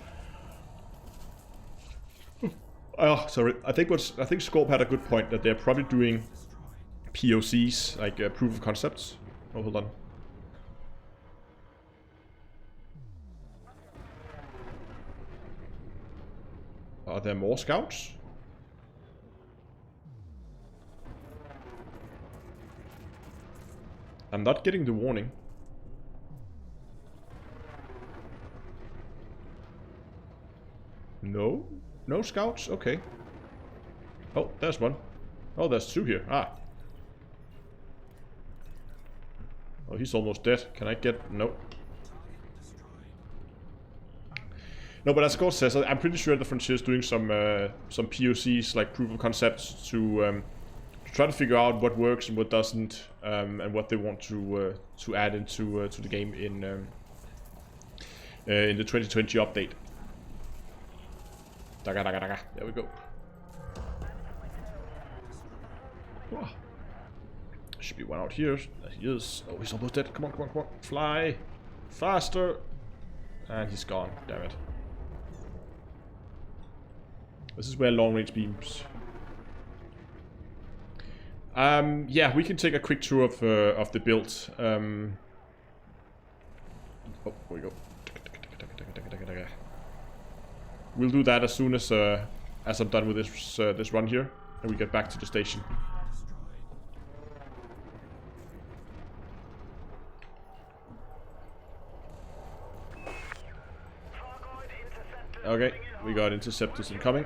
Oh, sorry. I think Scorp had a good point, that they're probably doing POCs, like proof of concepts. Oh, hold on. Are there more scouts? I'm not getting the warning. No? No scouts? Okay. Oh, there's one. Oh, there's two here. Ah. Oh, he's almost dead. Can I get... No. No, but as Scott says, I'm pretty sure the Frontier is doing some POCs, like proof of concepts, to try to figure out what works and what doesn't, and what they want to add into to the game in the 2020 update. Daga. There we go. Oh. Should be one out here. There he is. Oh, he's almost dead. Come on. Fly. Faster. And he's gone. Damn it. This is where long range beams. Yeah, we can take a quick tour of the build. Oh, here we go. We'll do that as soon as I'm done with this run here, and we get back to the station. Okay, we got interceptors incoming,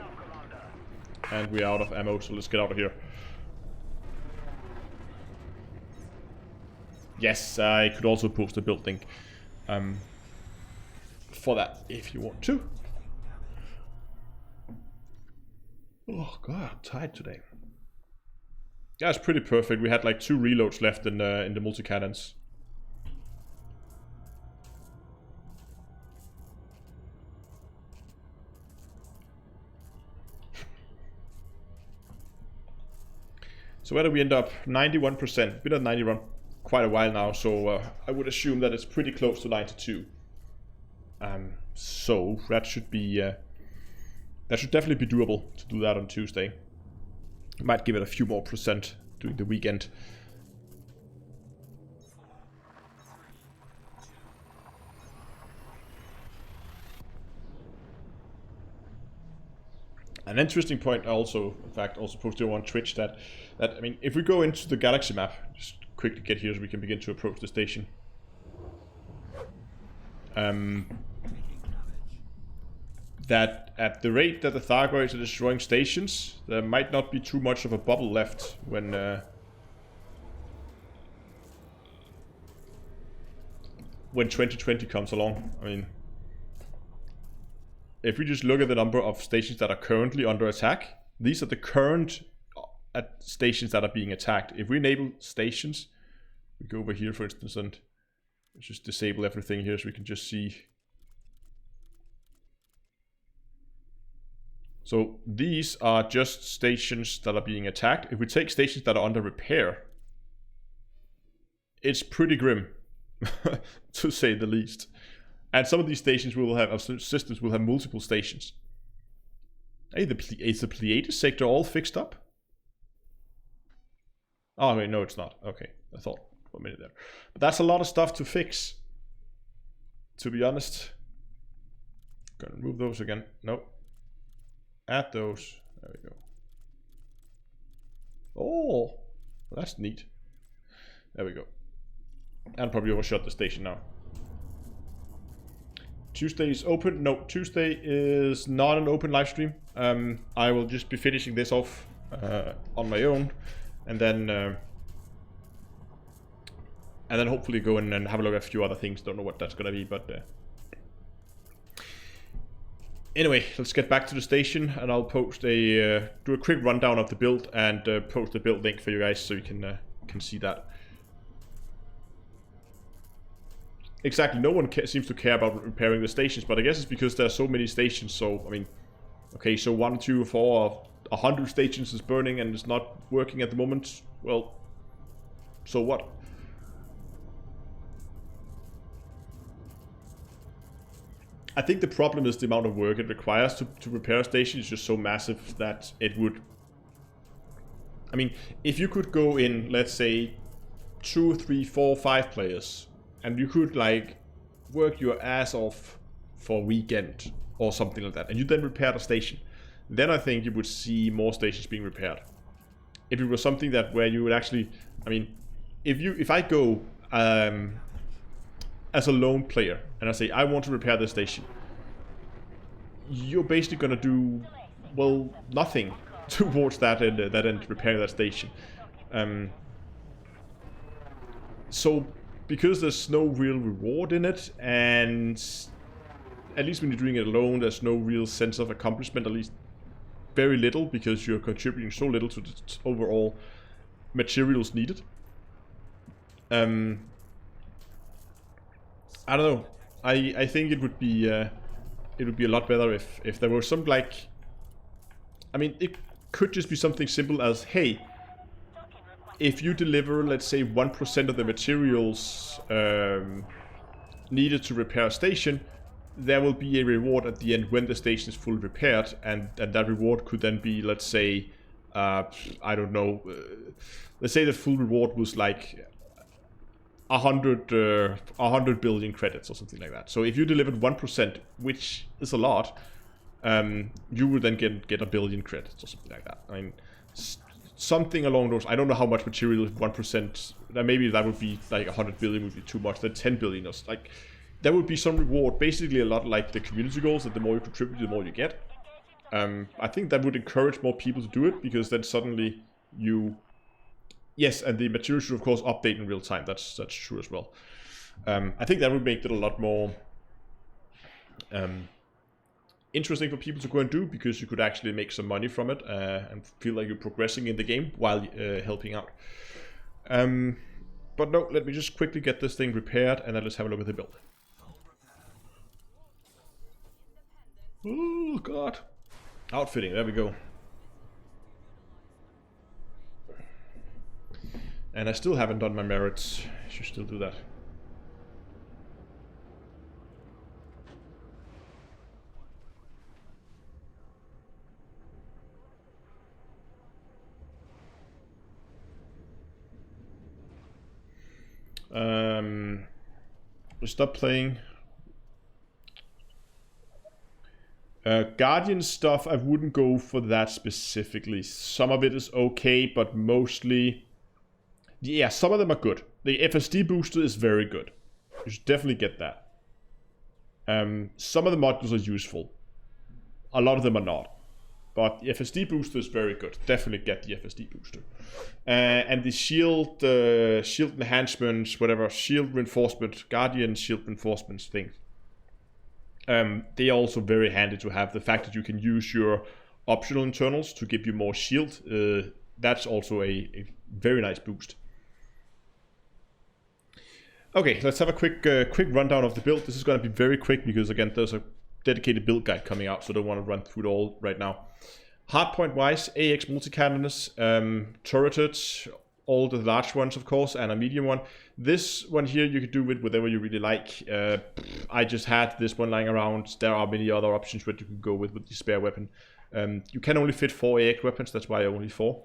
and we're out of ammo, so let's get out of here. Yes, I could also post a build link for that if you want to. Oh god, I'm tired today. Yeah, it's pretty perfect. We had like 2 reloads left in the multi-cannons. So where do we end up? 91%. Been at 91 quite a while now, so I would assume that it's pretty close to 92. So that should be that should definitely be doable to do that on Tuesday. Might give it a few more percent during the weekend. An interesting point also, in fact, also posted on Twitch that I mean, if we go into the galaxy map, just quickly get here so we can begin to approach the station. That at the rate that the Thargoids are destroying stations, there might not be too much of a bubble left when 2020 comes along. I mean, if we just look at the number of stations that are currently under attack, these are the current stations that are being attacked. If we enable stations, we go over here for instance and just disable everything here so we can just see. So these are just stations that are being attacked. If we take stations that are under repair, it's pretty grim, to say the least. And some of these stations will have, systems will have multiple stations. Hey, is the Pleiades sector all fixed up? Oh wait, no it's not. Okay, I thought for a minute there. But that's a lot of stuff to fix, to be honest. Gonna remove those again. Nope. Add those. There we go. Oh, well, that's neat. There we go. And probably overshot the station now. Tuesday is open. No, Tuesday is not an open live stream. I will just be finishing this off on my own, and then hopefully go in and have a look at a few other things. Don't know what that's gonna be, but anyway, let's get back to the station, and I'll post do a quick rundown of the build and post the build link for you guys so you can see that. Exactly, no one seems to care about repairing the stations, but I guess it's because there are so many stations. So I mean, okay, so 1, 2, 4, 100 stations is burning and it's not working at the moment. Well, so what? I think the problem is the amount of work it requires to repair a station is just so massive that it would... I mean, if you could go in, let's say, 2, 3, 4, 5 players, and you could, like, work your ass off for a weekend or something like that, and you then repair the station, then I think you would see more stations being repaired. If it was something that where you would actually... I mean, if I go... as a lone player, and I say, I want to repair this station, you're basically gonna do, well, nothing towards that end, repairing that station. So, because there's no real reward in it, and at least when you're doing it alone, there's no real sense of accomplishment, at least very little, because you're contributing so little to the overall materials needed. I don't know. I think it would be a lot better if there were some, like, I mean, it could just be something simple as, hey, if you deliver, let's say, 1% of the materials needed to repair a station, there will be a reward at the end when the station is fully repaired, and that reward could then be, let's say, I don't know, let's say the full reward was like 100 billion credits or something like that. So if you delivered 1%, which is a lot, you will then get a billion credits or something like that. I mean, something along those. I don't know how much material 1%. Maybe that would be like 100 billion would be too much. Then 10 billion or like there would be some reward. Basically, a lot like the community goals. That the more you contribute, the more you get. I think that would encourage more people to do it because then suddenly you. Yes, and the material should of course update in real time. That's true as well. I think that would make it a lot more interesting for people to go and do because you could actually make some money from it and feel like you're progressing in the game while helping out. But no, let me just quickly get this thing repaired and then let's have a look at the build. Oh god. Outfitting, there we go. And I still haven't done my merits. I should still do that. Stop playing. Guardian stuff, I wouldn't go for that specifically. Some of it is okay, but mostly... Yeah, some of them are good. The FSD booster is very good. You should definitely get that. Some of the modules are useful. A lot of them are not. But the FSD booster is very good. Definitely get the FSD booster. And the shield enhancements, whatever, shield reinforcement, Guardian shield reinforcements things. They are also very handy to have. The fact that you can use your optional internals to give you more shield, that's also a very nice boost. Okay, let's have a quick rundown of the build. This is going to be very quick because, again, there's a dedicated build guide coming out, so I don't want to run through it all right now. Hardpoint-wise, AX multi-cannoners, turreted, all the large ones, of course, and a medium one. This one here, you could do with whatever you really like. I just had this one lying around. There are many other options that you can go with the spare weapon. You can only fit 4 AX weapons, that's why only 4.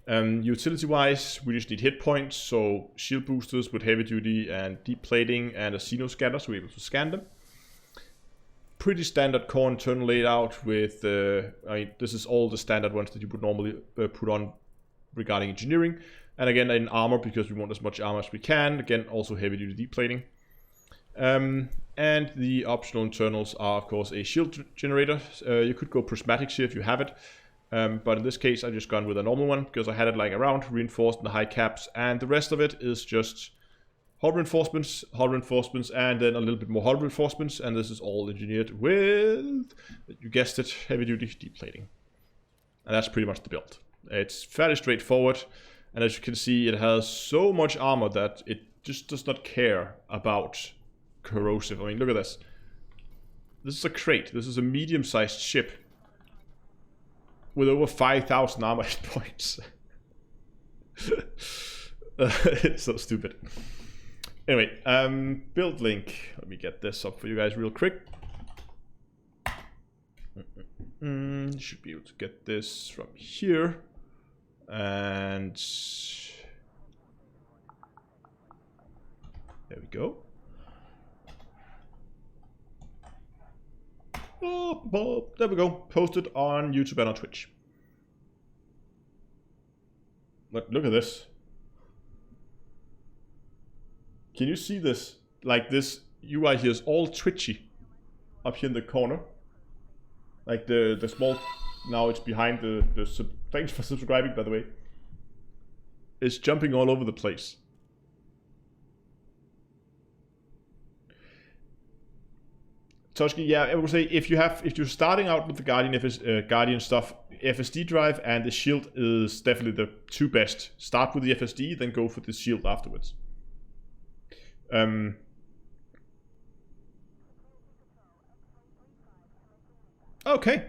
Utility-wise, we just need hit points, so shield boosters with heavy duty and deep plating and a Xeno scanner, so we're able to scan them. Pretty standard core internal layout with, I mean, this is all the standard ones that you would normally put on regarding engineering. And again, in armor, because we want as much armor as we can. Again, also heavy duty deep plating. And the optional internals are, of course, a shield generator. You could go prismatics here if you have it. But in this case, I just gone with a normal one because I had it lying around, reinforced in the high caps, and the rest of it is just hull reinforcements, and then a little bit more hull reinforcements, and this is all engineered with, you guessed it, heavy duty deep plating. And that's pretty much the build. It's fairly straightforward, and as you can see, it has so much armor that it just does not care about corrosive. I mean, look at this. This is a crate. This is a medium-sized ship with over 5,000 armor hit points. It's so stupid. Anyway, build link. Let me get this up for you guys real quick. You should be able to get this from here. And there we go. Oh, there we go. Posted on YouTube and on Twitch. Look at this. Can you see this? Like this UI here is all twitchy up here in the corner. Like the small, now it's behind the thanks for subscribing, by the way. It's jumping all over the place. Toshki, yeah, I would say if you're starting out with the Guardian stuff, FSD drive and the shield is definitely the two best. Start with the FSD, then go for the shield afterwards. Okay,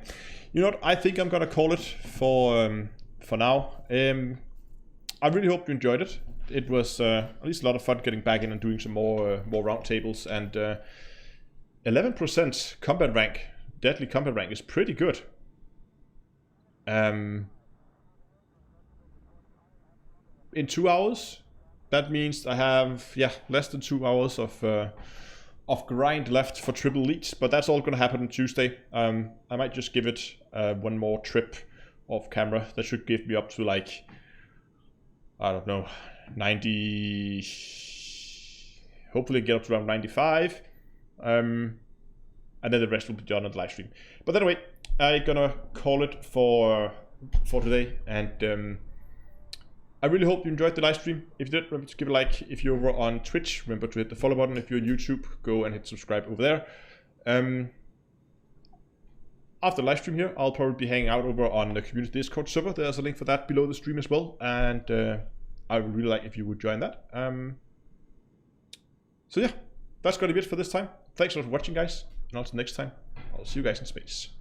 you know what? I think I'm gonna call it for now. I really hope you enjoyed it. It was at least a lot of fun getting back in and doing some more roundtables, and 11% combat rank, deadly combat rank is pretty good. In 2 hours, that means I have less than 2 hours of grind left for triple elite, but that's all gonna happen on Tuesday. I might just give it one more trip off camera. That should give me up to like, I don't know, 90. Hopefully get up to around 95. And then the rest will be done on the live stream. But anyway, I'm gonna call it for today, and I really hope you enjoyed the live stream. If you did, remember to give a like. If you're over on Twitch, remember to hit the follow button. If you're on YouTube, go and hit subscribe over there. After the live stream here, I'll probably be hanging out over on the community Discord server. There's a link for that below the stream as well, and I would really like if you would join that. So yeah, that's gonna be it for this time. Thanks a lot for watching, guys. And until next time, I'll see you guys in space.